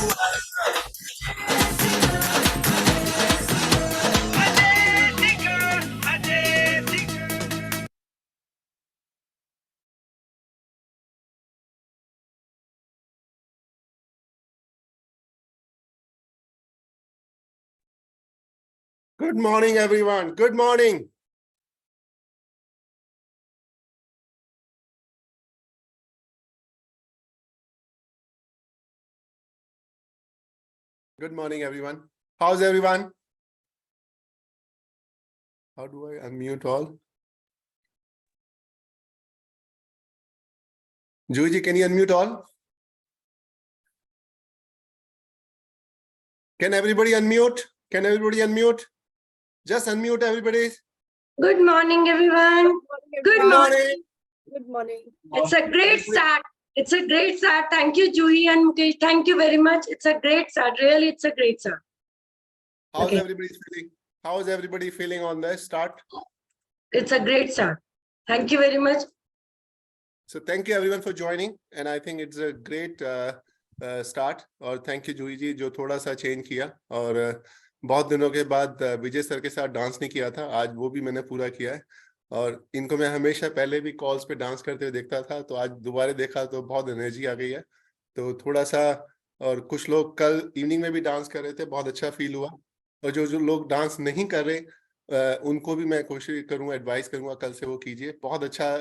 Good morning, everyone. Good morning. Good morning, everyone. How's everyone? How do I unmute all? Juji, can you unmute all? Can everybody unmute? Can everybody unmute? Just unmute everybody. Good morning, everyone. Good morning. Good morning. It's a great start. It's a great start. Thank you, Juhi and Mukesh. Thank you very much. It's a great start. Really, it's a great start. How's everybody feeling? How's everybody feeling on the start? It's a great start. Thank you very much. So thank you everyone for joining, and I think it's a great start. और thank you जूही जी जो थोड़ा सा change किया, और बहुत दिनों के बाद विजय सर के साथ डांस नहीं किया था, आज वो भी मैंने पूरा किया है। और इनको मैं हमेशा पहले भी कॉल्स पे डांस करते हुए देखता था, तो आज दोबारा देखा तो बहुत एनर्जी आ गई है। तो थोड़ा सा, और कुछ लोग कल इवनिंग में भी डांस कर रहे थे, बहुत अच्छा फील हुआ। और जो जो लोग डांस नहीं कर रहे उनको भी मैं कोशिश करूंगा, एडवाइस करूंगा कल से वो कीजिए। बहुत अच्छा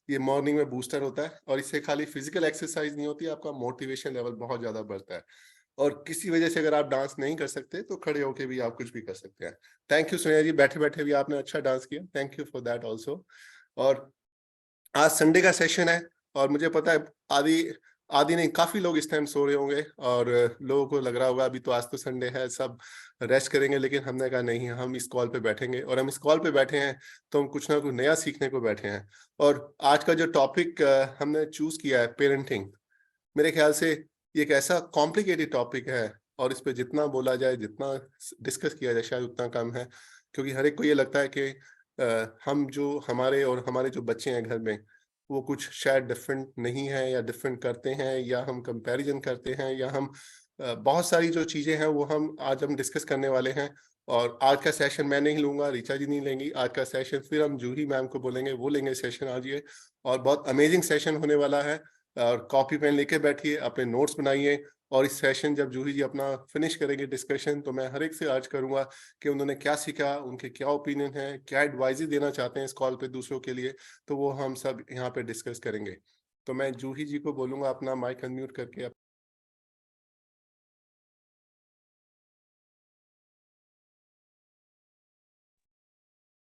ये मॉर्निंग में बूस्टर होता है, और इससे खाली फिजिकल एक्सरसाइज नहीं होती, आपका मोटिवेशन लेवल बहुत ज्यादा बढ़ता है। और किसी वजह से अगर आप डांस नहीं कर सकते तो खड़े होके भी आप कुछ भी कर सकते हैं। थैंक यू सोनिया जी, बैठे बैठे भी आपने अच्छा डांस किया, thank you for that also. और आज संडे का सेशन है, और मुझे पता है आदि नहीं, काफी लोग इस टाइम सो रहे होंगे, और लोगों को लग रहा होगा अभी तो आज तो संडे है, सब रेस्ट करेंगे। लेकिन हमने कहा नहीं, हम इस कॉल पे बैठेंगे, और हम इस कॉल पे बैठे हैं तो हम कुछ ना कुछ नया सीखने को बैठे हैं। और आज का जो टॉपिक हमने चूज किया है, पेरेंटिंग, मेरे ख्याल से ये एक ऐसा कॉम्प्लिकेटेड टॉपिक है, और इस पे जितना बोला जाए, जितना डिस्कस किया जाए, शायद उतना कम है। क्योंकि हर एक को ये लगता है कि हम जो हमारे जो बच्चे हैं घर में, वो कुछ शायद डिफरेंट नहीं है, या डिफरेंट करते हैं, या हम कंपैरिजन करते हैं, या हम बहुत सारी जो चीजें हैं वो आज हम डिस्कस करने वाले हैं। और आज का सेशन मैं नहीं लूंगा, ऋचा जी नहीं लेंगी आज का सेशन, फिर हम जूही मैम को बोलेंगे, वो लेंगे सेशन आज ये। और बहुत अमेजिंग सेशन होने वाला है, और कॉपी पेन लेके बैठिए, अपने नोट्स बनाइए। और इस सेशन जब जूही जी अपना फिनिश करेंगे डिस्कशन, तो मैं हर एक से आज करूंगा कि उन्होंने क्या सीखा, उनके क्या ओपिनियन है, क्या एडवाइस देना चाहते हैं इस कॉल पे दूसरों के लिए, तो वो हम सब यहाँ पे डिस्कस करेंगे। तो मैं जूही जी को बोलूंगा अपना माइक अनम्यूट करके।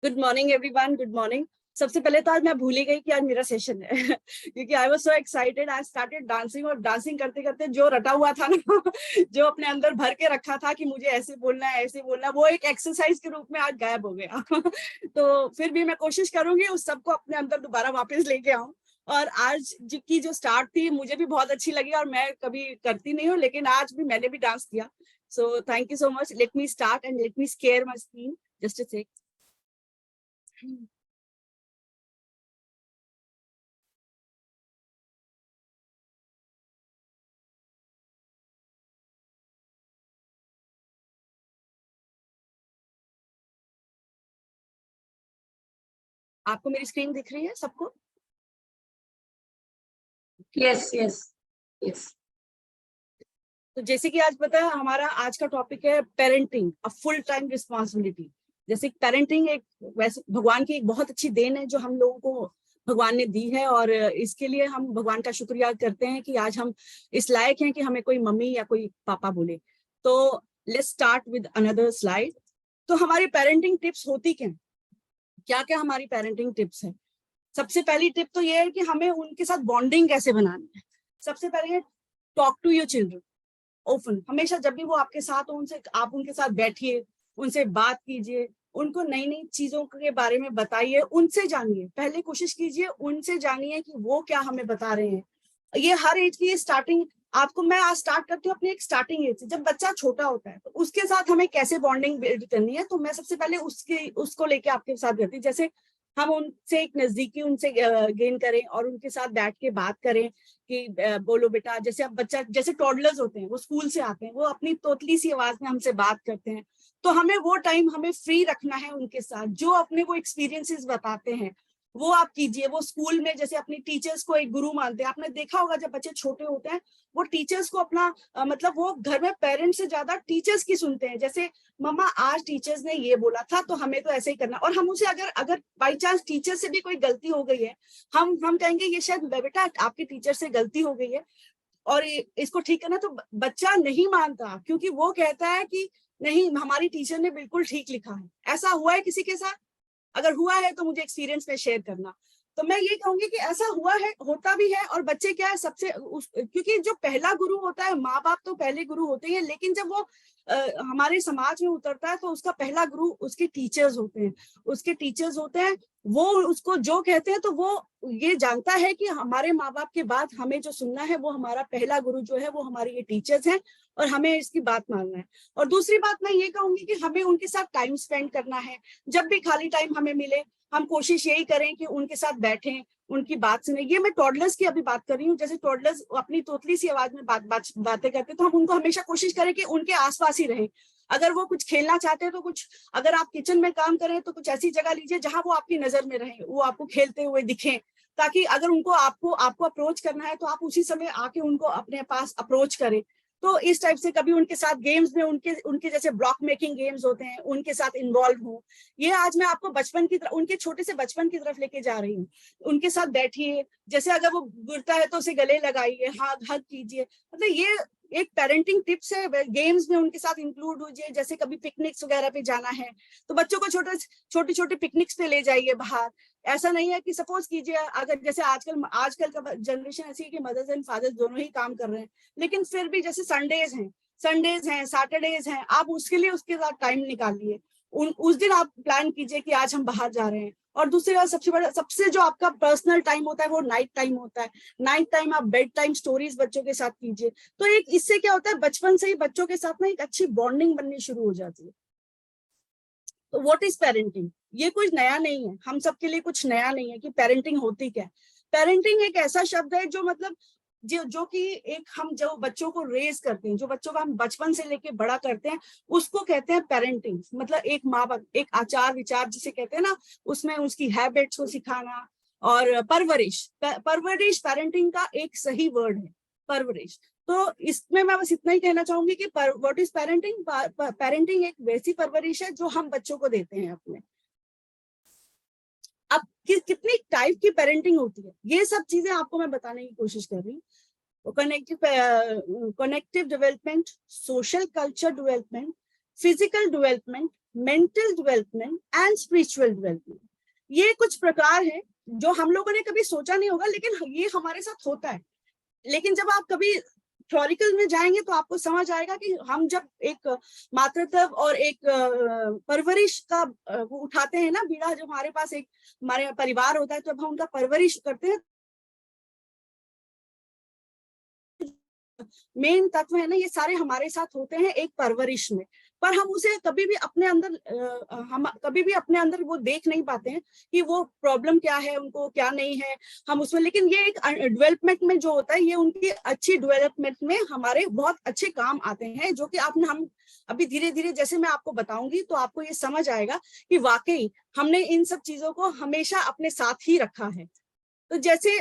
Good morning everyone, good morning. सबसे पहले तो आज मैं भूल ही गई कि आज मेरा सेशन है क्योंकि I was so excited. I started dancing, और डांसिंग करते करते जो रटा हुआ था ना जो अपने अंदर भर के रखा था कि मुझे ऐसे बोलना है, ऐसे बोलना है, वो एक एक्सरसाइज के रूप में आज गायब हो गया तो फिर भी मैं कोशिश करूंगी उस सबको अपने अंदर दोबारा वापस लेके आऊं। और आज की जो स्टार्ट थी मुझे भी बहुत अच्छी लगी, और मैं कभी करती नहीं हूँ, लेकिन आज भी मैंने भी डांस किया। So thank you so much. Let me start and let me share my screen just a sec. आपको मेरी स्क्रीन दिख रही है सबको? Yes yes yes. तो जैसे कि आज पता है हमारा आज का टॉपिक है parenting, a full time responsibility. जैसे पेरेंटिंग एक वैसे भगवान की एक बहुत अच्छी देन है जो हम लोगों को भगवान ने दी है, और इसके लिए हम भगवान का शुक्रिया करते हैं कि आज हम इस लायक हैं कि हमें कोई मम्मी या कोई पापा बोले। तो let's start with another slide. तो हमारी पेरेंटिंग टिप्स होती क्या क्या हमारी पेरेंटिंग टिप्स है? सबसे पहली टिप तो ये है कि हमें उनके साथ बॉन्डिंग कैसे बनानी है। सबसे पहले talk to your children open. हमेशा जब भी वो आपके साथ हो, आप उनके साथ बैठिए, उनसे बात कीजिए, उनको नई नई चीजों के बारे में बताइए, उनसे जानिए। पहले कोशिश कीजिए उनसे जानिए कि वो क्या हमें बता रहे हैं। ये हर एज की स्टार्टिंग, आपको मैं आज स्टार्ट करती हूँ अपनी एक स्टार्टिंग एज से। जब बच्चा छोटा होता है तो उसके साथ हमें कैसे बॉन्डिंग बिल्ड करनी है, तो मैं सबसे पहले उसको लेके आपके साथ करती हूँ। जैसे हम उनसे एक नजदीकी उनसे गेन करें और उनके साथ बैठ के बात करें कि बोलो बेटा, जैसे अब बच्चा, जैसे टॉडलर्स होते हैं, वो स्कूल से आते हैं, वो अपनी तोतली सी आवाज में हमसे बात करते हैं, तो हमें वो टाइम हमें फ्री रखना है उनके साथ। जो अपने वो एक्सपीरियंसेस बताते हैं वो आप कीजिए। वो स्कूल में जैसे अपनी टीचर्स को एक गुरु मानते हैं, आपने देखा होगा जब बच्चे छोटे होते हैं वो टीचर्स को अपना मतलब वो घर में पेरेंट्स से ज्यादा टीचर्स की सुनते हैं। जैसे मम्मा आज टीचर्स ने ये बोला था तो हमें तो ऐसे ही करना, और हम उसे अगर अगर बाई चांस टीचर से भी कोई गलती हो गई है, हम कहेंगे ये शायद बेटा आपकी टीचर से गलती हो गई है और इसको ठीक करना, तो बच्चा नहीं मानता, क्योंकि वो कहता है कि नहीं हमारी टीचर ने बिल्कुल ठीक लिखा है। ऐसा हुआ है किसी के साथ? अगर हुआ है तो मुझे एक्सपीरियंस में शेयर करना। तो मैं ये कहूंगी कि ऐसा हुआ है, होता भी है। और बच्चे क्या है सबसे क्योंकि जो पहला गुरु होता है, माँ बाप तो पहले गुरु होते हैं, लेकिन जब वो हमारे समाज में उतरता है तो उसका पहला गुरु उसके टीचर्स होते हैं। उसके टीचर्स होते हैं, वो उसको जो कहते हैं तो वो ये जानता है कि हमारे माँ बाप के बाद हमें जो सुनना है वो हमारा पहला गुरु जो है वो हमारे ये टीचर्स हैं और हमें इसकी बात मानना है। और दूसरी बात मैं ये कहूंगी कि हमें उनके साथ टाइम स्पेंड करना है। जब भी खाली टाइम हमें मिले हम कोशिश यही करें कि उनके साथ बैठें, उनकी बात सुने। ये मैं टॉडलर्स की अभी बात कर रही हूँ। जैसे टॉडलर्स अपनी तोतली सी आवाज में बातें करते तो हम उनको हमेशा कोशिश करें कि उनके आसपास ही रहें। अगर वो कुछ खेलना चाहते हैं तो कुछ, अगर आप किचन में काम करें तो कुछ ऐसी जगह लीजिए जहां वो आपकी नजर में रहे, वो आपको खेलते हुए दिखें, ताकि अगर उनको आपको अप्रोच करना है तो आप उसी समय आके उनको अपने पास अप्रोच करें। तो इस टाइप से कभी उनके साथ गेम्स में, उनके जैसे ब्लॉक मेकिंग गेम्स होते हैं, उनके साथ इन्वॉल्व हो। ये आज मैं आपको बचपन की तरफ, उनके छोटे से बचपन की तरफ लेके जा रही हूँ। उनके साथ बैठिए, जैसे अगर वो गिरता है तो उसे गले लगाइए, हग कीजिए। मतलब ये एक पेरेंटिंग टिप्स है। गेम्स में उनके साथ इंक्लूड होइए। जैसे कभी पिकनिक्स वगैरह पे जाना है तो बच्चों को छोटे छोटे पिकनिक्स पे ले जाइए बाहर। ऐसा नहीं है कि सपोज कीजिए, अगर जैसे आजकल का जनरेशन ऐसी है कि मदर्स एंड फादर्स दोनों ही काम कर रहे हैं, लेकिन फिर भी जैसे संडेज हैं, सैटरडेज हैं, आप उसके लिए उसके साथ टाइम निकालिए। उस दिन आप प्लान कीजिए कि आज हम बाहर जा रहे हैं। और दूसरी बात, सबसे जो आपका पर्सनल टाइम होता है वो नाइट टाइम होता है। नाइट टाइम आप बेड टाइम स्टोरीज बच्चों के साथ कीजिए। तो एक इससे क्या होता है, बचपन से ही बच्चों के साथ ना एक अच्छी बॉन्डिंग बननी शुरू हो जाती है। तो व्हाट इज पेरेंटिंग? ये कुछ नया नहीं है, हम सबके लिए कुछ नया नहीं है कि पेरेंटिंग होती क्या है। पेरेंटिंग एक ऐसा शब्द है जो मतलब जो कि एक हम जो बच्चों को रेज करते हैं, जो बच्चों का हम बचपन से लेके बड़ा करते हैं, उसको कहते हैं पेरेंटिंग। मतलब एक माँ बाप, एक आचार विचार जिसे कहते हैं ना, उसमें उसकी हैबिट्स को सिखाना और परवरिश पेरेंटिंग का एक सही वर्ड है, परवरिश। तो इसमें मैं बस इतना ही कहना चाहूंगी कि व्हाट इज पेरेंटिंग? पेरेंटिंग एक वैसी परवरिश है जो हम बच्चों को देते हैं अपने। अब कितनी टाइप की पेरेंटिंग होती है, ये सब चीजें आपको मैं बताने की कोशिश कर रही हूँ। Connective development, social culture development, physical development, mental development and spiritual development. ये कुछ प्रकार है जो हम लोगों ने कभी सोचा नहीं होगा, लेकिन ये हमारे साथ होता है। लेकिन जब आप कभी थ्योरिकल में जाएंगे तो आपको समझ आएगा कि हम जब एक मातृत्व और एक परवरिश का वो उठाते हैं ना बीड़ा, जो हमारे पास एक हमारे परिवार होता है, तो जब हम उनका परवरिश करते हैं, मेन तत्व है ना, ये सारे हमारे साथ होते हैं एक परवरिश में। पर हम उसे कभी भी अपने अंदर वो देख नहीं पाते हैं कि वो प्रॉब्लम क्या है, उनको क्या नहीं है हम उसमें। लेकिन ये एक डेवलपमेंट में जो होता है, ये उनकी अच्छी डेवलपमेंट में हमारे बहुत अच्छे काम आते हैं, जो कि हम अभी धीरे धीरे जैसे मैं आपको बताऊंगी तो आपको ये समझ आएगा कि वाकई हमने इन सब चीजों को हमेशा अपने साथ ही रखा है। तो जैसे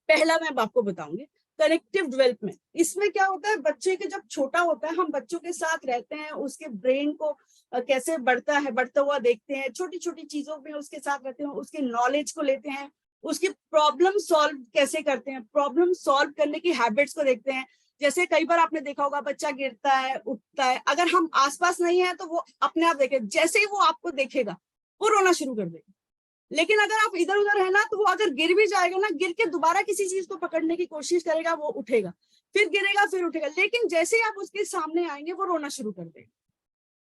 पहला मैं आपको बताऊंगी कनेक्टिव डेवलपमेंट। इसमें क्या होता है, बच्चे के जब छोटा होता है, हम बच्चों के साथ रहते हैं, उसके ब्रेन को कैसे बढ़ता हुआ देखते हैं, छोटी छोटी चीजों में उसके साथ रहते हैं, उसके नॉलेज को लेते हैं, उसकी प्रॉब्लम सॉल्व कैसे करते हैं, प्रॉब्लम सॉल्व करने की हैबिट्स को देखते हैं। जैसे कई बार आपने देखा होगा बच्चा गिरता है, उठता है, अगर हम आसपास नहीं है तो वो अपने आप देखे, जैसे ही वो आपको देखेगा वो रोना शुरू कर देगा। लेकिन अगर आप इधर उधर है ना, तो वो अगर गिर भी जाएगा ना, गिर के दोबारा किसी चीज को पकड़ने की कोशिश करेगा, वो उठेगा, फिर गिरेगा, फिर उठेगा। लेकिन जैसे ही आप उसके सामने आएंगे वो रोना शुरू कर देगा।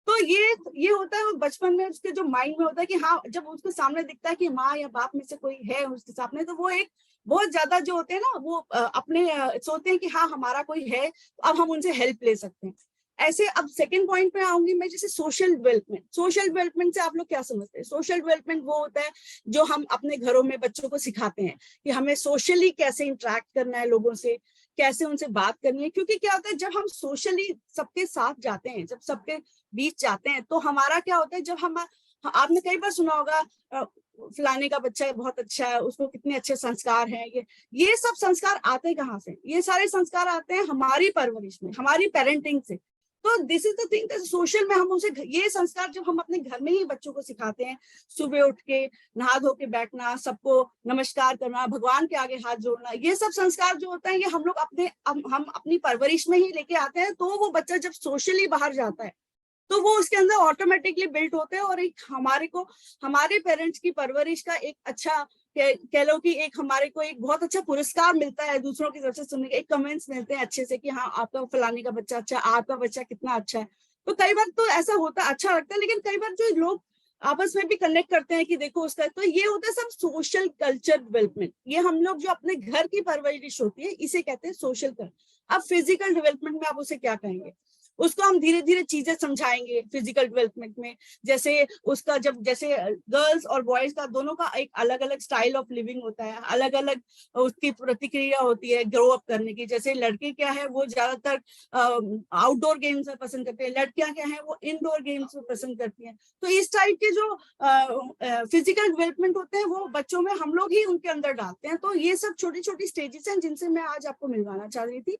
तो ये होता है बचपन में, उसके जो माइंड में होता है कि हाँ, जब उसके सामने दिखता है कि माँ या बाप में से कोई है उसके सामने, तो वो एक बहुत ज्यादा जो होते हैं ना, वो अपने सोचते हैं कि हाँ हमारा कोई है, तो अब हम उनसे हेल्प ले सकते हैं। ऐसे अब सेकंड पॉइंट पे आऊंगी मैं, जैसे सोशल डेवलपमेंट। सोशल डेवलपमेंट से आप लोग क्या समझते हैं? सोशल डेवलपमेंट वो होता है जो हम अपने घरों में बच्चों को सिखाते हैं कि हमें सोशली कैसे इंटरेक्ट करना है लोगों से, कैसे उनसे बात करनी है। क्योंकि क्या होता है जब हम सोशली सबके साथ जाते हैं, जब सबके बीच जाते हैं, तो हमारा क्या होता है, जब हम, आपने कई बार सुना होगा फलाने का बच्चा बहुत अच्छा है, उसको कितने अच्छे संस्कार हैं। ये सब संस्कार आते कहाँ से? ये सारे संस्कार आते हैं हमारी परवरिश में, हमारी पेरेंटिंग से। तो this is the thing, social में हम उसे, ये संस्कार जब हम अपने घर में ही बच्चों को सिखाते हैं, सुबह उठ के नहा धो के बैठना, सबको नमस्कार करना, भगवान के आगे हाथ जोड़ना, ये सब संस्कार जो होता है ये हम लोग हम अपनी परवरिश में ही लेके आते हैं। तो वो बच्चा जब सोशली बाहर जाता है तो वो उसके अंदर ऑटोमेटिकली बिल्ट होते हैं, और एक हमारे पेरेंट्स की परवरिश का एक अच्छा, कह लो कि एक हमारे को एक बहुत अच्छा पुरस्कार मिलता है दूसरों की तरफ से सुनने के, एक कमेंट्स मिलते हैं अच्छे से कि हाँ आपका फलाने का बच्चा अच्छा, आपका बच्चा कितना अच्छा है। तो कई बार तो ऐसा होता, अच्छा लगता है, लेकिन कई बार जो लोग आपस में भी कनेक्ट करते हैं कि देखो उसका, तो ये होता है सब सोशल कल्चर डेवलपमेंट। ये हम लोग जो अपने घर की परवरिश होती है इसे कहते हैं सोशल कल्चर। अब फिजिकल डेवलपमेंट में आप उसे क्या कहेंगे? उसको हम धीरे धीरे चीजें समझाएंगे फिजिकल डेवलपमेंट में। जैसे उसका जब, जैसे गर्ल्स और बॉयज का दोनों का एक अलग अलग स्टाइल ऑफ लिविंग होता है, अलग अलग उसकी प्रतिक्रिया होती है ग्रो अप करने की। जैसे लड़के क्या है वो ज्यादातर आउटडोर गेम्स पसंद करते हैं, लड़कियां क्या है वो इंडोर गेम्स पसंद करती हैं। तो इस टाइप के जो फिजिकल डेवलपमेंट होते हैं वो बच्चों में हम लोग ही उनके अंदर डालते हैं। तो ये सब छोटी छोटी स्टेजेस हैं जिनसे मैं आज आपको मिलवाना चाह रही थी।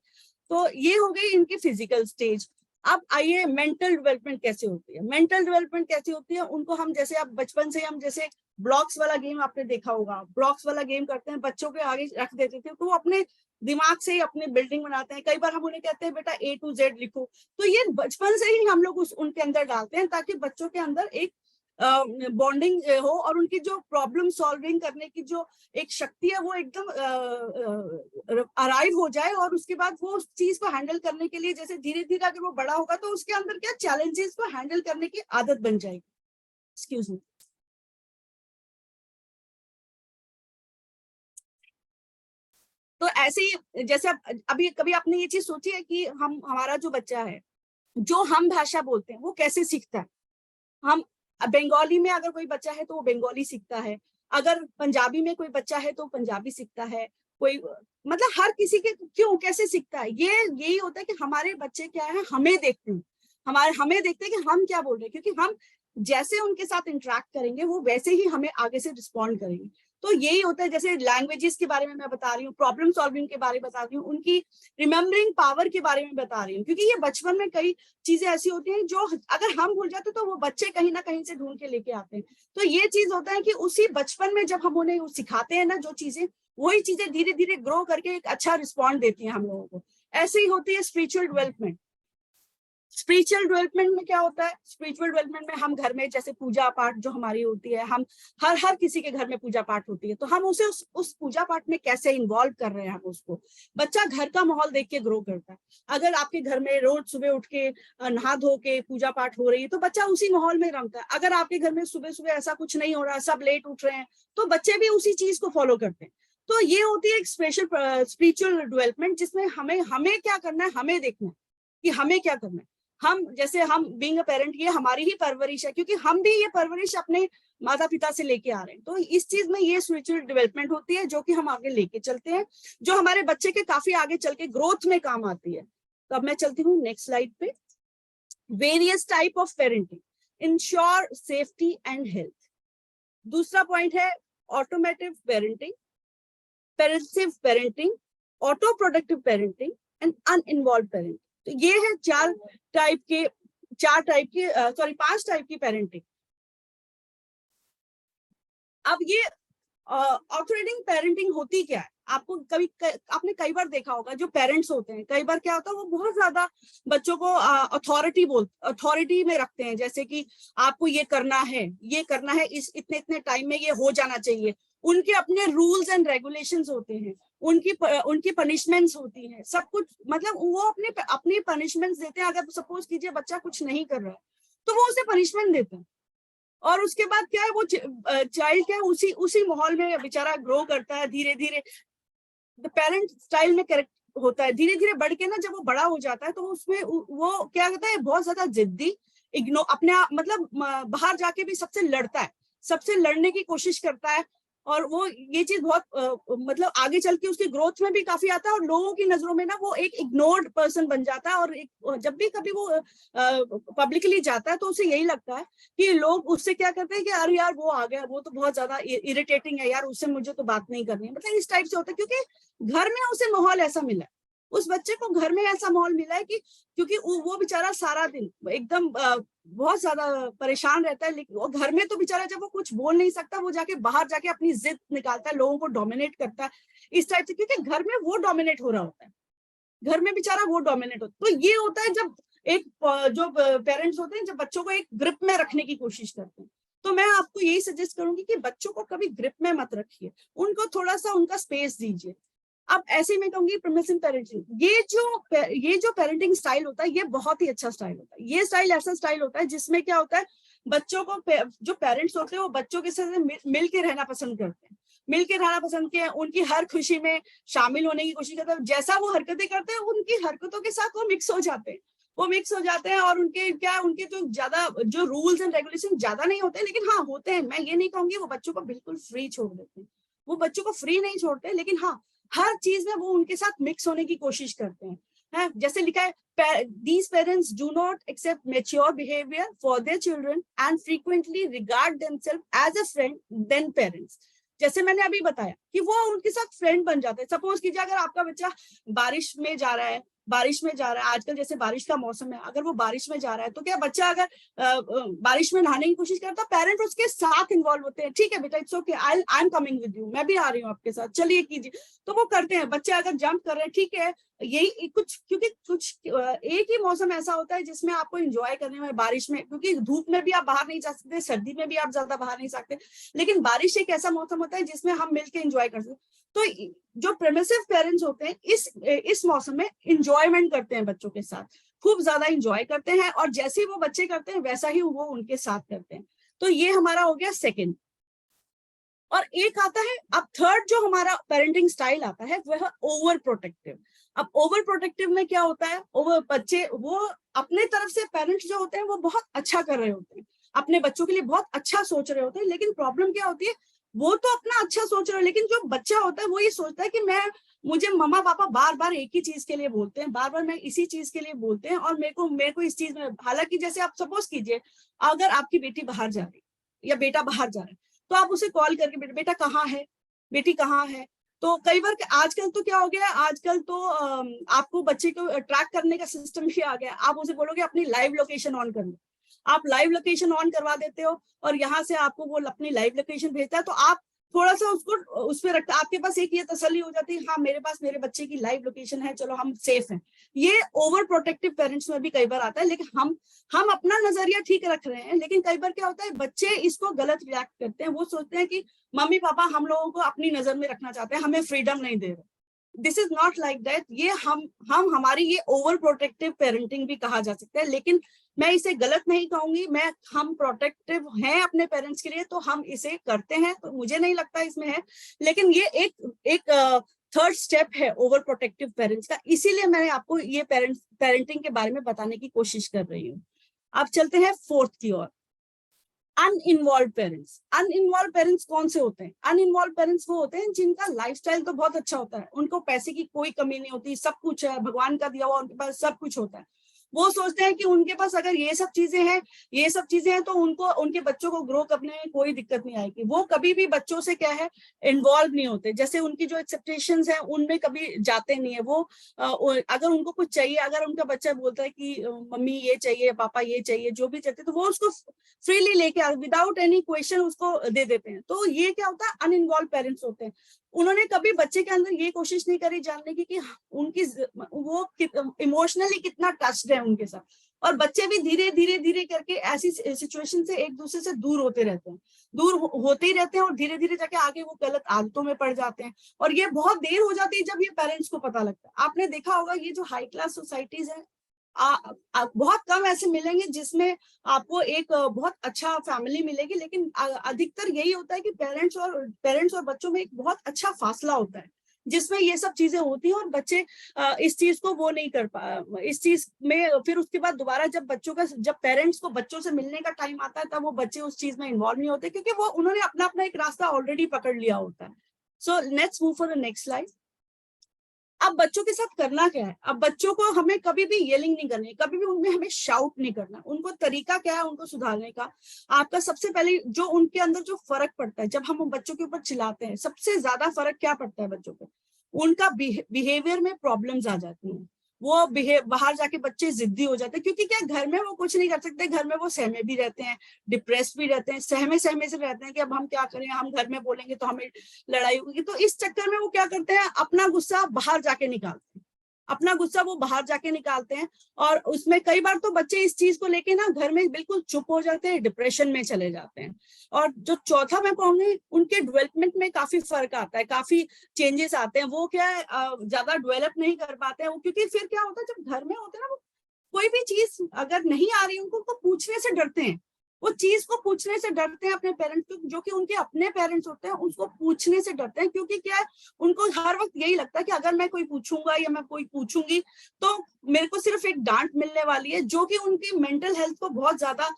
तो ये हो गई इनकी फिजिकल स्टेज। अब आइए मेंटल डेवलपमेंट कैसे होती है। मेंटल डेवलपमेंट कैसे होती है उनको हम, जैसे आप बचपन से हम, जैसे ब्लॉक्स वाला गेम आपने देखा होगा, ब्लॉक्स वाला गेम करते हैं, बच्चों के आगे रख देते थे तो वो अपने दिमाग से ही अपनी बिल्डिंग बनाते हैं। कई बार हम उन्हें कहते हैं बेटा A to Z लिखो। तो ये बचपन से ही हम लोग उनके अंदर डालते हैं ताकि बच्चों के अंदर एक बॉन्डिंग हो और उनकी जो प्रॉब्लम सॉल्विंग करने की जो एक शक्ति है वो एकदम अराइव हो जाए। और उसके बाद वो उस चीज को हैंडल करने के लिए, जैसे धीरे धीरे अगर वो बड़ा होगा तो उसके अंदर क्या चैलेंजेस को हैंडल करने की आदत बन जाएगी। Excuse me. तो ऐसे ही जैसे अभी कभी आपने ये चीज सोची है कि हमारा जो बच्चा है जो हम भाषा बोलते हैं वो कैसे सीखता है? हम बंगाली में अगर कोई बच्चा है तो वो बंगाली सीखता है, अगर पंजाबी में कोई बच्चा है तो पंजाबी सीखता है, कोई, मतलब हर किसी के क्यों कैसे सीखता है। ये यही होता है कि हमारे बच्चे क्या है, हमें देखते हैं, हमें देखते हैं कि हम क्या बोल रहे हैं, क्योंकि हम जैसे उनके साथ इंटरेक्ट करेंगे वो वैसे ही हमें आगे से रिस्पॉन्ड करेंगे। तो यही होता है, जैसे लैंग्वेजेस के बारे में मैं बता रही हूँ, प्रॉब्लम सॉल्विंग के बारे में बता रही हूँ, उनकी रिमेम्बरिंग पावर के बारे में बता रही हूँ, क्योंकि ये बचपन में कई चीजें ऐसी होती हैं जो अगर हम भूल जाते तो वो बच्चे कहीं ना कहीं से ढूंढ के लेके आते हैं। तो ये चीज होता है कि उसी बचपन में जब हम उन्हें सिखाते हैं ना जो चीजें, वही चीजें धीरे धीरे ग्रो करके एक अच्छा रिस्पॉन्ड देती हैं हम लोगों को। ऐसे ही होती है स्पिरिचुअल डेवलपमेंट। स्पिरिचुअल डेवलपमेंट में क्या होता है? स्पिरिचुअल डेवलपमेंट में हम घर में जैसे पूजा पाठ जो हमारी होती है, हम हर किसी के घर में पूजा पाठ होती है, तो हम उसे उस पूजा पाठ में कैसे इन्वॉल्व कर रहे हैं हम उसको। बच्चा घर का माहौल देख के ग्रो करता है। अगर आपके घर में रोज सुबह उठ के नहा धो के पूजा पाठ हो रही है तो बच्चा उसी माहौल में रंगता है। अगर आपके घर में सुबह सुबह ऐसा कुछ नहीं हो रहा, सब लेट उठ रहे हैं, तो बच्चे भी उसी चीज को फॉलो करते हैं। तो ये होती है एक स्पेशल स्पिरिचुअल डेवलपमेंट जिसमें हमें क्या करना है, हमें देखना है कि हमें क्या करना है। हम जैसे हम बीइंग अ पेरेंट, ये हमारी ही परवरिश है, क्योंकि हम भी ये परवरिश अपने माता पिता से लेके आ रहे हैं। तो इस चीज में ये स्पिरिचुअल डेवलपमेंट होती है जो कि हम आगे लेके चलते हैं, जो हमारे बच्चे के काफी आगे चल के ग्रोथ में काम आती है। तो अब मैं चलती हूँ नेक्स्ट स्लाइड पे। Various type of parenting, ensure safety and health. दूसरा पॉइंट है automotive parenting, passive parenting, auto productive parenting and uninvolved parenting. तो ये है 5 टाइप की पेरेंटिंग। अब ये ऑथोरेटिंग पेरेंटिंग होती क्या है? आपने कई बार देखा होगा जो पेरेंट्स होते हैं, कई बार क्या होता है वो बहुत ज्यादा बच्चों को अथॉरिटी में रखते हैं, जैसे कि आपको ये करना है, इस इतने टाइम में ये हो जाना चाहिए। उनके अपने रूल्स एंड रेगुलेशंस होते हैं, उनकी पनिशमेंट्स होती हैं, सब कुछ, मतलब वो अपनी पनिशमेंट्स देते हैं। अगर सपोज कीजिए बच्चा कुछ नहीं कर रहा है तो वो उसे पनिशमेंट देते हैं, और उसके बाद क्या है वो चाइल्ड क्या है उसी माहौल में बेचारा ग्रो करता है धीरे धीरे। द पेरेंट स्टाइल में होता है, धीरे धीरे बढ़ के ना जब वो बड़ा हो जाता है तो उसमें वो क्या कहता है, बहुत ज्यादा जिद्दी, अपने आप मतलब बाहर जाके भी सबसे लड़ता है, सबसे लड़ने की कोशिश करता है, और वो ये चीज बहुत मतलब आगे चल के उसकी ग्रोथ में भी काफी आता है, और लोगों की नजरों में ना वो एक इग्नोर्ड पर्सन बन जाता है। और जब भी कभी वो पब्लिकली जाता है तो उसे यही लगता है कि लोग उससे क्या करते हैं कि अरे यार वो आ गया, वो तो बहुत ज्यादा इरिटेटिंग है यार, उससे मुझे तो बात नहीं करनी है, मतलब इस टाइप से होता है, क्योंकि घर में उसे माहौल ऐसा मिला है, उस बच्चे को घर में ऐसा माहौल मिला है कि क्योंकि वो बेचारा सारा दिन एकदम बहुत ज्यादा परेशान रहता है, लेकिन वो घर में तो बेचारा जब वो कुछ बोल नहीं सकता, वो जाके बाहर जाके अपनी जिद निकालता है, लोगों को डोमिनेट करता है इस टाइप से, क्योंकि घर में वो डोमिनेट हो रहा होता है, घर में बेचारा वो डोमिनेट होता है। तो ये होता है जब एक जो पेरेंट्स होते हैं जब बच्चों को एक ग्रिप में रखने की कोशिश करते हैं, तो मैं आपको यही सजेस्ट करूंगी कि बच्चों को कभी ग्रिप में मत रखिए, उनको थोड़ा सा उनका स्पेस दीजिए। अब ऐसे में कहूंगी परमिसिव पेरेंटिंग, ये जो पेरेंटिंग स्टाइल होता है ये बहुत ही अच्छा स्टाइल होता है। ये स्टाइल ऐसा स्टाइल होता है जिसमें क्या होता है, बच्चों को जो पेरेंट्स होते हैं वो बच्चों के साथ मिल के रहना पसंद करते हैं, मिल के रहना पसंद किया, उनकी हर खुशी में शामिल होने की कोशिश करते हैं, जैसा वो हरकतें करते हैं उनकी हरकतों के साथ वो मिक्स हो जाते हैं, और उनके जो रूल्स एंड रेगुलेशन ज्यादा नहीं होते, लेकिन हाँ होते हैं। मैं ये नहीं कहूंगी वो बच्चों को बिल्कुल फ्री छोड़ देते हैं, वो बच्चों को फ्री नहीं छोड़ते, लेकिन हाँ हर चीज में वो उनके साथ मिक्स होने की कोशिश करते हैं। जैसे लिखा है, these parents do not accept mature behavior for their children and frequently regard themselves as a friend than parents। जैसे मैंने अभी बताया कि वो उनके साथ फ्रेंड बन जाते हैं। सपोज कीजिए अगर आपका बच्चा बारिश में जा रहा है, आजकल जैसे बारिश का मौसम है, अगर वो बारिश में जा रहा है तो क्या बच्चा अगर बारिश में नहाने की कोशिश करता है, पेरेंट उसके साथ इन्वॉल्व होते हैं, ठीक है बेटा it's okay, I am coming with you, मैं भी आ रही हूँ आपके साथ, चलिए कीजिए, तो वो करते हैं। बच्चे अगर जंप कर रहे हैं, ठीक है, यही क्योंकि एक ही मौसम ऐसा होता है जिसमें आपको एंजॉय करने में, बारिश में, क्योंकि धूप में भी आप बाहर नहीं जा सकते, सर्दी में भी आप ज्यादा बाहर नहीं सकते, लेकिन बारिश एक ऐसा मौसम होता है जिसमें हम मिलकर एंजॉय कर सकते हैं। तो जो परमिसिव पेरेंट्स होते हैं इस मौसम में इंजॉयमेंट करते हैं बच्चों के साथ, खूब ज्यादा इंजॉय करते हैं, और जैसे ही वो बच्चे करते हैं वैसा ही वो उनके साथ करते हैं। तो ये हमारा हो गया सेकंड। और एक आता है अब थर्ड, जो हमारा पेरेंटिंग स्टाइल आता है वह ओवर प्रोटेक्टिव। अब ओवर प्रोटेक्टिव में क्या होता है, बच्चे वो अपने तरफ से पेरेंट्स जो होते हैं वो बहुत अच्छा कर रहे होते हैं, अपने बच्चों के लिए बहुत अच्छा सोच रहे होते हैं, लेकिन प्रॉब्लम क्या होती है, वो तो अपना अच्छा सोच रहे हो, लेकिन जो बच्चा होता है वो ये सोचता है कि मुझे मम्मा पापा बार बार एक ही चीज के लिए बोलते हैं, बार बार मैं इसी चीज के लिए बोलते हैं, और मेरे को इस चीज में, हालांकि जैसे आप सपोज कीजिए अगर आपकी बेटी बाहर जा रही या बेटा बाहर जा रहा है, तो आप उसे कॉल करके बेटा कहाँ है, बेटी कहाँ है, तो कई बार आजकल तो क्या हो गया, आजकल तो आपको बच्चे को ट्रैक करने का सिस्टम भी आ गया, आप उसे बोलोगे अपनी लाइव लोकेशन ऑन कर लो, आप लाइव लोकेशन ऑन करवा देते हो, और यहाँ से आपको वो अपनी लाइव लोकेशन भेजता है, तो आप थोड़ा सा उसको उस पर रखते, आपके पास एक ये तसल्ली हो जाती है, हाँ मेरे पास मेरे बच्चे की लाइव लोकेशन है, चलो हम सेफ हैं। ये ओवर प्रोटेक्टिव पेरेंट्स में भी कई बार आता है, लेकिन हम अपना नजरिया ठीक रख रहे हैं, लेकिन कई बार क्या होता है बच्चे इसको गलत रिएक्ट करते हैं, वो सोचते हैं कि मम्मी पापा हम लोगों को अपनी नजर में रखना चाहते हैं, हमें फ्रीडम नहीं दे रहे। This is not like that. ये हमारी ये ओवर प्रोटेक्टिव पेरेंटिंग भी कहा जा सकता है, लेकिन मैं इसे गलत नहीं कहूंगी। हम प्रोटेक्टिव हैं अपने पेरेंट्स के लिए, तो हम इसे करते हैं, तो मुझे नहीं लगता इसमें है, लेकिन ये एक थर्ड स्टेप है ओवर प्रोटेक्टिव पेरेंट्स का, इसीलिए मैंने आपको ये पेरेंटिंग के बारे में बताने की कोशिश कर रही हूँ। अब चलते हैं फोर्थ की ओर, अनइन्वॉल्व पेरेंट्स। अनइन्वॉल्व पेरेंट्स कौन से होते हैं? अनइन्वॉल्व पेरेंट्स वो होते हैं जिनका लाइफस्टाइल तो बहुत अच्छा होता है, उनको पैसे की कोई कमी नहीं होती, सब कुछ है, भगवान का दिया हुआ उनके पास सब कुछ होता है। वो सोचते हैं कि उनके पास अगर ये सब चीजें हैं तो उनके बच्चों को ग्रो करने में कोई दिक्कत नहीं आएगी। वो कभी भी बच्चों से क्या है इन्वॉल्व नहीं होते, जैसे उनकी जो एक्सपेक्टेशंस है उनमें कभी जाते नहीं है। वो अगर उनको कुछ चाहिए, अगर उनका बच्चा बोलता है कि मम्मी ये चाहिए, पापा ये चाहिए, जो भी चाहते, तो वो उसको फ्रीली लेके विदाउट एनी क्वेश्चन उसको दे देते हैं। तो ये क्या होता है, अनइन्वॉल्व पेरेंट्स होते हैं। उन्होंने कभी बच्चे के अंदर ये कोशिश नहीं करी जानने की कि वो इमोशनली कितना टच्ड है उनके साथ, और बच्चे भी धीरे करके ऐसी सिचुएशन से एक दूसरे से दूर होते ही रहते हैं, और धीरे धीरे जाके आगे वो गलत आदतों में पड़ जाते हैं। और ये बहुत देर हो जाती है जब ये पेरेंट्स को पता लगता है। आपने देखा होगा ये जो हाई क्लास सोसाइटीज है, बहुत कम ऐसे मिलेंगे जिसमें आपको एक बहुत अच्छा फैमिली मिलेगी, लेकिन अधिकतर यही होता है कि पेरेंट्स और बच्चों में एक बहुत अच्छा फासला होता है, जिसमें ये सब चीजें होती हैं और बच्चे इस चीज को वो नहीं कर पा, इस चीज में फिर उसके बाद दोबारा जब पेरेंट्स को बच्चों से मिलने का टाइम आता है तब वो बच्चे उस चीज में इन्वॉल्व नहीं होते, क्योंकि वो उन्होंने अपना अपना एक रास्ता ऑलरेडी पकड़ लिया होता है। So let's move for the next slide. अब बच्चों के साथ करना क्या है? अब बच्चों को हमें कभी भी येलिंग नहीं करनी, कभी भी उनमें हमें शाउट नहीं करना। उनको तरीका क्या है उनको सुधारने का? आपका सबसे पहले जो उनके अंदर जो फर्क पड़ता है जब हम बच्चों के ऊपर चिल्लाते हैं, सबसे ज्यादा फर्क क्या पड़ता है बच्चों पे? उनका बिहेवियर में प्रॉब्लम्स आ जाती हैं। वो बाहर जाके बच्चे जिद्दी हो जाते हैं, क्योंकि क्या घर में वो कुछ नहीं कर सकते, घर में वो सहमे भी रहते हैं, डिप्रेस्ड भी रहते हैं, सहमे से रहते हैं कि अब हम क्या करें, हम घर में बोलेंगे तो हमें लड़ाई होगी। तो इस चक्कर में वो क्या करते हैं, अपना गुस्सा बाहर जाके निकालते हैं, अपना गुस्सा वो बाहर जाके निकालते हैं। और उसमें कई बार तो बच्चे इस चीज को लेके ना घर में बिल्कुल चुप हो जाते हैं, डिप्रेशन में चले जाते हैं। और जो चौथा मैं कहूंगी, उनके डेवलपमेंट में काफी फर्क आता है, काफी चेंजेस आते हैं। वो क्या है, ज्यादा डेवलप नहीं कर पाते हैं वो, क्योंकि फिर क्या होता है जब घर में होते हैं ना, वो कोई भी चीज अगर नहीं आ रही उनको पूछने से डरते हैं, वो चीज को पूछने से डरते हैं अपने पेरेंट्स को, जो कि उनके अपने पेरेंट्स होते हैं, उसको पूछने से डरते हैं। क्योंकि क्या है, उनको हर वक्त यही लगता है कि अगर मैं कोई पूछूंगा या मैं कोई पूछूंगी तो मेरे को सिर्फ एक डांट मिलने वाली है, जो कि उनकी मेंटल हेल्थ को बहुत ज्यादा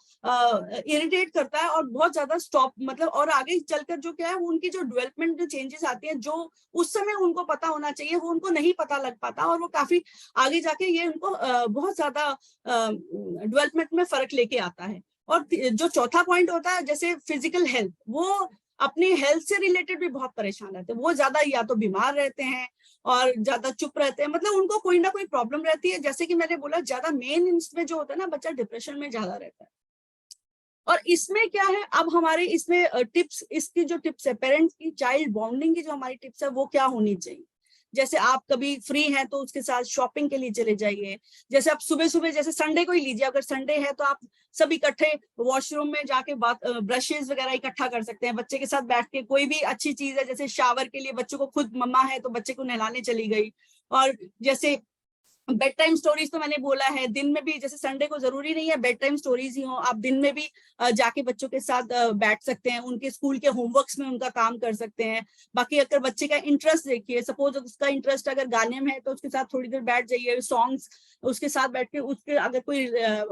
इरिटेट करता है और बहुत ज्यादा स्टॉप मतलब, और आगे चलकर जो क्या है, उनकी जो डेवलपमेंट जो चेंजेस आती है, जो उस समय उनको पता होना चाहिए वो उनको नहीं पता लग पाता, और वो काफी आगे जाके ये उनको बहुत ज्यादा डेवलपमेंट में फर्क लेके आता है। और जो चौथा पॉइंट होता है, जैसे फिजिकल हेल्थ, वो अपनी हेल्थ से रिलेटेड भी बहुत परेशान रहते हैं। वो ज्यादा या तो बीमार रहते हैं और ज्यादा चुप रहते हैं, मतलब उनको कोई ना कोई प्रॉब्लम रहती है। जैसे कि मैंने बोला, ज्यादा मेन इसमें जो होता है ना, बच्चा डिप्रेशन में ज्यादा रहता है। और इसमें क्या है, अब हमारे इसमें टिप्स, इसकी जो टिप्स है पेरेंट्स की चाइल्ड बॉन्डिंग की, जो हमारी टिप्स है वो क्या होनी चाहिए। जैसे आप कभी फ्री हैं तो उसके साथ शॉपिंग के लिए चले जाइए। जैसे आप सुबह सुबह, जैसे संडे को ही लीजिए, अगर संडे है तो आप सब इकट्ठे वॉशरूम में जाके ब्रशेस वगैरह इकट्ठा कर सकते हैं बच्चे के साथ बैठ के। कोई भी अच्छी चीज है, जैसे शावर के लिए बच्चों को, खुद मम्मा है तो बच्चे को नहलाने चली गई। और जैसे बेड टाइम स्टोरीज तो मैंने बोला है, दिन में भी, जैसे संडे को जरूरी नहीं है बेड टाइम स्टोरीज ही हो, आप दिन में भी जाके बच्चों के साथ बैठ सकते हैं, उनके स्कूल के होमवर्क्स में उनका काम कर सकते हैं। बाकी अगर बच्चे का इंटरेस्ट देखिए, सपोज उसका इंटरेस्ट अगर गाने में है तो उसके साथ थोड़ी देर बैठ जाइए, सॉन्ग्स उसके साथ बैठ के, उसके अगर कोई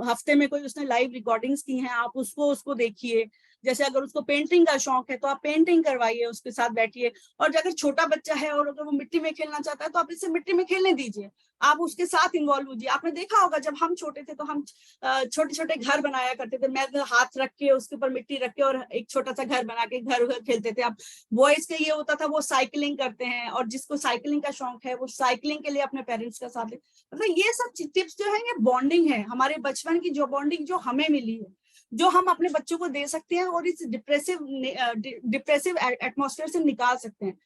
हफ्ते में कोई उसने लाइव रिकॉर्डिंग्स की हैं, आप उसको देखिए। जैसे अगर उसको पेंटिंग का शौक है तो आप पेंटिंग करवाइए, उसके साथ बैठिए। और अगर छोटा बच्चा है और अगर वो मिट्टी में खेलना चाहता है तो आप इससे मिट्टी में खेलने दीजिए, आप उसके साथ इन्वॉल्व होइए। आपने देखा होगा जब हम छोटे थे तो हम छोटे छोटे घर बनाया करते थे, मैं हाथ रख के उसके ऊपर मिट्टी रख के और एक छोटा सा घर बना के घर खेलते थे। अब बॉयज का ये होता था, वो साइकिलिंग करते हैं, और जिसको साइकिलिंग का शौक है वो साइकिलिंग के लिए अपने पेरेंट्स का साथ, मतलब ये सब टिप्स जो है ये बॉन्डिंग है, हमारे बचपन की जो बॉन्डिंग जो हमें मिली है, जो हम अपने बच्चों को दे सकते हैं और इस डिप्रेसिव एटमॉस्फेयर से निकाल सकते हैं।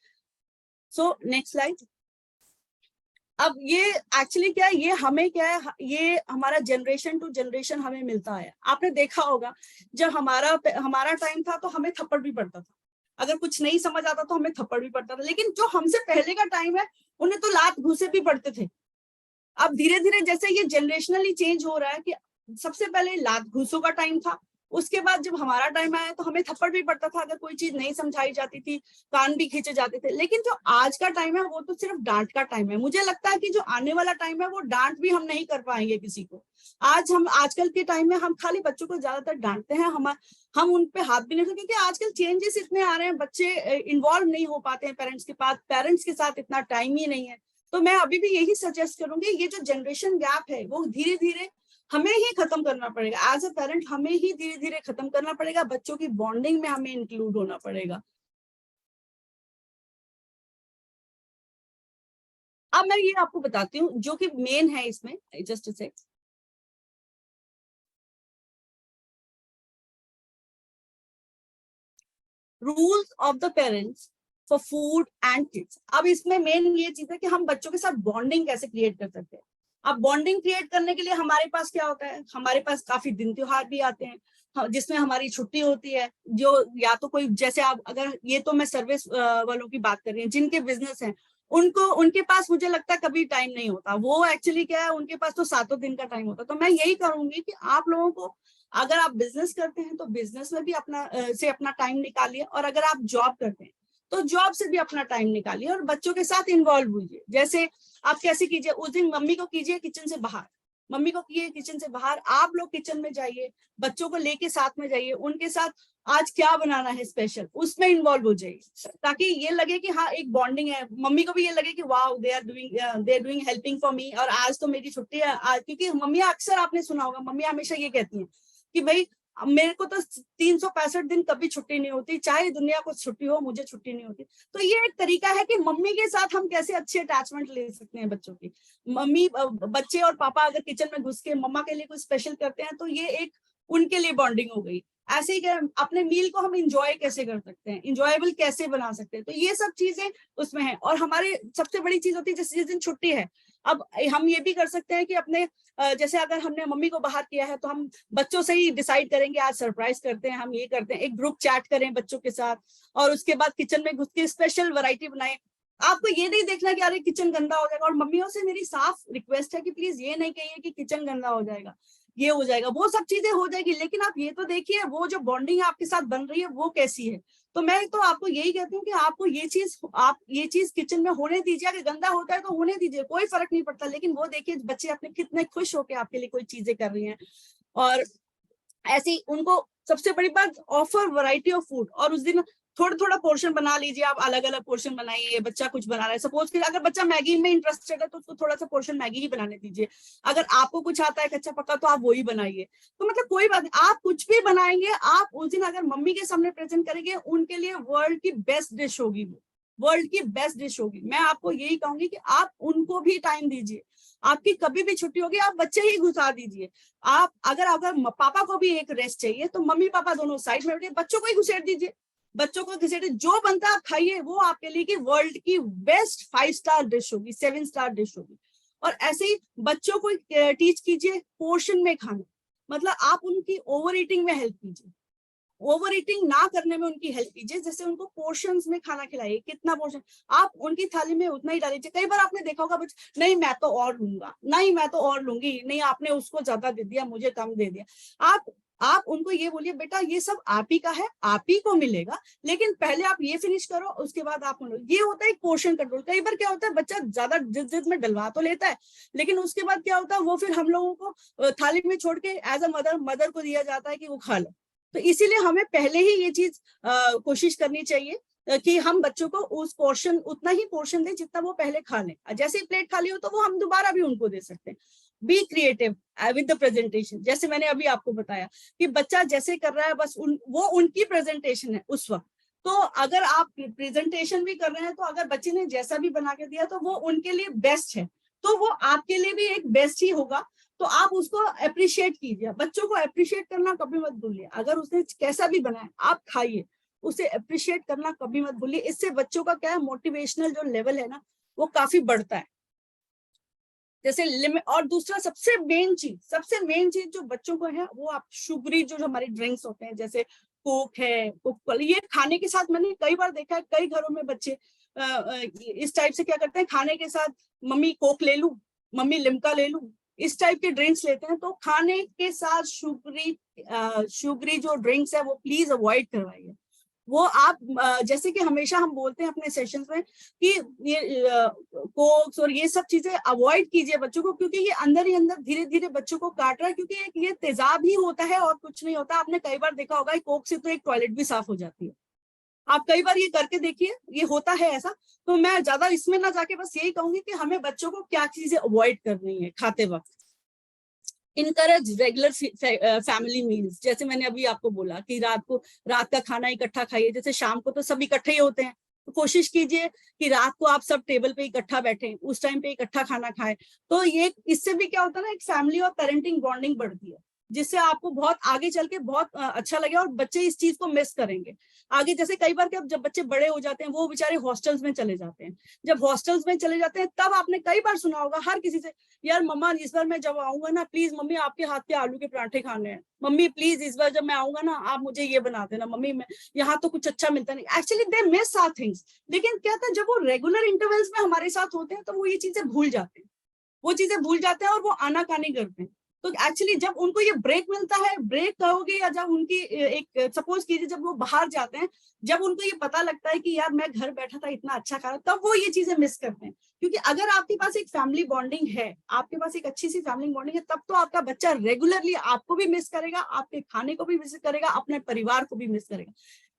So next slide. अब ये एक्चुअली क्या है, ये हमें क्या है, ये हमारा जनरेशन टू जनरेशन हमें मिलता है। आपने देखा होगा जब हमारा टाइम था तो हमें थप्पड़ भी पड़ता था, अगर कुछ नहीं समझ आता तो हमें थप्पड़ भी पड़ता था। लेकिन जो हमसे पहले का टाइम है उन्हें तो लात घूसे भी पड़ते थे। अब धीरे धीरे जैसे ये जनरेशनली चेंज हो रहा है कि सबसे पहले लात घूसों का टाइम था, उसके बाद जब हमारा टाइम आया तो हमें थप्पड़ भी पड़ता था, अगर कोई चीज नहीं समझाई जाती थी, कान भी खींचे जाते थे। लेकिन जो आज का टाइम है वो तो सिर्फ डांट का टाइम है। मुझे लगता है कि जो आने वाला टाइम है वो डांट भी हम नहीं कर पाएंगे किसी को। आजकल के टाइम में हम खाली बच्चों को ज्यादातर डांटते हैं, हम उन पे हाथ भी नहीं करते, क्योंकि आजकल चेंजेस इतने आ रहे हैं, बच्चे इन्वॉल्व नहीं हो पाते हैं पेरेंट्स के पास, पेरेंट्स के साथ इतना टाइम ही नहीं है। तो मैं अभी भी यही सजेस्ट करूंगी, ये जो जनरेशन गैप है वो धीरे धीरे हमें ही खत्म करना पड़ेगा। एज अ पेरेंट हमें ही धीरे धीरे खत्म करना पड़ेगा, बच्चों की बॉन्डिंग में हमें इंक्लूड होना पड़ेगा। अब मैं ये आपको बताती हूँ जो कि मेन है इसमें, just a second. Rules of the parents for food and kids. अब इसमें मेन ये चीज है कि हम बच्चों के साथ बॉन्डिंग कैसे क्रिएट कर सकते हैं। अब बॉन्डिंग क्रिएट करने के लिए हमारे पास क्या होता है, हमारे पास काफी दिन त्योहार भी आते हैं जिसमें हमारी छुट्टी होती है, जो या तो कोई, जैसे आप अगर, ये तो मैं सर्विस वालों की बात कर रही हूँ, जिनके बिजनेस है उनके पास मुझे लगता है कभी टाइम नहीं होता। वो एक्चुअली क्या है, उनके पास तो 7 दिन का टाइम होता है। तो मैं यही करूंगी कि आप लोगों को, अगर आप बिजनेस करते हैं तो बिजनेस में भी अपना टाइम निकालिए, और अगर आप जॉब करते हैं तो जॉब से भी अपना टाइम निकालिए और बच्चों के साथ इन्वॉल्व हुइए। जैसे आप कैसे कीजिए, उस दिन मम्मी को कीजिए किचन से बाहर, मम्मी को किए किचन से बाहर, आप लोग किचन में जाइए, बच्चों को लेके साथ में जाइए, उनके साथ आज क्या बनाना है स्पेशल, उसमें इन्वॉल्व हो जाइए, ताकि ये लगे कि हाँ एक बॉन्डिंग है, मम्मी को भी ये लगे कि wow they are doing helping for me, और आज तो मेरी छुट्टी है आज, क्योंकि मम्मी अक्सर आपने सुना होगा, मम्मी हमेशा ये कहती हैं कि भाई मेरे को तो 365 दिन कभी छुट्टी नहीं होती, चाहे दुनिया को छुट्टी हो, मुझे छुट्टी नहीं होती। तो ये एक तरीका है कि मम्मी के साथ हम कैसे अच्छे अटैचमेंट ले सकते हैं बच्चों की। मम्मी बच्चे और पापा अगर किचन में घुस के मम्मा के लिए कुछ स्पेशल करते हैं तो ये एक उनके लिए बॉन्डिंग हो गई। ऐसे ही अपने मील को हम इंजॉय कैसे कर सकते हैं, इंजॉयबल कैसे बना सकते हैं, तो ये सब चीजें उसमें है। और हमारे सबसे बड़ी चीज होती है जैसे जिस दिन छुट्टी है, अब हम ये भी कर सकते हैं कि अपने जैसे अगर हमने मम्मी को बाहर किया है तो हम बच्चों से ही डिसाइड करेंगे आज सरप्राइज करते हैं, हम ये करते हैं, एक ग्रुप चैट करें बच्चों के साथ, और उसके बाद किचन में घुस के स्पेशल वैरायटी बनाएं। आपको ये नहीं देखना कि अरे किचन गंदा हो जाएगा, और मम्मियों से मेरी साफ रिक्वेस्ट है कि प्लीज ये नहीं कहिए कि किचन गंदा हो जाएगा, ये हो जाएगा, वो सब चीजें हो जाएगी, लेकिन आप ये तो देखिए वो जो बॉन्डिंग आपके साथ बन रही है वो कैसी है। तो मैं तो आपको यही कहती हूँ कि आपको ये चीज किचन में होने दीजिए, अगर गंदा होता है तो होने दीजिए, कोई फर्क नहीं पड़ता, लेकिन वो देखिए बच्चे अपने कितने खुश होकर आपके लिए कोई चीजें कर रही हैं। और ऐसे ही उनको सबसे बड़ी बात, ऑफर वैरायटी ऑफ फूड, और उस दिन थोड़ा थोड़ा पोर्शन बना लीजिए, आप अलग अलग पोर्शन बनाइए। बच्चा कुछ बना रहा है, सपोज कि अगर बच्चा मैगी में इंटरेस्टेड है तो उसको थोड़ा सा पोर्शन मैगी ही बनाने दीजिए। अगर आपको कुछ आता है कच्चा पक्का तो आप वही बनाइए। तो मतलब कोई बात नहीं, आप कुछ भी बनाएंगे, आप उस दिन अगर मम्मी के सामने प्रेजेंट करेंगे, उनके लिए वर्ल्ड की बेस्ट डिश होगी, वो वर्ल्ड की बेस्ट डिश होगी। मैं आपको यही कहूंगी कि आप उनको भी टाइम दीजिए। आपकी कभी भी छुट्टी होगी आप बच्चे ही घुसा दीजिए। आप अगर पापा को भी एक रेस्ट चाहिए तो मम्मी पापा दोनों साइड में बैठे, बच्चों को ही घुसेड़ दीजिए, बच्चों को घुसेड़, जो बनता है आप खाइए, वो आपके लिए की वर्ल्ड की बेस्ट 5 स्टार डिश होगी, 7 स्टार डिश होगी। और ऐसे ही बच्चों को टीच कीजिए पोर्शन में खाना, मतलब आप उनकी ओवर ईटिंग में हेल्प कीजिए, ओवर ईटिंग ना करने में उनकी हेल्प कीजिए। जैसे उनको पोर्शंस में खाना खिलाइए, कितना पोर्शन आप उनकी थाली में उतना ही डालिए। कई बार आपने देखा होगा बच्चे, नहीं मैं तो और लूंगा, नहीं मैं तो और लूंगी, नहीं आपने उसको ज्यादा दे दिया मुझे कम दे दिया। आप उनको ये बोलिए बेटा ये सब आप ही का है, आप ही को मिलेगा, लेकिन पहले आप ये फिनिश करो, उसके बाद आप ये होता है एक पोर्शन कंट्रोल। कई बार क्या होता है बच्चा ज्यादा जिद में डलवा तो लेता है, लेकिन उसके बाद क्या होता है वो फिर हम लोगों को थाली में छोड़ के एज अ मदर को दिया जाता है कि वो खा लो। तो इसीलिए हमें पहले ही ये चीज कोशिश करनी चाहिए कि हम बच्चों को उस पोर्शन उतना ही पोर्शन दें जितना वो पहले खा लें। जैसे ही प्लेट खाली हो तो वो हम दोबारा भी उनको दे सकते हैं। Be creative with the presentation, जैसे मैंने अभी आपको बताया कि बच्चा जैसे कर रहा है बस वो उनकी प्रेजेंटेशन है उस वक्त। तो अगर आप प्रेजेंटेशन भी कर रहे हैं तो अगर बच्चे ने जैसा भी बना के दिया तो वो उनके लिए बेस्ट है, तो वो आपके लिए भी एक बेस्ट ही होगा। तो आप उसको अप्रिशिएट कीजिए, बच्चों को अप्रिशिएट करना कभी मत भूलिए। अगर उसने कैसा भी बनाया आप खाइए, उसे अप्रिशिएट करना कभी मत भूलिए। इससे बच्चों का क्या है, मोटिवेशनल जो लेवल है ना वो काफी बढ़ता है। जैसे लिमिट, और दूसरा सबसे मेन चीज जो बच्चों को है वो आप शुगरी जो हमारे ड्रिंक्स होते हैं जैसे कोक है, कोका, ये खाने के साथ मैंने कई बार देखा है कई घरों में बच्चे इस टाइप से क्या करते हैं, खाने के साथ मम्मी कोक ले लूं, मम्मी लिम्का ले लूं, इस टाइप के ड्रिंक्स लेते हैं। तो खाने के साथ शुगरी जो ड्रिंक्स है वो प्लीज अवॉइड करवाइए। वो आप जैसे कि हमेशा हम बोलते हैं अपने सेशंस में कि ये कोक्स और ये सब चीजें अवॉइड कीजिए बच्चों को, क्योंकि ये अंदर ही अंदर धीरे धीरे बच्चों को काट रहा है, क्योंकि ये तेजाब ही होता है और कुछ नहीं होता। आपने कई बार देखा होगा कोक से तो एक टॉयलेट भी साफ हो जाती है, आप कई बार ये करके देखिए, ये होता है ऐसा। तो मैं ज्यादा इसमें ना जाके बस यही कहूंगी कि हमें बच्चों को क्या चीजें अवॉइड करनी है खाते वक्त। इनकरेज रेगुलर फैमिली मील्स, जैसे मैंने अभी आपको बोला कि रात का खाना इकट्ठा खाइए। जैसे शाम को तो सब इकट्ठे ही होते हैं, तो कोशिश कीजिए कि रात को आप सब टेबल पे इकट्ठा बैठे, उस टाइम पे इकट्ठा खाना खाएं। तो ये इससे भी क्या होता है ना, एक फैमिली और पेरेंटिंग बॉन्डिंग बढ़ती है, जिससे आपको बहुत आगे चल के बहुत अच्छा लगे और बच्चे इस चीज को मिस करेंगे आगे। जैसे कई बार जब बच्चे बड़े हो जाते हैं वो बेचारे हॉस्टल्स में चले जाते हैं। जब हॉस्टल्स में चले जाते हैं तब आपने कई बार सुना होगा हर किसी से, यार मम्मा इस बार मैं जब आऊंगा ना प्लीज मम्मी आपके हाथ के आलू के पराठे खाने हैं, मम्मी प्लीज इस बार जब मैं आऊंगा ना आप मुझे ये बना देना, मम्मी मैं यहाँ तो कुछ अच्छा मिलता नहीं। Actually they miss our things, लेकिन क्या था जब वो रेगुलर इंटरवल्स में हमारे साथ होते हैं तो वो ये चीजें भूल जाते हैं, और वो आनाकानी करते हैं। तो एक्चुअली जब उनको ये ब्रेक मिलता है, ब्रेक कहोगे, या जब उनकी एक सपोज कीजिए जब वो बाहर जाते हैं, जब उनको ये पता लगता है कि यार मैं घर बैठा था इतना अच्छा करा, तब वो ये चीजें मिस करते हैं। क्योंकि अगर आपके पास एक फैमिली बॉन्डिंग है, आपके पास एक अच्छी सी फैमिली बॉन्डिंग है, तब तो आपका बच्चा रेगुलरली आपको भी मिस करेगा, आपके खाने को भी मिस करेगा, अपने परिवार को भी मिस करेगा।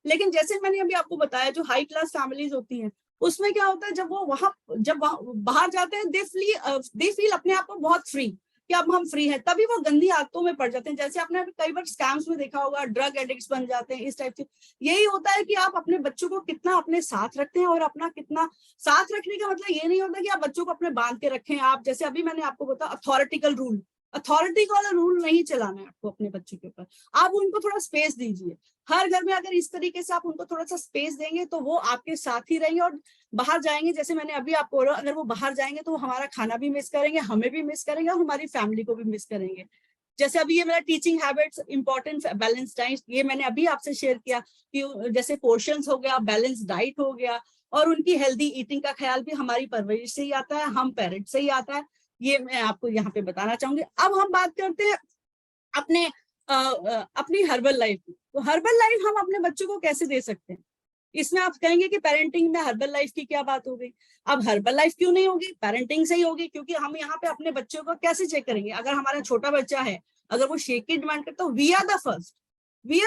लेकिन जैसे मैंने अभी आपको बताया, जो हाई क्लास फैमिलीज होती हैं, उसमें क्या होता है, जब वो बाहर जाते हैं, दे फील अपने आप को बहुत फ्री, कि अब हम फ्री हैं, तभी वो गंदी आदतों में पड़ जाते हैं। जैसे आपने कई बार स्कैम्स में देखा होगा, ड्रग एडिक्ट्स बन जाते हैं, इस टाइप से। यही होता है कि आप अपने बच्चों को कितना अपने साथ रखते हैं, और अपना कितना साथ रखने का मतलब ये नहीं होता कि आप बच्चों को अपने बांध के रखें। आप जैसे अभी मैंने आपको बताया अथॉरिटी वाला रूल नहीं चलाना है आपको अपने बच्चों के ऊपर। आप उनको थोड़ा स्पेस दीजिए। हर घर में अगर इस तरीके से आप उनको थोड़ा सा स्पेस देंगे, तो वो आपके साथ ही रहेंगे। और बाहर जाएंगे, जैसे मैंने अभी आपको बोला, अगर वो बाहर जाएंगे तो वो हमारा खाना भी मिस करेंगे, हमें भी मिस करेंगे, और हमारी फैमिली को भी मिस करेंगे। जैसे अभी ये मेरा teaching habits important balance diet, ये मैंने अभी आपसे शेयर किया कि जैसे पोर्शंस हो गया, बैलेंस डाइट हो गया, और उनकी हेल्दी ईटिंग का ख्याल भी हमारी परवरिश से ही आता है, हम पेरेंट्स से ही आता है। ये मैं आपको यहाँ पे बताना चाहूंगी। अब हम बात करते हैं अपनी हर्बल लाइफ की। तो हर्बल लाइफ हम अपने बच्चों को कैसे दे सकते हैं? इसमें आप कहेंगे कि पेरेंटिंग में हर्बल लाइफ की क्या बात हो गई? अब हर्बल लाइफ क्यों नहीं होगी, पेरेंटिंग से ही होगी। क्योंकि हम यहाँ पे अपने बच्चों को कैसे चेक करेंगे? अगर हमारा छोटा बच्चा है, अगर वो शेक की डिमांड करता है, तो वी आर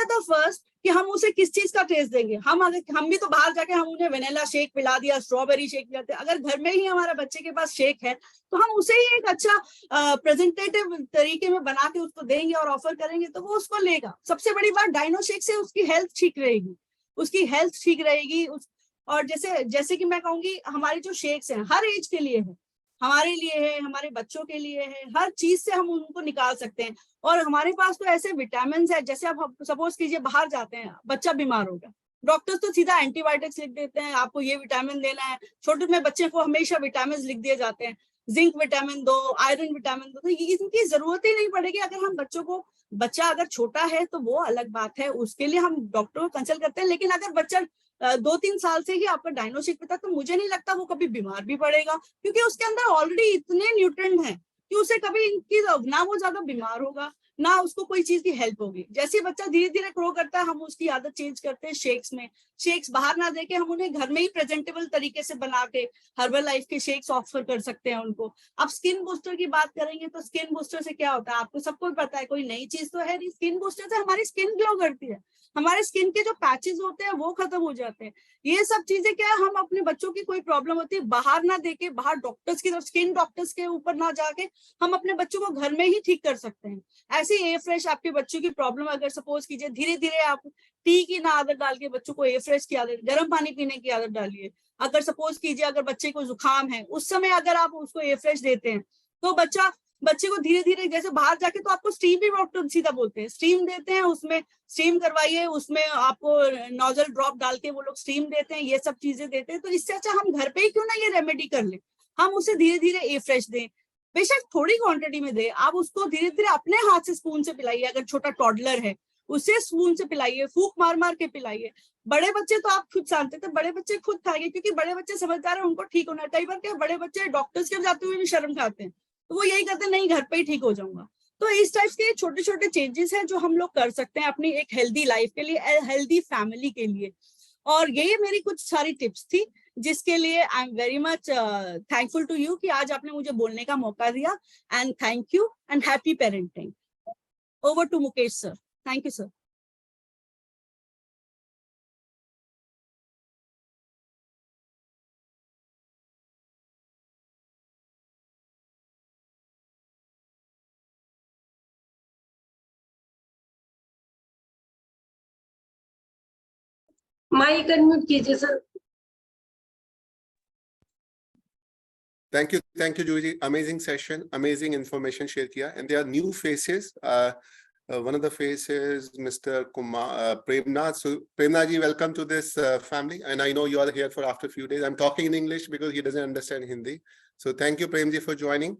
द फर्स्ट कि हम उसे किस चीज का टेस्ट देंगे। हम भी तो बाहर जाके हम उन्हें वेनिला शेक पिला दिया, स्ट्रॉबेरी शेक पिलाते हैं। अगर घर में ही हमारे बच्चे के पास शेक है, तो हम उसे ही एक अच्छा प्रेजेंटेटिव तरीके में बना के उसको देंगे और ऑफर करेंगे, तो वो उसको लेगा। सबसे बड़ी बात, डायनो शेक से उसकी हेल्थ ठीक रहेगी। और जैसे कि मैं कहूंगी, हमारी जो शेक्स हैं हर एज के लिए है, हमारे लिए है, हमारे बच्चों के लिए है, हर चीज से हम उनको निकाल सकते हैं। और हमारे पास तो ऐसे विटामिन है, जैसे आप सपोज कीजिए बाहर जाते हैं, बच्चा बीमार हो गया, डॉक्टर्स तो सीधा एंटीबायोटिक्स लिख देते हैं, आपको ये विटामिन देना है। छोटे में बच्चे को हमेशा विटामिन लिख दिए जाते हैं, जिंक विटामिन दो, आयरन विटामिन दो। तो इनकी जरूरत ही नहीं पड़ेगी अगर हम बच्चों को, बच्चा अगर छोटा है तो वो अलग बात है, उसके लिए हम डॉक्टर को कंसल्ट करते हैं। लेकिन अगर बच्चा 2-3 साल से ही आपका डायनो शेक पीता, तो मुझे नहीं लगता वो कभी बीमार भी पड़ेगा, क्योंकि उसके अंदर ऑलरेडी इतने न्यूट्रिएंट हैं कि उसे कभी इनकी ना वो ज्यादा बीमार होगा, ना उसको कोई चीज की हेल्प होगी। जैसे बच्चा धीरे धीरे ग्रो करता है, हम उसकी आदत चेंज करते हैं शेक्स में। शेक्स बाहर ना देके हम उन्हें घर में ही प्रेजेंटेबल तरीके से बना के हर्बल लाइफ के शेक्स ऑफर कर सकते हैं उनको। अब स्किन बूस्टर की बात करेंगे, तो स्किन बूस्टर से क्या होता है आपको सबको पता है, कोई नई चीज तो है नहीं। स्किन बूस्टर से हमारी स्किन ग्लो करती है, हमारे स्किन के जो पैचेस होते हैं वो खत्म हो जाते हैं। ये सब चीजें क्या है, हम अपने बच्चों की कोई प्रॉब्लम होती है बाहर ना देके, बाहर डॉक्टर्स की, स्किन डॉक्टर्स के ऊपर ना जाके, हम अपने बच्चों को घर में ही ठीक कर सकते हैं। ऐसे ए फ्रेश आपके बच्चों की प्रॉब्लम, अगर सपोज कीजिए धीरे धीरे आप टी की ना आदत डाल के बच्चों को ए फ्रेश की आदत, गर्म पानी पीने की आदत डालिए। अगर सपोज कीजिए अगर बच्चे को जुकाम है, उस समय अगर आप उसको ए फ्रेश देते हैं, तो बच्चे को धीरे धीरे, जैसे बाहर जाके तो आपको स्टीम भी डॉक्टर सीधा बोलते हैं, स्टीम देते हैं, उसमें स्टीम करवाइए, उसमें आपको नोजल ड्रॉप डाल के वो लोग स्टीम देते हैं, ये सब चीजें देते हैं। तो इससे अच्छा हम घर पे ही क्यों ना ये रेमेडी कर ले, हम उसे धीरे धीरे ए फ्रेश दें। बेशक थोड़ी क्वांटिटी में दे, आप उसको धीरे धीरे अपने हाथ से स्पून से पिलाइए। अगर छोटा टॉडलर है उसे स्पून से पिलाइए, फूक मार मार के पिलाइए। बड़े बच्चे तो आप खुद जानते थे, बड़े बच्चे खुद खाएंगे, क्योंकि बड़े बच्चे समझदार है, उनको ठीक होना है। कई बार क्या बड़े बच्चे डॉक्टर्स के जाते हुए भी शर्म खाते हैं, तो वो यही कहते हैं नहीं घर पे ही ठीक हो जाऊंगा। तो इस टाइप के छोटे छोटे चेंजेस हैं जो हम लोग कर सकते हैं अपनी एक हेल्दी लाइफ के लिए, हेल्दी फैमिली के लिए। और ये मेरी कुछ सारी टिप्स थी, जिसके लिए I am very much thankful to you कि आज आपने मुझे बोलने का मौका दिया। And thank you and happy parenting. Over to Mukesh sir. Thank you sir. Mic unmute कीजिए sir. Thank you, Juji. Amazing session, amazing information share kiya. And there are new faces. One of the faces, Mr. Kumar Premnath. So Premnath ji, welcome to this family. And I know you are here for after a few days. I'm talking in English because he doesn't understand Hindi. So thank you, Prem ji, for joining.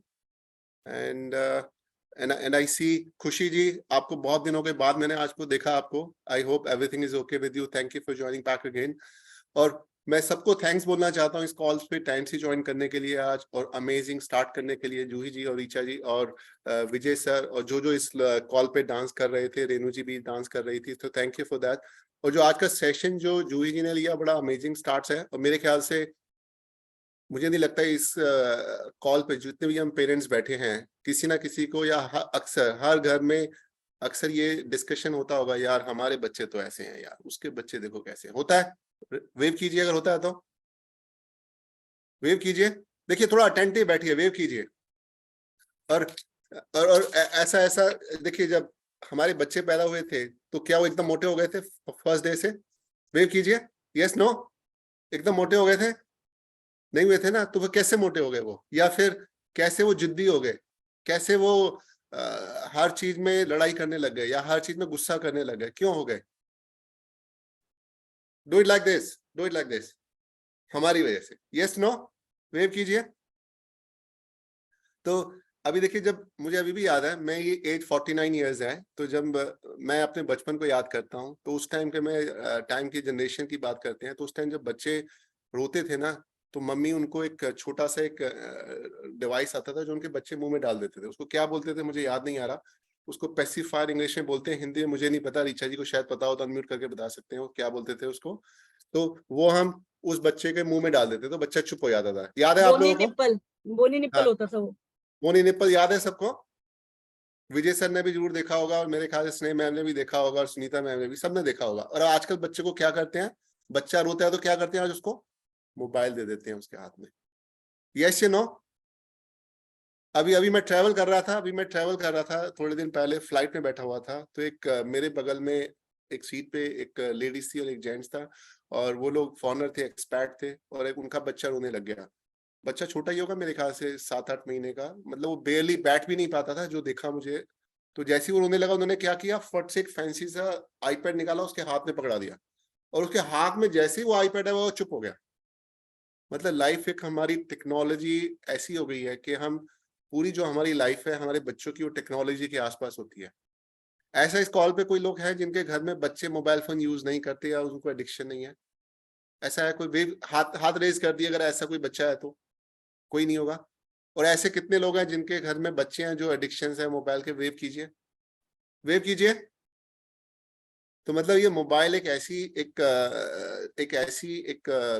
And I see Khushi ji, आपको बहुत दिनों के बाद मैंने आज को देखा आपको. I hope everything is okay with you. Thank you for joining back again. और मैं सबको थैंक्स बोलना चाहता हूँ इस कॉल पे टाइम से ज्वाइन करने के लिए आज, और अमेजिंग स्टार्ट करने के लिए जूही जी और ऋचा जी और विजय सर, और जो इस कॉल पे डांस कर रहे थे, रेनू जी भी डांस कर रही थी, तो थैंक यू फॉर दैट। और जो आज का सेशन जो जूही जी ने लिया, बड़ा अमेजिंग स्टार्ट है, और मेरे ख्याल से मुझे नहीं लगता इस कॉल पे जितने भी हम पेरेंट्स बैठे हैं, किसी ना किसी को या अक्सर हर घर में अक्सर ये डिस्कशन होता होगा, यार हमारे बच्चे तो ऐसे हैं, यार उसके बच्चे देखो कैसे होता है। वेव कीजिए अगर होता है तो, वेव कीजिए, देखिए थोड़ा अटेंटिव बैठिए, वेव कीजिए। और ऐसा ऐसा देखिए, जब हमारे बच्चे पैदा हुए थे तो क्या वो एकदम मोटे हो गए थे फर्स्ट डे से? वेव कीजिए, यस नो, एकदम मोटे हो गए थे? नहीं हुए थे ना। तो वो कैसे मोटे हो गए वो, या फिर कैसे वो जिद्दी हो गए, कैसे वो हर चीज में लड़ाई करने लग गए या हर चीज में गुस्सा करने लग गए, क्यों हो गए? Do it like this, do it like this, हमारी वजह से। यस नो, वेव कीजिए। तो अभी देखिए, जब मुझे अभी भी याद है, मैं ये एज 49 ईयर्स है, तो जब मैं अपने बचपन को याद करता हूँ, तो उस टाइम के मैं टाइम की जनरेशन की बात करते हैं, तो उस टाइम जब बच्चे रोते थे ना, तो मम्मी उनको एक छोटा सा एक डिवाइस आता था जो उनके बच्चे मुंह में डाल देते थे। उसको क्या बोलते थे मुझे याद नहीं आ रहा, उसको पेसिफायर इंग्लिश में बोलते हैं, हिंदी में मुझे नहीं पता, ऋचा जी को शायद पता हो तो अनम्यूट करके बता सकते हैं वो क्या बोलते थे उसको। तो वो हम उस बच्चे के मुंह में डाल देते, तो बच्चा चुप हो जाता था। याद है आप बोनी लोगों को? निप्पल, बोनी निप्पल हाँ, होता था वो। मोनी निप्पल याद है सबको? विजय सर ने भी जरूर देखा होगा, और मेरे ख्याल से स्नेह मैम ने भी देखा होगा, और सुनीता मैम ने भी, सबने देखा होगा। और आजकल बच्चे को क्या करते हैं, बच्चा रोता है तो क्या करते हैं आज, उसको मोबाइल दे देते हैं उसके हाथ में। यस या नो? अभी अभी मैं ट्रैवल कर रहा था थोड़े दिन पहले, फ्लाइट में बैठा हुआ था, तो एक मेरे बगल में एक सीट पे एक लेडीज थी और एक जेंट्स था, और वो लोग फॉरेनर थे, एक्सपैट थे, और एक उनका बच्चा रोने लग गया। बच्चा छोटा ही होगा मेरे ख्याल से 7-8 महीने का, मतलब वो बेयरली बैठ भी नहीं पाता था जो देखा मुझे। तो जैसे ही वो रोने लगा, उन्होंने क्या किया, फट से एक फैंसी सा आईपैड निकाला, उसके हाथ में पकड़ा दिया, और उसके हाथ में जैसे ही वो आईपैड है वो चुप हो गया। मतलब लाइफ एक हमारी टेक्नोलॉजी ऐसी हो गई है कि हम पूरी जो हमारी लाइफ है हमारे बच्चों की वो टेक्नोलॉजी के आसपास होती है। ऐसा इस कॉल पे कोई लोग हैं जिनके घर में बच्चे मोबाइल फोन यूज नहीं करते या उनको एडिक्शन नहीं है? ऐसा है कोई? वेव हाथ हाथ रेज कर दिए अगर ऐसा कोई बच्चा है तो। कोई नहीं होगा। और ऐसे कितने लोग हैं जिनके घर में बच्चे हैं जो एडिक्शन है मोबाइल के? वेव कीजिए, वेव कीजिए। तो मतलब ये मोबाइल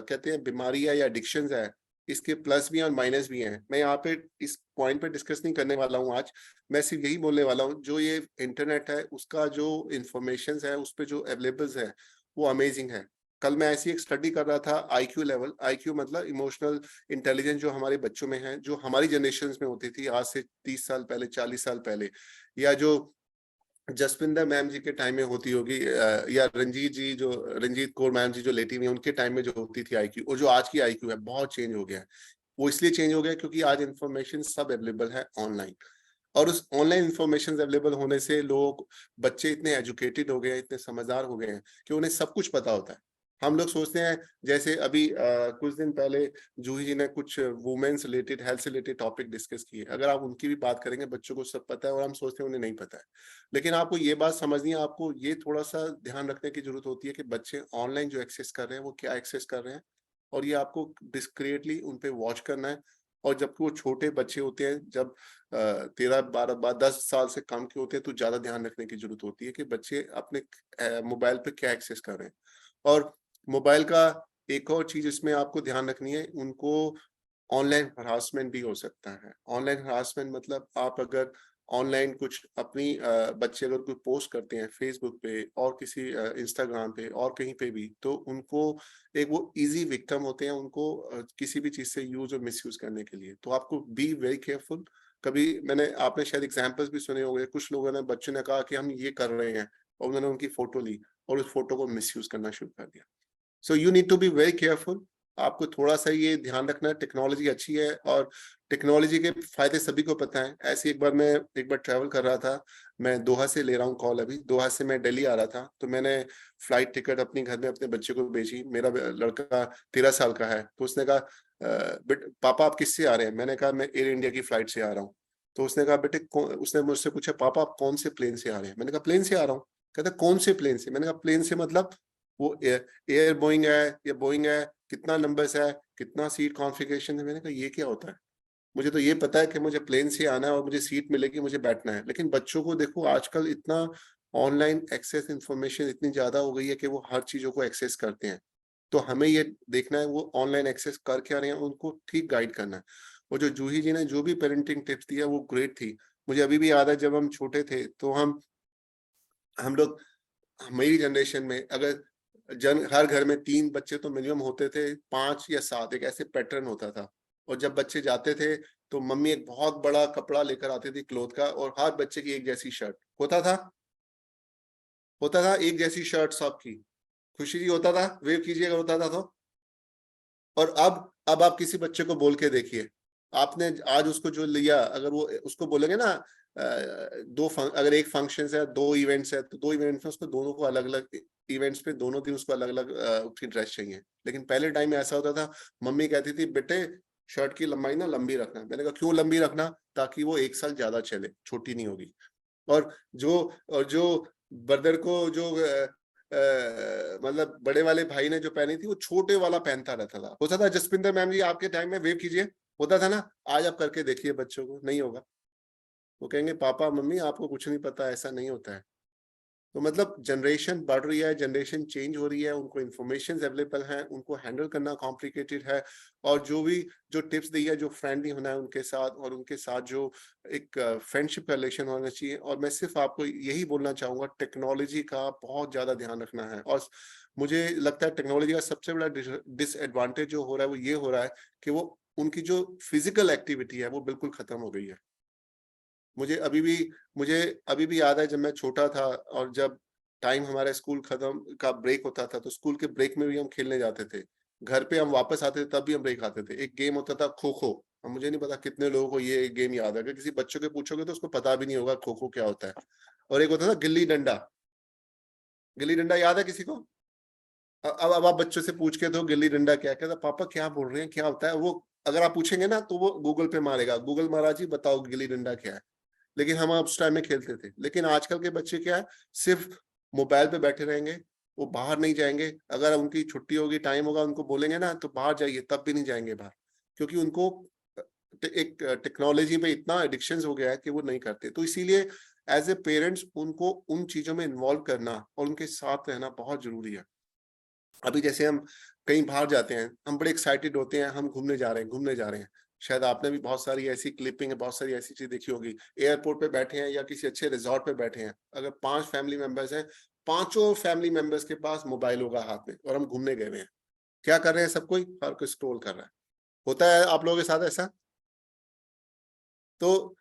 कहते हैं बीमारी है या एडिक्शन है। इसके प्लस भी हैं और माइनस भी हैं। मैं यहाँ पे इस पॉइंट पे डिस्कस नहीं करने वाला हूँ आज। मैं सिर्फ यही बोलने वाला हूँ, जो ये इंटरनेट है उसका जो इंफॉर्मेशन है उस पे जो अवेलेबल है वो अमेजिंग है। कल मैं ऐसी एक स्टडी कर रहा था, आईक्यू लेवल, आईक्यू मतलब इमोशनल इंटेलिजेंस, जो हमारे बच्चों में है, जो हमारी जनरेशन में होती थी आज से 30 साल पहले, 40 साल पहले, या जो जसविंदर मैम जी के टाइम में होती होगी, या रंजीत कौर मैम जी जो लेटी हुई है उनके टाइम में जो होती थी आईक्यू, और जो आज की आईक्यू है, बहुत चेंज हो गया है। वो इसलिए चेंज हो गया क्योंकि आज इन्फॉर्मेशन सब अवेलेबल है ऑनलाइन, और उस ऑनलाइन इन्फॉर्मेशन अवेलेबल होने से लोग, बच्चे इतने एजुकेटेड हो गए हैं, इतने समझदार हो गए हैं कि उन्हें सब कुछ पता होता है। हम लोग सोचते हैं, जैसे अभी कुछ दिन पहले जूही जी ने कुछ वुमेन्स रिलेटेड, हेल्थ से रिलेटेड टॉपिक डिस्कस किए, अगर आप उनकी भी बात करेंगे, बच्चों को सब पता है और हम सोचते हैं उन्हें नहीं पता है। लेकिन आपको ये बात समझनी है, आपको ये थोड़ा सा ध्यान रखने की जरूरत होती है कि बच्चे ऑनलाइन जो एक्सेस कर रहे हैं वो क्या एक्सेस कर रहे हैं, और ये आपको डिस्क्रिएटली उन पे वॉच करना है। और जबकि वो छोटे बच्चे होते हैं, जब 13-12-10 साल से कम के होते हैं, तो ज्यादा ध्यान रखने की जरूरत होती है कि बच्चे अपने मोबाइल पे क्या एक्सेस कर रहे हैं। और मोबाइल का एक और चीज इसमें आपको ध्यान रखनी है, उनको ऑनलाइन हरासमेंट भी हो सकता है। ऑनलाइन हरासमेंट मतलब आप अगर ऑनलाइन कुछ अपनी बच्चे अगर कोई पोस्ट करते हैं फेसबुक पे और किसी इंस्टाग्राम पे और कहीं पे भी, तो उनको एक वो इजी विक्टिम होते हैं, उनको किसी भी चीज से यूज और मिसयूज करने के लिए। तो आपको बी वेरी केयरफुल। कभी आपने शायद एग्जांपल्स भी सुने होंगे, कुछ लोगों ने, बच्चों ने कहा कि हम ये कर रहे हैं, और उन्होंने उनकी फोटो ली और उस फोटो को मिसयूज करना शुरू कर दिया। So you need to be very careful. आपको थोड़ा सा ये ध्यान रखना है। टेक्नोलॉजी अच्छी है और टेक्नोलॉजी के फायदे सभी को पता है। ऐसे एक बार ट्रैवल कर रहा था, मैं दोहा से ले रहा हूँ कॉल, अभी दोहा से मैं दिल्ली आ रहा था, तो मैंने फ्लाइट टिकट अपने घर में अपने बच्चे को भेजी। मेरा लड़का 13 साल का है, तो उसने कहा पापा आप किससे आ रहे हैं? मैंने कहा मैं एयर इंडिया की फ्लाइट से आ रहा हूँ। तो उसने कहा बेटे उसने मुझसे पूछा पापा आप कौन से प्लेन से आ रहे हैं? मैंने कहा प्लेन से आ रहा हूँ। कहता कौन से प्लेन से? मैंने कहा प्लेन से मतलब वो एयर बोइंग है या बोइंग है, कितना नंबर्स है, कितना सीट कॉन्फ़िगरेशन है। मैंने कहा ये क्या होता है, मुझे तो ये पता है कि मुझे प्लेन से आना है और मुझे सीट मिलेगी, मुझे बैठना है। लेकिन बच्चों को देखो आजकल इतना ऑनलाइन एक्सेस इंफॉर्मेशन इतनी ज्यादा हो गई है कि वो हर चीजों को एक्सेस करते हैं। तो हमें ये देखना है वो ऑनलाइन एक्सेस कर क्या रहे हैं, उनको ठीक गाइड करना है। और जो जूही जी ने जो भी पेरेंटिंग टिप्स दिया वो ग्रेट थी। मुझे अभी भी याद है जब हम छोटे थे तो हम लोग, मेरी जनरेशन में अगर हर घर में 3 बच्चे तो मिनिमम होते थे, 5 या 7 एक ऐसे पैटर्न होता था। और जब बच्चे जाते थे तो मम्मी एक बहुत बड़ा कपड़ा लेकर आती थी क्लोथ का, और हर बच्चे की एक जैसी शर्ट होता था एक जैसी शर्ट सबकी। खुशी जी होता था, वेव कीजिएगा होता था तो। और अब आप किसी बच्चे को बोल के देखिए, आपने आज उसको जो लिया, अगर वो उसको बोलेंगे ना अगर एक फंक्शन है, 2 इवेंट्स है, तो 2 इवेंट्स में उसको दोनों को अलग अलग इवेंट्स पे दोनों दिन उसको अलग अलग उसकी ड्रेस चाहिए। लेकिन पहले टाइम में ऐसा होता था, मम्मी कहती थी बेटे शर्ट की लंबाई ना लंबी रखना। मैंने कहा क्यों लंबी रखना? ताकि वो 1 साल ज्यादा चले, छोटी नहीं होगी। और जो ब्रदर को जो मतलब बड़े वाले भाई ने जो पहनी थी वो छोटे वाला पहनता रहता था। होता था जसपिंदर मैम जी आपके टाइम में, वेव कीजिए, होता था ना? आज आप करके देखिए बच्चों को, नहीं होगा। वो कहेंगे पापा मम्मी आपको कुछ नहीं पता, ऐसा नहीं होता है। तो मतलब जनरेशन बढ़ रही है, जनरेशन चेंज हो रही है, उनको इन्फॉर्मेशन अवेलेबल हैं, उनको हैंडल करना कॉम्प्लिकेटेड है। और जो टिप्स दी है, जो फ्रेंडली होना है उनके साथ, और उनके साथ जो एक फ्रेंडशिप का रिलेशन होना चाहिए। और मैं सिर्फ आपको यही बोलना चाहूंगा, टेक्नोलॉजी का बहुत ज्यादा ध्यान रखना है। और मुझे लगता है टेक्नोलॉजी का सबसे बड़ा डिसएडवांटेज जो हो रहा है वो ये हो रहा है कि वो उनकी जो फिजिकल एक्टिविटी है वो बिल्कुल खत्म हो गई है। मुझे अभी भी याद है जब मैं छोटा था, और जब टाइम हमारे स्कूल खत्म का ब्रेक होता था तो स्कूल के ब्रेक में भी हम खेलने जाते थे। घर पे हम वापस आते थे तब भी हम ब्रेक आते थे। एक गेम होता था खो खो। अब मुझे नहीं पता कितने लोगों को ये गेम याद है, अगर किसी बच्चों के पूछोगे तो उसको पता भी नहीं होगा खो खो क्या होता है। और एक होता था गिल्ली डंडा। गिल्ली डंडा याद है किसी को? अब आप बच्चों से पूछ के तो गिल्ली डंडा क्या कहता, पापा क्या बोल रहे हैं, क्या होता है वो? अगर आप पूछेंगे ना तो वो गूगल पे मारेगा, गूगल महाराज जी बताओ गिल्ली डंडा क्या है। लेकिन हम उस टाइम में खेलते थे। लेकिन आजकल के बच्चे क्या है, सिर्फ मोबाइल पे बैठे रहेंगे, वो बाहर नहीं जाएंगे। अगर उनकी छुट्टी होगी, टाइम होगा, उनको बोलेंगे ना तो बाहर जाइए, तब भी नहीं जाएंगे बाहर। क्योंकि उनको एक टेक्नोलॉजी पे इतना एडिक्शन हो गया है कि वो नहीं करते। तो इसीलिए एज ए पेरेंट्स उनको उन चीजों में इन्वॉल्व करना और उनके साथ रहना बहुत जरूरी है। अभी जैसे हम कहीं बाहर जाते हैं, हम बड़े एक्साइटेड होते हैं, हम घूमने जा रहे हैं। शायद आपने भी बहुत सारी ऐसी क्लिपिंग है, बहुत सारी ऐसी चीज देखी होगी। एयरपोर्ट पे बैठे हैं या किसी अच्छे रिजॉर्ट पे बैठे हैं, अगर 5 फैमिली मेंबर्स हैं, पांचों फैमिली मेंबर्स के पास मोबाइल होगा हाथ में, और हम घूमने गए हुए हैं। क्या कर रहे हैं सब कोई? हर कोई स्क्रॉल कर रहा है। होता है आप लोगों के साथ ऐसा? तो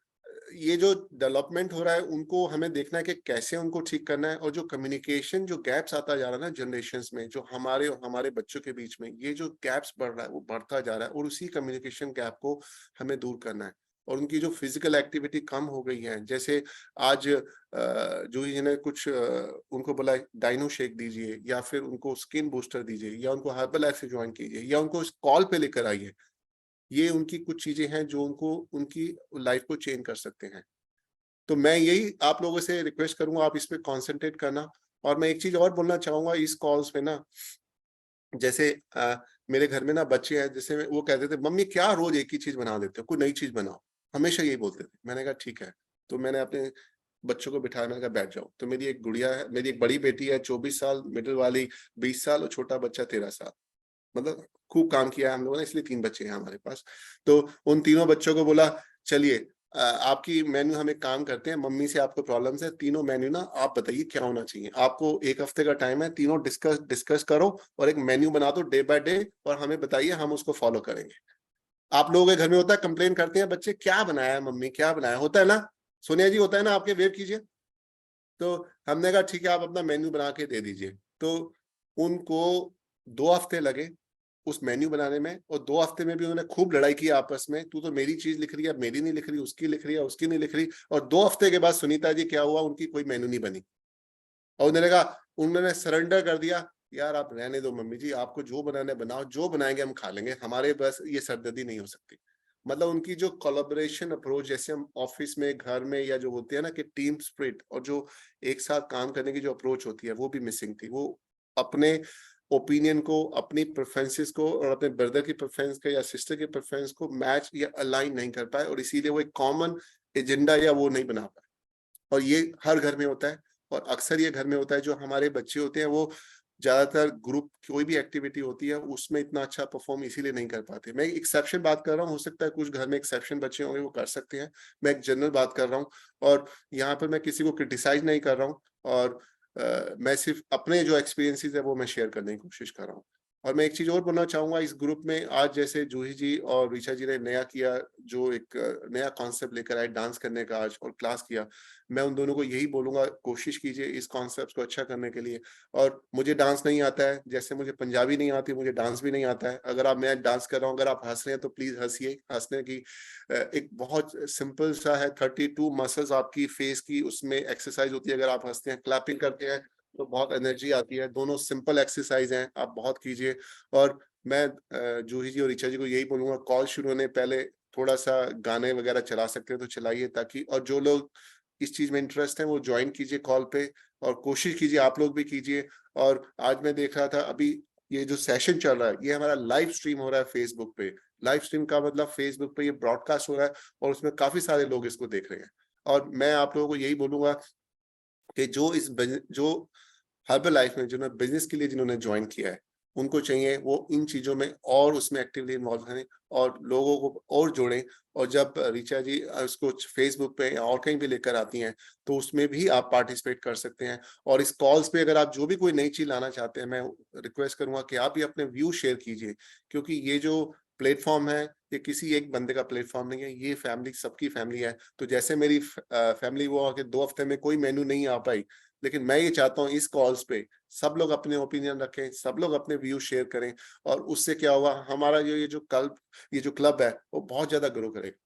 ये जो डेवलपमेंट हो रहा है उनको हमें देखना है कि कैसे उनको ठीक करना है। और जो कम्युनिकेशन जो गैप्स आता जा रहा है ना जनरेशन्स में, जो हमारे और हमारे बच्चों के बीच में ये जो गैप्स बढ़ रहा है वो बढ़ता जा रहा है, और उसी कम्युनिकेशन गैप को हमें दूर करना है। और उनकी जो फिजिकल एक्टिविटी कम हो गई है, जैसे आज जो इन्हें कुछ उनको बोला डाइनो शेक दीजिए, या फिर उनको स्किन बूस्टर दीजिए, या उनको हर्बल लाइफ से ज्वाइन कीजिए, या उनको कॉल पे लेकर आइए। ये उनकी कुछ चीजें हैं जो उनको उनकी लाइफ को चेंज कर सकते हैं। तो मैं यही आप लोगों से रिक्वेस्ट करूंगा, आप इस पे कंसंट्रेट करना। और मैं एक चीज और बोलना चाहूंगा इस कॉल्स पे ना, जैसे मेरे घर में ना बच्चे हैं, जैसे वो कहते थे मम्मी क्या रोज एक ही चीज बना देते हो, कोई नई चीज बनाओ। हमेशा यही बोलते थे। मैंने कहा ठीक है। तो मैंने अपने बच्चों को बिठाया, मैंने कहा बैठ जाओ। तो मेरी एक गुड़िया है, मेरी एक बड़ी बेटी है 24 साल, मिडिल वाली 20 साल, और छोटा बच्चा 13 साल। मतलब खूब काम किया है हम लोगों ने, इसलिए 3 बच्चे हैं हमारे पास। तो उन तीनों बच्चों को बोला चलिए आपकी मेन्यू हम एक काम करते हैं, मम्मी से आपको प्रॉब्लम्स है, तीनों मेन्यू ना आप बताइए क्या होना चाहिए। आपको 1 हफ्ते का टाइम है, तीनों डिस्कस करो और एक मेन्यू बना दो डे बाय डे, और हमें बताइए, हम उसको फॉलो करेंगे। आप लोगों के घर में होता है, कंप्लेन करते हैं बच्चे क्या बनाया है मम्मी, क्या बनाया, होता है ना? सोनिया जी होता है ना? आपके वेव कीजिए। तो हमने कहा ठीक है आप अपना मेन्यू बना के दे दीजिए। तो उनको 2 हफ्ते लगे उस मेन्यू बनाने में, और 2 हफ्ते में भी उन्होंने खूब लड़ाई की आपस में, तू तो मेरी चीज लिख रही है, मेरी नहीं लिख रही, उसकी लिख रही है, उसकी नहीं लिख रही। और 2 हफ्ते के बाद सुनीता जी क्या हुआ, उनकी कोई मेन्यू नहीं बनी। और उन्होंने सरेंडर कर दिया, यार आप रहने दो मम्मी जी, आपको जो बनाना है बनाओ, जो बनाएंगे हम खा लेंगे, हमारे बस ये सरदर्दी नहीं हो सकती। मतलब उनकी जो कोलैबोरेशन अप्रोच, जैसे हम ऑफिस में, घर में, या जो होती है ना कि टीम स्पिरिट और जो एक साथ काम करने की जो अप्रोच होती है, वो भी मिसिंग थी। वो अपने ओपिनियन को, अपनी प्रेफरेंसेस को और अपने ब्रदर की प्रेफरेंस का या सिस्टर की प्रेफरेंस को मैच या अलाइन नहीं कर पाए, और इसीलिए वो एक कॉमन एजेंडा या वो नहीं बना पाए। और ये हर घर में होता है, और अक्सर ये घर में होता है। जो हमारे बच्चे होते हैं वो ज्यादातर ग्रुप कोई भी एक्टिविटी होती है उसमें इतना अच्छा परफॉर्म इसीलिए नहीं कर पाते। मैं एक्सेप्शन बात कर रहा हूँ, हो सकता है कुछ घर में एक्सेप्शन बच्चे होंगे वो कर सकते हैं, मैं एक जनरल बात कर रहा हूँ। और यहाँ पर मैं किसी को क्रिटिसाइज नहीं कर रहा हूँ, और मैं सिर्फ अपने जो एक्सपीरियंसेस है वो मैं शेयर करने की कोशिश कर रहा हूँ। और मैं एक चीज और बोलना चाहूंगा, इस ग्रुप में आज जैसे जूही जी और ऋचा जी ने नया किया, जो एक नया कॉन्सेप्ट लेकर आए डांस करने का आज और क्लास किया, मैं उन दोनों को यही बोलूंगा, कोशिश कीजिए इस कॉन्सेप्ट को अच्छा करने के लिए। और मुझे डांस नहीं आता है, जैसे मुझे पंजाबी नहीं आती, मुझे डांस भी नहीं आता है। अगर आप, मैं डांस कर रहा हूँ, अगर आप हंस रहे हैं तो प्लीज हंसिए। हंसने की एक बहुत सिंपल सा है, 32 मसल्स आपकी फेस की उसमें एक्सरसाइज होती है। अगर आप हंसते हैं, क्लैपिंग करते हैं तो बहुत एनर्जी आती है। दोनों सिंपल एक्सरसाइज हैं, आप बहुत कीजिए। और मैं जूही जी और ऋचा जी को यही बोलूंगा, कॉल शुरू होने पहले थोड़ा सा गाने वगैरह चला सकते हैं तो चलाइए, ताकि और जो लोग इस चीज में इंटरेस्ट है वो ज्वाइन कीजिए कॉल पे, और कोशिश कीजिए आप लोग भी कीजिए। और आज मैं देख रहा था अभी ये जो सेशन चल रहा है ये हमारा लाइव स्ट्रीम हो रहा है फेसबुक पे। लाइव स्ट्रीम का मतलब फेसबुक पे ये ब्रॉडकास्ट हो रहा है और उसमें काफी सारे लोग इसको देख रहे हैं। और मैं आप लोगों को यही बोलूंगा कि जो हर्बल लाइफ में जिन्होंने बिजनेस के लिए जिन्होंने ज्वाइन किया है, उनको चाहिए वो इन चीजों में और उसमें एक्टिवली इन्वॉल्व करें और लोगों को और जोड़ें। और जब ऋचा जी उसको फेसबुक पे या और कहीं भी लेकर आती हैं तो उसमें भी आप पार्टिसिपेट कर सकते हैं। और इस कॉल्स पे अगर आप जो भी कोई नई चीज लाना चाहते हैं, मैं रिक्वेस्ट करूंगा कि आप भी अपने व्यू शेयर कीजिए, क्योंकि ये जो प्लेटफॉर्म है ये किसी एक बंदे का प्लेटफॉर्म नहीं है, ये फैमिली सबकी फैमिली है। तो जैसे मेरी फैमिली वो आके 2 हफ्ते में कोई मेनू नहीं आ पाई, लेकिन मैं ये चाहता हूँ इस कॉल्स पे सब लोग अपने ओपिनियन रखें, सब लोग अपने व्यू शेयर करें। और उससे क्या होगा, हमारा ये जो क्लब है वो बहुत ज्यादा ग्रो करेगा।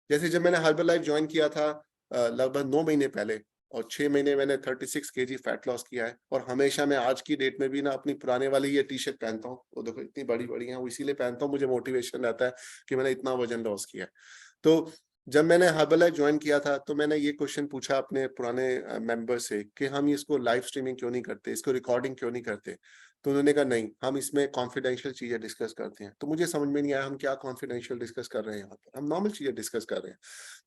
जैसे जब मैंने हर्बल लाइफ ज्वाइन किया था लगभग 9 महीने पहले, और 6 महीने मैंने 36 kg फैट लॉस किया है। और हमेशा मैं आज की डेट में भी ना अपनी पुराने वाली ये टी शर्ट पहनता हूँ, वो देखो इतनी बड़ी बड़ी है, वो इसीलिए पहनता हूँ, मुझे मोटिवेशन रहता है कि मैंने इतना वजन लॉस किया है। तो जब मैंने हर्बल लाइफ ज्वाइन किया था तो मैंने ये क्वेश्चन पूछा अपने पुराने मेंबर से कि हम इसको लाइव स्ट्रीमिंग क्यों नहीं करते, इसको रिकॉर्डिंग क्यों नहीं करते। तो उन्होंने कहा नहीं, हम इसमें कॉन्फिडेंशियल चीजें डिस्कस करते हैं। तो मुझे समझ में नहीं आया हम क्या कॉन्फिडेंशियल डिस्कस कर रहे हैं, यहाँ पर हम नॉर्मल चीजें डिस्कस कर रहे हैं।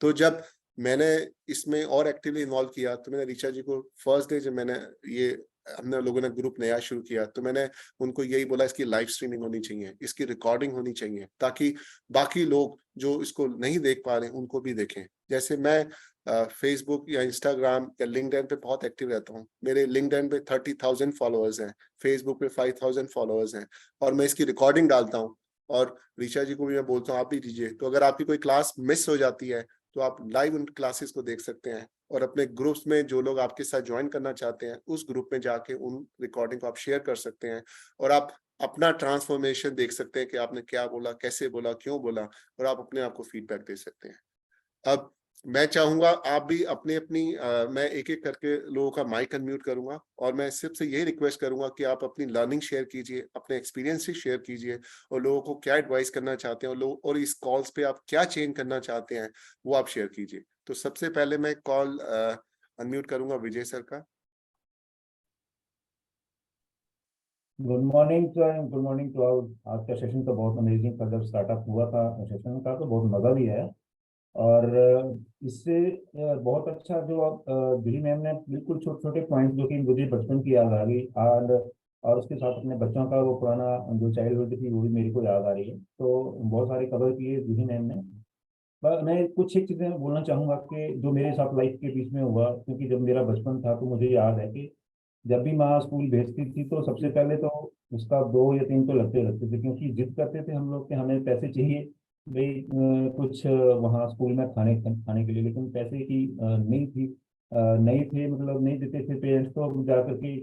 तो जब मैंने इसमें और एक्टिवली इन्वॉल्व किया तो मैंने ऋचा जी को फर्स्ट डे जब मैंने ये हमने लोगों ने ग्रुप नया शुरू किया तो मैंने उनको यही बोला इसकी लाइव स्ट्रीमिंग होनी चाहिए, इसकी रिकॉर्डिंग होनी चाहिए, ताकि बाकी लोग जो इसको नहीं देख पा रहे उनको भी देखें। जैसे मैं फेसबुक या इंस्टाग्राम या लिंक्डइन पे बहुत एक्टिव रहता हूँ, मेरे लिंक्डइन पे 30,000 फॉलोअर्स हैं, फेसबुक पे 5,000 फॉलोअर्स हैं, और मैं इसकी रिकॉर्डिंग डालता हूँ। और ऋचा जी को भी मैं बोलता हूँ आप भी दीजिए। तो अगर आपकी कोई क्लास मिस हो जाती है तो आप लाइव उन क्लासेस को देख सकते हैं, और अपने ग्रुप्स में जो लोग आपके साथ ज्वाइन करना चाहते हैं उस ग्रुप में जाके उन रिकॉर्डिंग को आप शेयर कर सकते हैं। और आप अपना ट्रांसफॉर्मेशन देख सकते हैं कि आपने क्या बोला, कैसे बोला, क्यों बोला, और आप अपने आप को फीडबैक दे सकते हैं। अब मैं चाहूंगा आप भी अपनी अपनी मैं एक एक करके लोगों का माइक अनम्यूट करूंगा और मैं सिर्फ से यही रिक्वेस्ट करूंगा कि आप अपनी लर्निंग शेयर कीजिए, अपने एक्सपीरियंस शेयर कीजिए, और लोगों को क्या एडवाइस करना चाहते हैं और लोग और इस कॉल्स पे आप क्या चेंज करना चाहते हैं वो आप शेयर कीजिए। तो सबसे पहले मैं कॉल अनम्यूट करूंगा विजय सर का। Good morning sir, good morning to all. आज का सेशन तो बहुत अमेजिंग था, जब स्टार्टअप हुआ था सेशन का तो बहुत मज़ा भी है। और इससे बहुत अच्छा जो जूही मैम ने बिल्कुल छोटे छोटे पॉइंट्स जो कि मुझे बचपन की याद आ गई, और उसके साथ अपने बच्चों का वो पुराना जो चाइल्डहुड थी वो भी मेरे को याद आ रही है। तो बहुत सारे कवर किए जूही मैम ने। पर मैं कुछ एक चीज़ें बोलना चाहूँगा कि जो मेरे साथ लाइफ के बीच में हुआ, क्योंकि जब मेरा बचपन था तो मुझे याद है कि जब भी माँ स्कूल भेजती थी तो सबसे पहले तो उसका 2 या 3 तो लगते थे, क्योंकि जिद करते थे हम लोग कि हमें पैसे चाहिए भाई, कुछ वहाँ स्कूल में खाने खाने के लिए। लेकिन पैसे की नहीं थे, मतलब नहीं देते थे पेरेंट्स, तो हम जा करके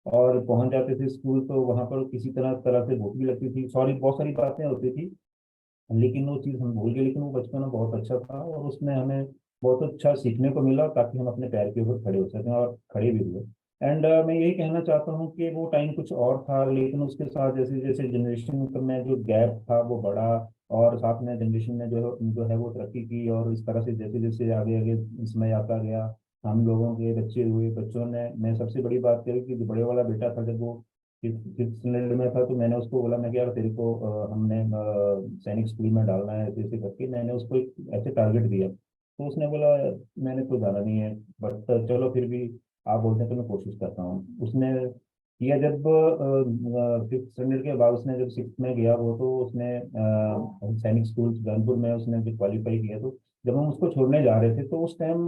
और पहुंच जाते थे स्कूल। तो वहाँ पर किसी तरह तरह से भूख भी लगती थी, सॉरी बहुत सारी बातें होती थी, लेकिन वो चीज़ हम भूल गए। लेकिन वो बचपन बहुत अच्छा था और उसमें हमें बहुत अच्छा सीखने को मिला, ताकि हम अपने पैर के ऊपर खड़े हो सकें, और खड़े भी हुए। एंड मैं यही कहना चाहता हूँ कि वो टाइम कुछ और था, लेकिन उसके साथ जैसे जैसे जनरेशन में जो गैप था वो बढ़ा, और साथ में जनरेशन में जो है वो तरक्की की, और इस तरह से जैसे जैसे आगे आगे समय आता गया, हम लोगों के बच्चे हुए, बच्चों ने, मैं सबसे बड़ी बात करूँ कि जो बड़े वाला बेटा था, जब वो फिफ्थ स्टैंडर्ड में था, तो मैंने उसको बोला, मैं कि यार तेरे को हमने सैनिक स्कूल में डालना है, ऐसे ऐसे करके मैंने उसको एक ऐसे टारगेट दिया। तो उसने बोला मैंने तो जाना नहीं है, बट चलो फिर भी आप बोलते हैं तो मैं कोशिश करता हूँ। उसने किया। जब फिफ्थ स्टैंडर्ड के बाद उसने जब सिक्स में गया वो, तो उसने सैनिक स्कूल जौनपुर में उसने जब क्वालिफाई किया, तो जब हम उसको छोड़ने जा रहे थे तो उस टाइम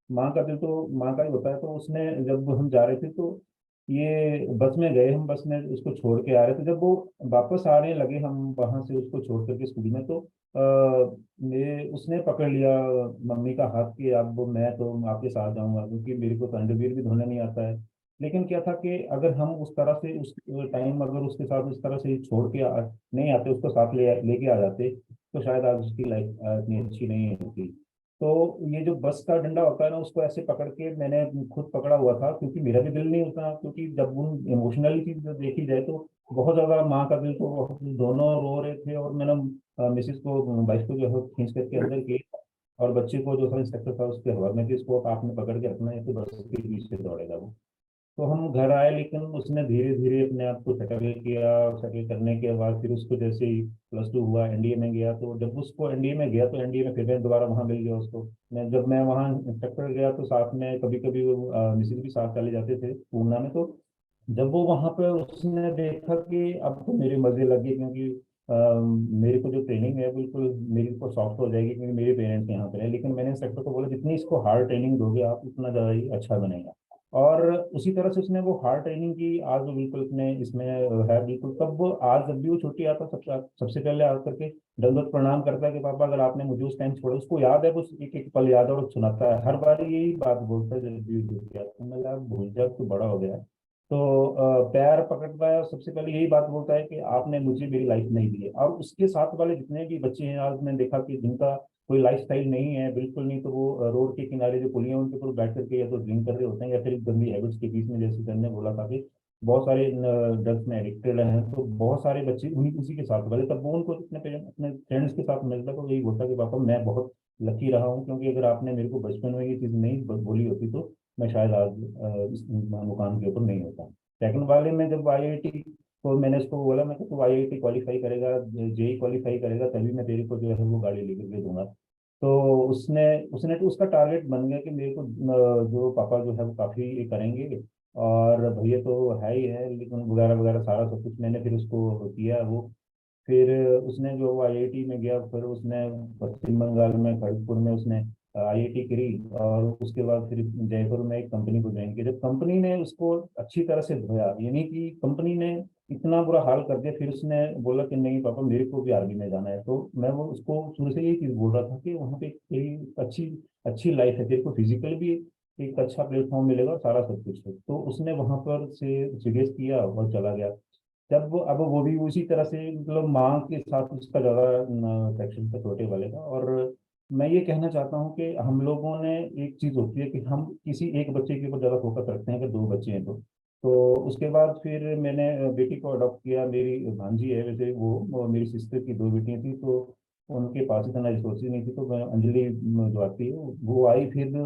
माँ का दिल तो माँ का ही होता है। तो उसने, जब हम जा रहे थे तो ये बस में गए, हम बस में उसको छोड़ के आ रहे थे, जब वो वापस आने लगे हम वहां से उसको छोड़ करके स्कूल में, तो मेरे उसने पकड़ लिया मम्मी का हाथ कि अब मैं तो आपके साथ जाऊंगा, क्योंकि मेरे को तो अंडरवियर भी धोना नहीं आता है। लेकिन क्या था कि अगर हम उस तरह से उस टाइम अगर उसके साथ उस तरह से छोड़ के नहीं आते, उसको साथ लेके आ जाते, तो शायद आज उसकी लाइफ इतनी अच्छी नहीं होती। तो ये जो बस का डंडा होता है ना, उसको ऐसे पकड़ के मैंने खुद पकड़ा हुआ था, क्योंकि मेरा भी दिल नहीं होता, क्योंकि जब उन इमोशनली चीज देखी जाए तो बहुत ज्यादा माँ का दिल तो, दोनों रो रहे थे, और मैंने मिसिस को, वाइफ को जो है खींच करके अंदर किया, और बच्चे को जो था इंस्ट्रक्टर था उसके हवा में कि इसको आपने पकड़ के रखना है, तो बस के पीछे दौड़ेगा वो। तो हम घर आए, लेकिन उसने धीरे धीरे अपने आप को सेटल किया। सेटल करने के बाद फिर उसको जैसे ही प्लस टू हुआ, एनडीए में गया, तो जब उसको एनडीए में गया तो एनडीए में फिर मैं दोबारा वहां मिल गया उसको। मैं वहाँ इंस्ट्रक्टर गया तो साथ में कभी कभी मिसिज भी साथ चले जाते थे पूना में। तो जब वो वहां पे उसने देखा कि अब तो मेरे मजे लगे, क्योंकि मेरे को जो ट्रेनिंग है बिल्कुल मेरे को सॉफ्ट हो जाएगी, क्योंकि मेरे पेरेंट्स यहाँ पे है। लेकिन मैंने इंस्ट्रक्टर को बोला जितनी इसको हार्ड ट्रेनिंग दोगे आप, उतना ज़्यादा ही अच्छा बनेगा। और उसी तरह से उसने वो हार्ड ट्रेनिंग की, आज वो बिल्कुल अपने इसमें है बिल्कुल। तब वो आज जब भी वो छुट्टी आता सबसे पहले आकर के दंडवत प्रणाम करता है कि पापा अगर आपने मुझे उस टाइम छोड़ा, उसको याद है, वो एक एक पल याद है और सुनाता है, हर बार यही बात बोलता है जब भी वो छुट्टी आती है। मैं यार भूल जा, तू बड़ा हो गया है। तो पैर पकड़ता है और सबसे पहले यही बात बोलता है कि आपने मुझे मेरी लाइफ नहीं दी है। और उसके साथ वाले जितने भी बच्चे हैं, आज मैंने देखा कि जिनका कोई लाइफ स्टाइल नहीं है बिल्कुल नहीं, तो वो रोड के किनारे जो पुलियां उनके ऊपर बैठ करके या तो ड्रिंक कर रहे होते हैं, या फिर गंदी हैबिट्स के बीच में, जैसे सर ने बोला था कि बहुत सारे ड्रग्स में एडिक्टेड हैं। तो बहुत सारे बच्चे उन्हीं उसी के साथ वाले, तब वो उनको अपने फ्रेंड्स के साथ मिलता तो यही बोलता कि पापा मैं बहुत लकी रहा हूँ, क्योंकि अगर आपने मेरे को बचपन में ये चीज़ नहीं बोली होती तो मैं शायद आज इस मुकाम के ऊपर नहीं होता। सेकंड वाले में जब आईआईटी, तो मैंने उसको बोला, मैं तो आईआईटी क्वालिफाई करेगा, जेई क्वालिफाई करेगा, तभी मैं तेरे को जो है वो गाड़ी लेकर के दूंगा। तो उसने उसने तो उसका टारगेट बन गया कि मेरे को जो पापा जो है वो काफ़ी ये करेंगे, और भैया तो है ही है, लेकिन वगैरह वगैरह सारा सब कुछ मैंने फिर उसको किया वो। फिर उसने जो आईआईटी में गया, फिर उसने पश्चिम बंगाल में खड़गपुर में उसने आईआईटी करी, और उसके बाद फिर जयपुर में एक कंपनी को ज्वाइन किया। जब कंपनी ने उसको अच्छी तरह से धोया, यानी कि कंपनी ने इतना बुरा हाल कर दिया, फिर उसने बोला कि नहीं पापा मेरे को भी आर्मी में जाना है। तो मैं वो उसको शुरू से यही चीज़ बोल रहा था कि वहाँ पे एक अच्छी अच्छी लाइफ है, तेरे को फिजिकल भी एक अच्छा प्लेटफॉर्म मिलेगा, सारा सब कुछ है। तो उसने वहां पर से सीरियस किया और चला गया। जब अब वो भी उसी तरह से, मतलब माँ के साथ उसका ज़्यादा सेक्शन था छोटे वाले का। और मैं ये कहना चाहता हूँ कि हम लोगों ने, एक चीज़ होती है कि हम किसी एक बच्चे के ऊपर ज़्यादा फोकस रखते हैं, कि दो बच्चे हैं तो उसके बाद फिर मैंने बेटी को अडॉप्ट किया। मेरी भांजी है वैसे वो मेरी सिस्टर की दो बेटियां थी, तो उनके पास इतना रिसोर्सेज नहीं थी, तो मैं अंजलि जो आती है वो आई। फिर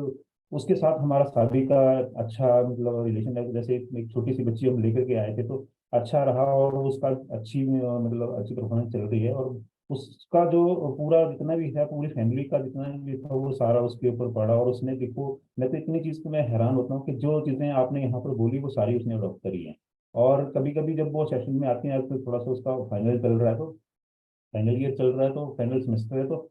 उसके साथ हमारा शादी का अच्छा मतलब रिलेशन है, जैसे एक छोटी सी बच्ची हम लेकर के आए थे, तो अच्छा रहा। और उसका अच्छी मतलब अच्छी परफॉर्मेंस चल रही है। और उसका जो पूरा जितना भी है, पूरी फैमिली का जितना भी था वो सारा उसके ऊपर पड़ा। और उसने देखो, मैं तो इतनी चीज़ को मैं हैरान होता हूँ कि जो चीज़ें आपने यहाँ पर बोली वो सारी उसने अडॉप्ट करी है। और कभी कभी जब वो सेशन में आती है, तो थोड़ा सा उसका फाइनल चल रहा है, तो फाइनल ईयर चल रहा है, तो फाइनल सेमेस्टर है, तो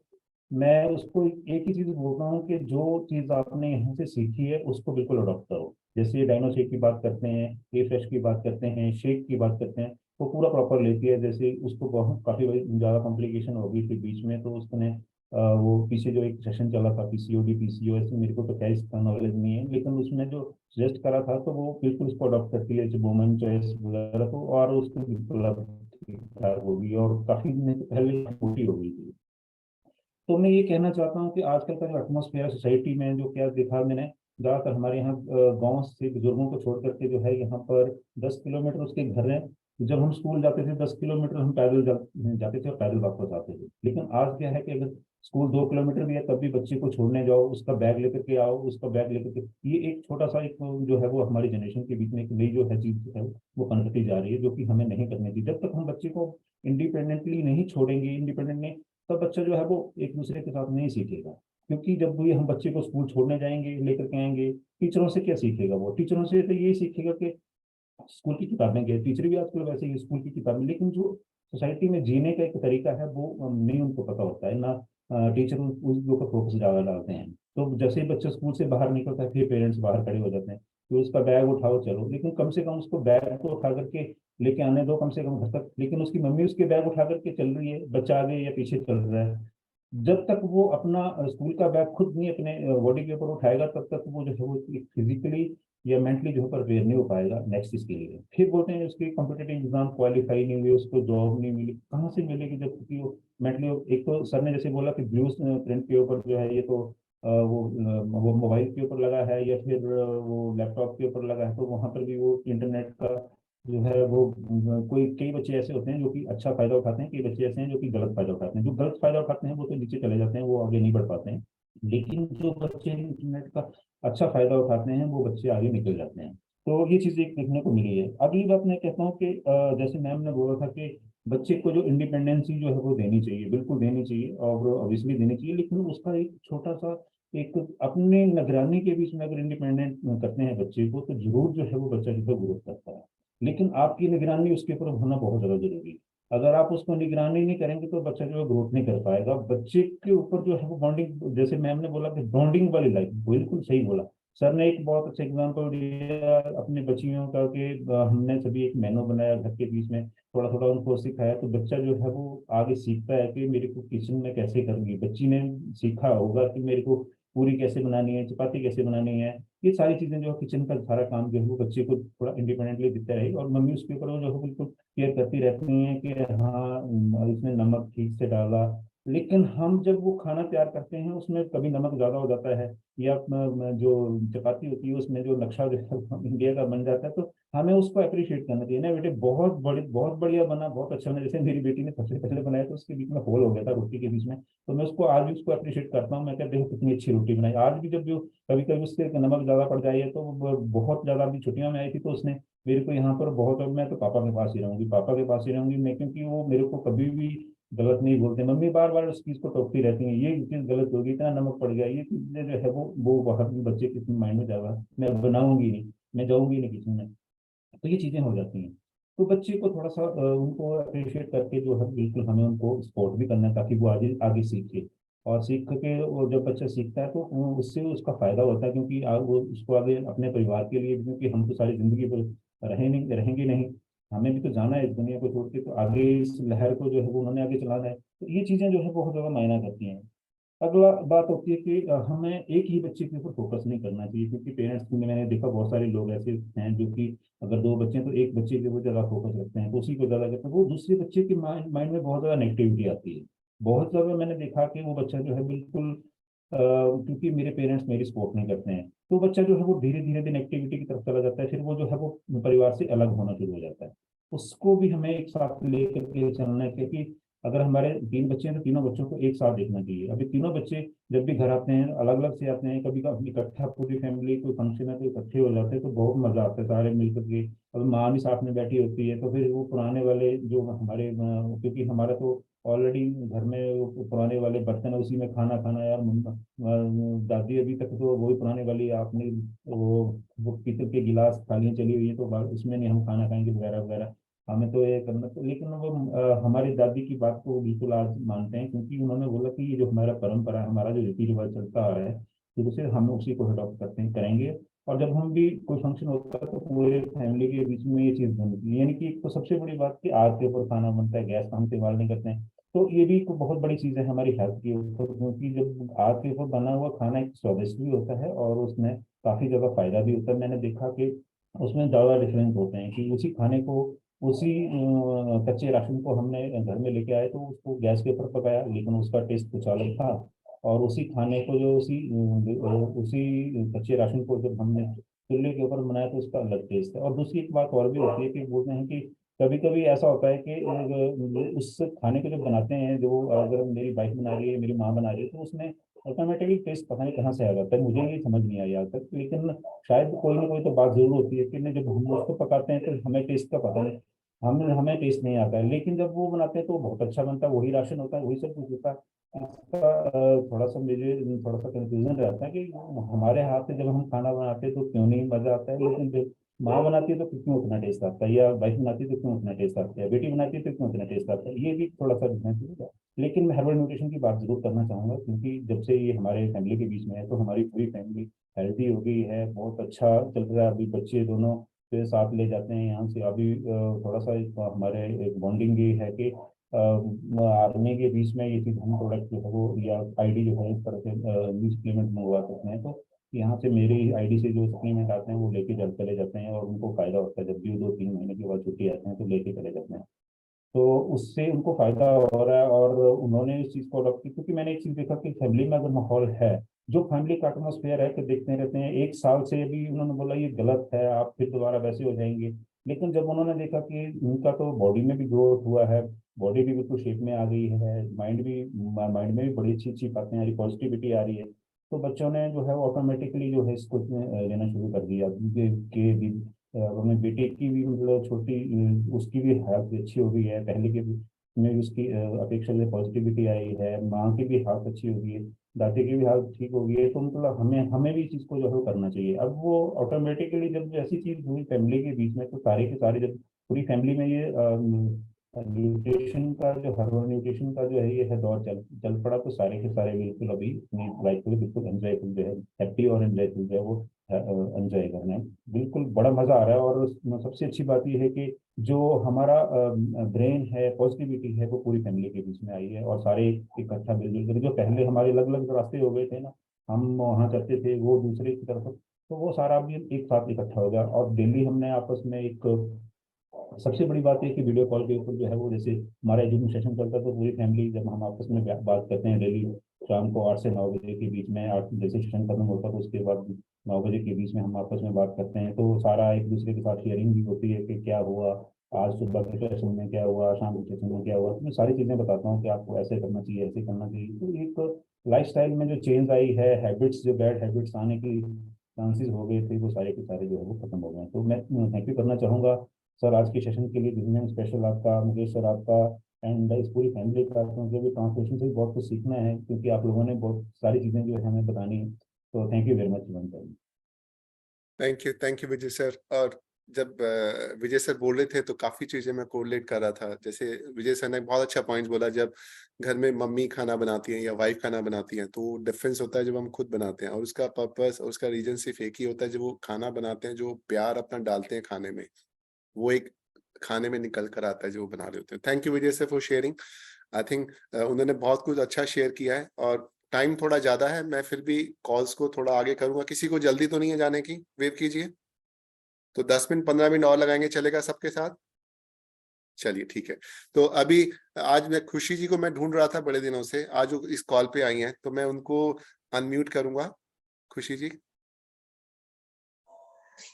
मैं उसको एक ही चीज बोलता हूँ कि जो चीज आपने यहाँ से सीखी है उसको बिल्कुल अडॉप्ट करो। जैसे डाइनो शेक की बात करते हैं, ए फ्रेश की बात करते हैं, शेक की बात करते हैं, वो पूरा प्रॉपर लेती है। जैसे उसको बहुत काफी ज्यादा कॉम्प्लिकेशन हो गई थी बीच में, तो उसने वो पीछे जो एक सेशन चला था पीसीओडी पीसीओएस, मेरे को तो क्या इसका नॉलेज नहीं है, लेकिन उसने जो सजेस्ट करा था तो वो बिल्कुल उसको अडॉप्ट करती है, जो वुमन चॉइस वगैरह, तो और उसको बिल्कुल अब ठीक ठाक होगी, और काफी दिन पहले छोटी हो गई थी। तो मैं ये कहना चाहता हूँ कि आजकल का जो एटमोसफेयर सोसाइटी में जो क्या देखा मैंने, ज़्यादातर हमारे यहाँ गांव से बुजुर्गों को छोड़ करके जो है यहाँ पर 10 किलोमीटर उसके घर हैं। जब हम स्कूल जाते थे 10 किलोमीटर हम पैदल जाते थे और पैदल वापस आते थे। लेकिन आज क्या है कि अगर स्कूल 2 किलोमीटर भी है तब भी बच्चे को छोड़ने जाओ, उसका बैग लेकर के आओ, उसका बैग लेकर के, ये एक छोटा सा एक जो है वो हमारी जनरेशन के बीच में एक नई जो है चीज है वो पनपती जा रही है, जो कि हमें नहीं करनी चाहिए। जब तक हम बच्चे को इंडिपेंडेंटली नहीं छोड़ेंगे, इंडिपेंडेंट नहीं, तब बच्चा जो है वो एक दूसरे के साथ नहीं सीखेगा। क्योंकि जब भी हम बच्चे को स्कूल छोड़ने जाएंगे, लेकर के आएंगे, टीचरों से क्या सीखेगा? वो टीचरों से तो ये सीखेगा कि स्कूल की किताबें क्या, टीचर भी आजकल वैसे ही स्कूल की किताबें, लेकिन जो सोसाइटी में जीने का एक तरीका है वो नहीं उनको पता होता है ना। टीचर उस ऊपर फोकस ज़्यादा डालते हैं। तो जैसे ही बच्चा स्कूल से बाहर निकलता है, फिर पेरेंट्स बाहर खड़े हो जाते हैं कि उसका बैग उठाओ चलो, लेकिन कम से कम उसको बैग को उठा करके लेके आने दो कम से कम घर तक। लेकिन उसकी मम्मी उसके बैग उठा करके चल रही है, बच्चा आगे या पीछे चल रहा है। जब तक वो अपना स्कूल का बैग खुद नहीं अपने बॉडी के ऊपर उठाएगा, तब तक वो जो है वो फिजिकली या मेंटली जो है प्रिपेयर नहीं हो पाएगा नेक्स्ट इसके लिए। फिर बोलते हैं उसके कॉम्पिटेटिव एग्जाम क्वालिफाई नहीं हुए, उसको जॉब नहीं मिली, कहाँ से मिलेगी जब क्योंकि वो मेंटली, एक तो सर ने जैसे बोला कि ब्लू प्रिंट के ऊपर जो है ये तो वो मोबाइल के ऊपर लगा है या फिर वो लैपटॉप के ऊपर लगा है, तो वहाँ पर भी वो इंटरनेट का जो है वो कोई कई बच्चे ऐसे होते हैं जो कि अच्छा फायदा उठाते हैं, कई बच्चे ऐसे हैं जो कि गलत फायदा उठाते हैं। जो गलत फायदा उठाते हैं वो तो नीचे चले जाते हैं, वो आगे नहीं बढ़ पाते हैं। लेकिन जो बच्चे इंटरनेट का अच्छा फायदा उठाते हैं वो बच्चे आगे निकल जाते हैं। तो ये चीज एक देखने को मिली है। अगली बात मैं कहता हूँ कि जैसे मैम ने बोला था कि बच्चे को जो इंडिपेंडेंसी जो है वो देनी चाहिए, बिल्कुल देनी चाहिए और ऑब्वियसली देनी चाहिए, लेकिन उसका एक छोटा सा एक अपने निगरानी के बीच में अगर इंडिपेंडेंट करते हैं बच्चे को, तो जरूर जो है वो बच्चा जो है ग्रोथ करता है। लेकिन आपकी निगरानी उसके ऊपर होना बहुत ज्यादा जरूरी है। अगर आप उसको निगरानी नहीं करेंगे तो बच्चा जो है ग्रोथ नहीं कर पाएगा। बच्चे के ऊपर जो है वो बॉन्डिंग, जैसे मैम ने बोला कि बॉन्डिंग वाली लाइफ, बिल्कुल सही बोला सर ने। एक बहुत अच्छा एग्जांपल दिया अपने बच्चियों का कि हमने सभी एक मेनू बनाया घर के बीच में, थोड़ा थोड़ा उनको सिखाया, तो बच्चा जो है वो आगे सीखता है कि मेरे को किचन में कैसे करनी। बच्ची ने सीखा होगा कि मेरे को पूरी कैसे बनानी है, चपाती कैसे बनानी है, ये सारी चीजें जो है किचन का सारा काम जो है वो बच्चे को थोड़ा इंडिपेंडेंटली दिखता रहे, और मम्मी उसके ऊपर जो है बिल्कुल केयर करती रहती है कि हाँ इसने नमक ठीक से डाला। लेकिन हम जब वो खाना तैयार करते हैं उसमें कभी नमक ज्यादा हो जाता है, या जो चपाती होती है उसमें जो नक्शा जो है इंडिया का बन जाता है, तो हमें उसको अप्रिशिएट करना चाहिए ना, बेटे बहुत बड़ी बहुत बढ़िया बना, बहुत अच्छा बना। जैसे मेरी बेटी ने सबसे पहले बनाया तो उसके बीच में होल हो गया था रोटी के बीच में, तो मैं उसको आज भी उसको अप्रिशिएट करता हूँ। मैं कहता देखो कितनी अच्छी रोटी बनाई। आज भी जब जो कभी कभी उससे नमक ज्यादा पड़ जाए, तो बहुत ज्यादा अभी छुट्टियों में आई थी तो उसने मेरे को यहाँ पर बहुत, अब मैं तो पापा के पास ही रहूंगी, पापा के पास ही रहूंगी मैं, क्योंकि वो मेरे को कभी भी गलत नहीं बोलते। मम्मी बार बार उस चीज को टोकती रहती है, ये चीज गलत होगी, इतना नमक पड़ गया, ये चीजें जो है वो बाहर में बच्चे के माइंड में जाएगा, मैं बनाऊंगी नहीं, मैं जाऊंगी नहीं किचन में, तो ये चीजें हो जाती हैं। तो बच्चे को थोड़ा सा उनको अप्रिशिएट करके जो है बिल्कुल हमें उनको सपोर्ट भी करना है, ताकि वो आगे आगे सीखे। और सीख के वो जब बच्चा सीखता है तो उससे उसका फायदा होता है, क्योंकि वो उसको आगे अपने परिवार के लिए, क्योंकि हम तो सारी जिंदगी पर रहेंगे नहीं, हमें भी तो जाना है इस दुनिया को छोड़ के, तो आगे इस लहर को जो है वो उन्होंने आगे चलाना है। तो ये चीजें जो है बहुत ज्यादा मायना करती हैं। अगला बात होती है कि हमें एक ही बच्चे के ऊपर फोकस नहीं करना चाहिए, क्योंकि पेरेंट्स में मैंने देखा बहुत सारे लोग ऐसे हैं जो कि अगर दो बच्चे हैं तो एक बच्चे के ऊपर ज्यादा फोकस रखते हैं, तो उसी को ज्यादा करते हैं, वो दूसरे बच्चे के माइंड में बहुत ज्यादा नेगेटिविटी आती है। बहुत ज्यादा मैंने देखा कि वो बच्चा जो है बिल्कुल क्योंकि मेरे पेरेंट्स मेरी सपोर्ट नहीं करते हैं, तो बच्चा जो है वो धीरे धीरे दिन एक्टिविटी की तरफ चला जाता है, फिर वो जो है वो परिवार से अलग होना शुरू हो जाता है। उसको भी हमें एक साथ लेकर के चलना है, क्योंकि अगर हमारे 3 बच्चे हैं तो तीनों बच्चों को एक साथ देखना चाहिए। अभी तीनों बच्चे जब भी घर आते हैं अलग अलग से आते हैं, कभी कभी इकट्ठा पूरी फैमिली कोई फंक्शन है तो इकट्ठे हो जाते हैं, तो बहुत मजा आता है सारे मिलकर के। अब माँ भी साथ में बैठी होती है, तो फिर वो पुराने वाले जो हमारे क्योंकि हमारा तो ऑलरेडी घर में वो पुराने वाले बर्तन है, उसी में खाना खाना यार। दादी अभी तक तो वही पुराने वाली आपने वो पीतल के गिलास थालियाँ चली हुई है, तो उसमें नहीं हम खाना खाएंगे वगैरह वगैरह, हमें तो ये करना। तो लेकिन वो हमारी दादी की बात को वो बिल्कुल आज मानते हैं, क्योंकि उन्होंने बोला कि ये जो हमारा परंपरा है, हमारा जो रीति रिवाज चलता आ रहा है शुरू से, हम उसी को अडॉप्ट करते हैं, करेंगे। और जब हम भी कोई फंक्शन होता है तो पूरे फैमिली के बीच में ये चीज बनती है, यानी कि एक तो सबसे बड़ी बात कि आग के ऊपर खाना बनता है, गैस का हम इस्तेमाल नहीं करते हैं। तो ये भी एक बहुत बड़ी चीज है हमारी हेल्थ के ऊपर, क्योंकि जब आग के ऊपर बना हुआ खाना एक स्वादिष्ट भी होता है और उसमें काफी ज्यादा फायदा भी होता है। मैंने देखा कि उसमें ज्यादा डिफरेंस होते हैं कि उसी खाने को, उसी कच्चे राशन को हमने घर में लेके आए तो उसको गैस के ऊपर पकाया, लेकिन उसका टेस्ट कुछ अलग था। और उसी खाने को जो उसी कच्चे राशन को जब हमने चूल्हे के ऊपर बनाया तो उसका अलग टेस्ट है। और दूसरी एक बात और भी होती है कि बोलते हैं कि कभी कभी ऐसा होता है कि उस खाने को जो बनाते हैं, जो अगर मेरी वाइफ बना रही है, मेरी माँ बना रही है, तो उसमें ऑटोमेटिकली टेस्ट पता नहीं कहाँ से आ जाता है, मुझे ये समझ नहीं आई आज तक। लेकिन शायद कोई ना कोई तो बात जरूर होती है कि जब हम उसको पकाते हैं तो हमें टेस्ट का पता नहीं, हमें टेस्ट नहीं आता है, लेकिन जब वो बनाते हैं तो बहुत अच्छा बनता है, वही राशन होता है, वही सब कुछ होता है। इसका थोड़ा सा मुझे थोड़ा सा कंफ्यूजन रहता है कि हमारे हाथ से जब हम खाना बनाते हैं तो क्यों नहीं मजा आता है, लेकिन जब माँ बनाती है तो क्यों उतना टेस्ट आता है, या वाइफ बनाती है तो क्यों उतना टेस्ट आता है, बेटी बनाती है तो क्यों उतना टेस्ट आता है, ये भी थोड़ा सा डिफरेंस होगा। लेकिन मैं हर्बल न्यूट्रिशन की बात जरूर करना चाहूंगा, क्योंकि जब से ये हमारे फैमिली के बीच में है तो हमारी पूरी फैमिली हेल्थी हो गई है, बहुत अच्छा चल रहा है। अभी बच्चे दोनों के साथ ले जाते हैं यहाँ से। अभी थोड़ा सा हमारे एक बॉन्डिंग ये है कि आर्मी के बीच में ये चीज़ हम प्रोडक्ट जो है वो, या आईडी जो है, इस तरह से सप्लीमेंट मंगवा सकते हैं, तो यहाँ से मेरे आईडी से जो सप्लीमेंट आते हैं वो लेके चले जाते हैं, और उनको फायदा होता है। जब भी 2-3 महीने के बाद छुट्टी आते हैं तो लेके चले जाते हैं, तो उससे उनको फायदा हो रहा है। और उन्होंने इस चीज़ को अडॉप्ट की, क्योंकि मैंने एक चीज़ देखा कि फैमिली में अगर माहौल है, जो फैमिली का एटमोसफेयर है, कि देखते रहते हैं, 1 साल से भी उन्होंने बोला ये गलत है, आप फिर दोबारा वैसे हो जाएंगे। लेकिन जब उन्होंने देखा कि उनका तो बॉडी में भी ग्रोथ हुआ है, बॉडी भी बिल्कुल शेप में आ गई है, माइंड में भी बड़ी अच्छी अच्छी बातें आ रही, पॉजिटिविटी आ रही है, तो बच्चों ने जो है ऑटोमेटिकली जो है इसको लेना शुरू कर दिया कि अपने बेटे की भी, मतलब छोटी, उसकी भी हेल्थ अच्छी हो गई है, पहले के में भी उसकी अपेक्षा से पॉजिटिविटी आई है, माँ की भी हेल्थ अच्छी हो गई है, दादी की भी हेल्थ ठीक हो गई है। तो मतलब हमें हमें भी इस चीज़ को जो है करना चाहिए। अब वो ऑटोमेटिकली जब ऐसी चीज़ हुई फैमिली के बीच में, तो सारे के सारे जब पूरी फैमिली में ये न्यूट्रिशन का जो हर्बल न्यूट्रिशन का जो है ये है दौर चल चल पड़ा, तो सारे के सारे बिल्कुल अभी अपनी लाइफ को बिल्कुल एंजॉयफुल जो है, हैप्पी और एंजॉयफुल जो है वो एंजॉय करना है। बिल्कुल बड़ा मजा आ रहा है। और सबसे अच्छी बात यह है कि जो हमारा ब्रेन है, पॉजिटिविटी है, वो पूरी फैमिली के बीच में आई है, और सारे इकट्ठा मिलजुल कर, जो पहले हमारे अलग अलग रास्ते हो गए थे ना, हम वहाँ जाते थे, वो दूसरे की तरफ, तो वो सारा भी एक साथ इकट्ठा हो गया। और डेली हमने आपस में एक, सबसे बड़ी बात है कि वीडियो कॉल के ऊपर जो है वो, जैसे हमारा एजुकेशन सेशन चलता है तो पूरी फैमिली जब हम आपस में बात करते हैं डेली, शाम को 8 से 9 बजे के बीच में, 8 जैसे सेशन खत्म होता है तो उसके बाद 9 बजे के बीच में हम आपस में बात करते हैं, तो सारा एक दूसरे के साथ शेयरिंग भी होती है कि क्या हुआ आज सुबह के सेशन में, क्या हुआ शाम के सेशन में, क्या हुआ। तो मैं सारी चीज़ें बताता हूँ कि आपको ऐसे करना चाहिए, ऐसे करना चाहिए। तो एक लाइफस्टाइल में जो चेंज आई है, हैबिट्स, जो बैड हैबिट्स आने की चांसेस हो गए थे, वो सारे के सारे जो है वो खत्म हो गए। तो मैं थैंक यू करना चाहूँगा सर आज के सेशन के लिए, जिसमें स्पेशल आपका, मुकेश सर आपका, एंड इस पूरी फैमिली का, क्योंकि भी ट्रांसलेशन से भी बहुत कुछ सीखना है, क्योंकि आप लोगों ने बहुत सारी चीज़ें जो है हमें बतानी है। तो thank you very much sir. Thank you Vijay sir. और जब विजय सर बोल रहे थे तो काफी चीजें मैं कोरिलेट कर रहा था। जैसे विजय सर ने बहुत अच्छा पॉइंट बोला, जब घर में मम्मी खाना बनाती हैं या वाइफ खाना बनाती हैं तो डिफरेंस होता है जब हम खुद बनाते हैं, और उसका पर्पस और उसका रीजन सिर्फ एक ही होता है, जब वो खाना बनाते हैं, जो प्यार अपना डालते हैं खाने में, वो एक खाने में निकल कर आता है जो वो बना रहे होते हैं। Thank you Vijay sir for sharing. I think उन्होंने बहुत कुछ अच्छा शेयर किया है, और टाइम थोड़ा ज्यादा है, मैं फिर भी कॉल्स को थोड़ा आगे करूंगा। किसी को जल्दी तो नहीं है जाने की? वेट कीजिए, तो 10 मिनट 15 मिनट और लगाएंगे, चलेगा सबके साथ? चलिए ठीक है। तो अभी आज मैं खुशी जी को मैं ढूंढ रहा था बड़े दिनों से, आज वो इस कॉल पे आई हैं, तो मैं उनको अनम्यूट करूंगा। Khushi ji.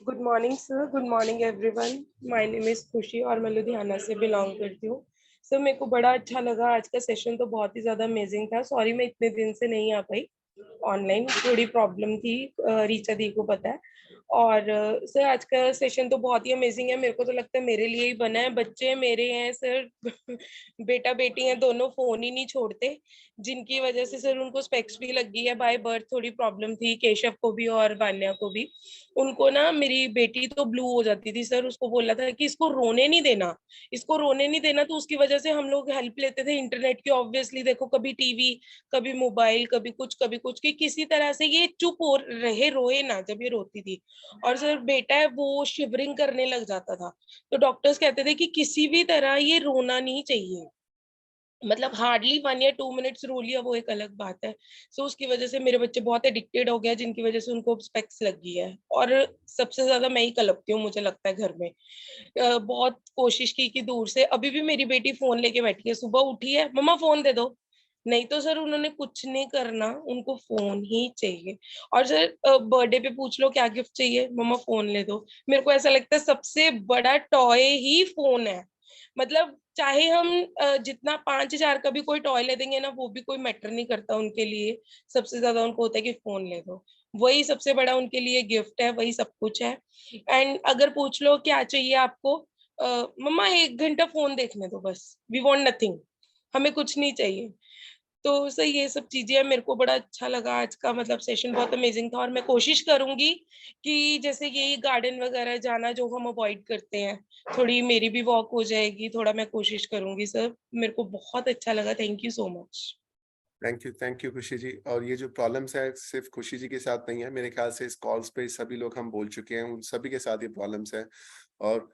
Good morning sir, good morning everyone. My name is Khushi और मैं लुधियाना से बिलोंग करती हूँ। सर मेरे को बड़ा अच्छा लगा, आज का सेशन तो बहुत ही ज़्यादा अमेजिंग था। सॉरी मैं इतने दिन से नहीं आ पाई, ऑनलाइन थोड़ी प्रॉब्लम थी, रीचा दी को पता है। और सर आज का सेशन तो बहुत ही अमेजिंग है, मेरे को तो लगता है मेरे लिए ही बना है। बच्चे मेरे हैं सर बेटा बेटी हैं, दोनों फोन ही नहीं छोड़ते, जिनकी वजह से सर उनको स्पेक्स भी लग गई है। बाय बर्थ थोड़ी प्रॉब्लम थी, केशव को भी और वान्या को भी। उनको ना, मेरी बेटी तो ब्लू हो जाती थी सर, उसको बोला था कि इसको रोने नहीं देना, इसको रोने नहीं देना। तो उसकी वजह से हम लोग हेल्प लेते थे इंटरनेट की। ऑब्वियसली देखो, कभी टीवी, कभी मोबाइल, कभी कुछ कि किसी तरह से ये चुप हो रहे, रोए ना जब ये रोती थी। और सर बेटा है वो शिवरिंग करने लग जाता था, तो डॉक्टर्स कहते थे कि किसी भी तरह ये रोना नहीं चाहिए, मतलब हार्डली 1 या 2 मिनट्स रो लिया वो एक अलग बात है। सो उसकी वजह से मेरे बच्चे बहुत एडिक्टेड हो गया, जिनकी वजह से उनको स्पेक्स लग गई है। और सबसे ज्यादा मैं ही कलपती हूँ, मुझे लगता है घर में। बहुत कोशिश की कि दूर से, अभी भी मेरी बेटी फोन लेके बैठी है, सुबह उठी है मम्मा फोन दे दो, नहीं तो सर उन्होंने कुछ नहीं करना, उनको फोन ही चाहिए। और सर बर्थडे पे पूछ लो क्या गिफ्ट चाहिए, मम्मा फोन ले दो। मेरे को ऐसा लगता है सबसे बड़ा टॉय ही फोन है, मतलब चाहे हम जितना 5,000 का भी कोई टॉय ले देंगे ना, वो भी कोई मैटर नहीं करता उनके लिए। सबसे ज्यादा उनको होता है कि फोन ले दो, वही सबसे बड़ा उनके लिए गिफ्ट है, वही सब कुछ है। एंड अगर पूछ लो क्या चाहिए आपको, मम्मा 1 घंटा फोन देखने दो बस, वी वांट नथिंग, हमें कुछ नहीं चाहिए। तो सही ये सब चीजें, मेरे को बड़ा अच्छा लगा आज का, मतलब सेशन बहुत अमेजिंग था। और मैं कोशिश करूंगी कि जैसे यही गार्डन वगैरह जाना जो हम अवॉइड करते हैं, थोड़ी मेरी भी वॉक हो जाएगी, थोड़ा मैं कोशिश करूंगी सर। मेरे को बहुत अच्छा लगा, thank you so much. Thank you खुशी जी। और ये जो प्रॉब्लम्स है सिर्फ खुशी जी के साथ नहीं है, मेरे ख्याल से इस कॉल्स पे सभी लोग हम बोल चुके हैं, उन सभी के साथ ये प्रॉब्लम्स है। और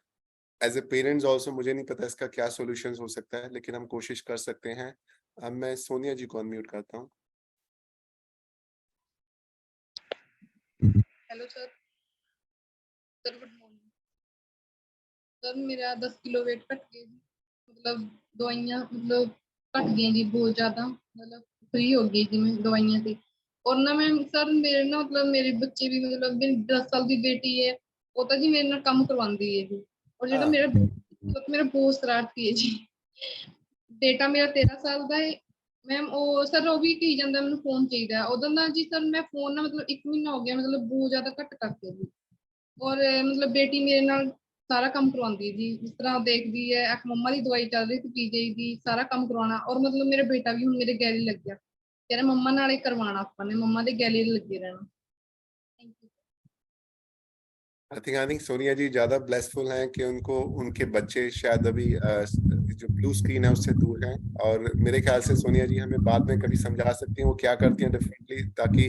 एज ए पेरेंट्स ऑल्सो मुझे नहीं पता इसका क्या सॉल्यूशंस हो सकता है, लेकिन हम कोशिश कर सकते हैं। अब मैं सोनिया जी को अनम्यूट करता हूँ। Hello sir. Sir good morning. Sir मेरा 10 किलो वेट घट गया जी, मतलब दवाइयाँ मतलब घट गई जी बहुत ज्यादा, मतलब फ्री हो गई जी मैं दवाइयाँ से। और ना मैम सर मेरे ना मतलब मेरे बच्चे भी, मतलब मेरी 10 साल की बेटी है, वो तो जी मेरे ना काम करवाती है जी। और जो मेरा तो मेरा बहुत शरारती है जी। बेटा मेरा 13 साल का है मैम, ਉਹ ਸਰ ਉਹ ਵੀ ਕਹੀ ਜਾਂਦਾ ਮੈਨੂੰ ਫੋਨ ਚਾਹੀਦਾ ਹੈ। ਉਦੋਂ ਦਾ ਜੀ ਸਰ ਮੈਂ ਫੋਨ ਨਾ ਮਤਲਬ 1 ਮਹੀਨਾ ਹੋ ਗਿਆ, ਮਤਲਬ ਬਹੁਤ ਜ਼ਿਆਦਾ ਘੱਟ ਕਰਤੇ ਜੀ। ਔਰ ਮਤਲਬ ਬੇਟੀ ਮੇਰੇ ਨਾਲ ਸਾਰਾ ਕੰਮ ਕਰਵਾਉਂਦੀ ਹੈ ਜੀ, ਜਿਸ ਤਰ੍ਹਾਂ ਦੇਖਦੀ ਹੈ ਅਖ ਮੰਮਾ ਦੀ ਦਵਾਈ ਚੱਲ ਰਹੀ ਤੇ ਪੀ ਜਾਈਦੀ, ਸਾਰਾ ਕੰਮ ਕਰਵਾਉਣਾ। ਔਰ ਮਤਲਬ ਮੇਰਾ ਬੇਟਾ ਵੀ ਹੁਣ ਮੇਰੇ ਗੈਲੇ ਲੱਗ ਗਿਆ, ਕਹਿੰਦਾ ਮੰਮਾ ਨਾਲ ਹੀ ਕਰਵਾਉਣਾ, ਆਪਾਂ ਨੇ ਮੰਮਾ ਦੇ ਗੈਲੇ ਲੱਗੇ ਰਹਿਣਾ। Thank you. I think Sonia ji ज्यादा ब्लेसफुल हैं कि उनको उनके बच्चे शायद अभी जो ब्लू स्क्रीन है उससे दूर हैं। और मेरे ख्याल से सोनिया जी हमें बाद में कभी समझा सकती हैं वो क्या करती हैं डिफरेंटली, ताकि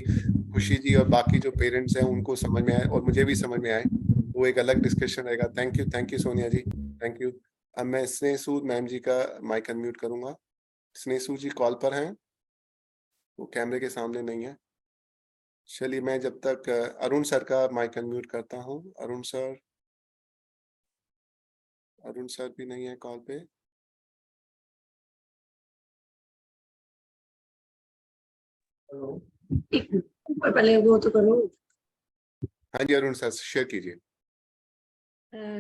खुशी जी और बाकी जो पेरेंट्स हैं उनको समझ में आए और मुझे भी समझ में आए। वो एक अलग डिस्कशन रहेगा। Thank you Sonia ji, thank you. अब मैं स्नेह सूद मैम जी का माइक अनम्यूट करूंगा। स्नेह सूद जी कॉल पर हैं, वो कैमरे के सामने नहीं है। चलिए मैं जब तक अरुण सर का माइक अनम्यूट करता हूँ। अरुण सर भी नहीं है कॉल पे। पहले वो तो करो। हाँ जी अरुण सर शेयर कीजिए।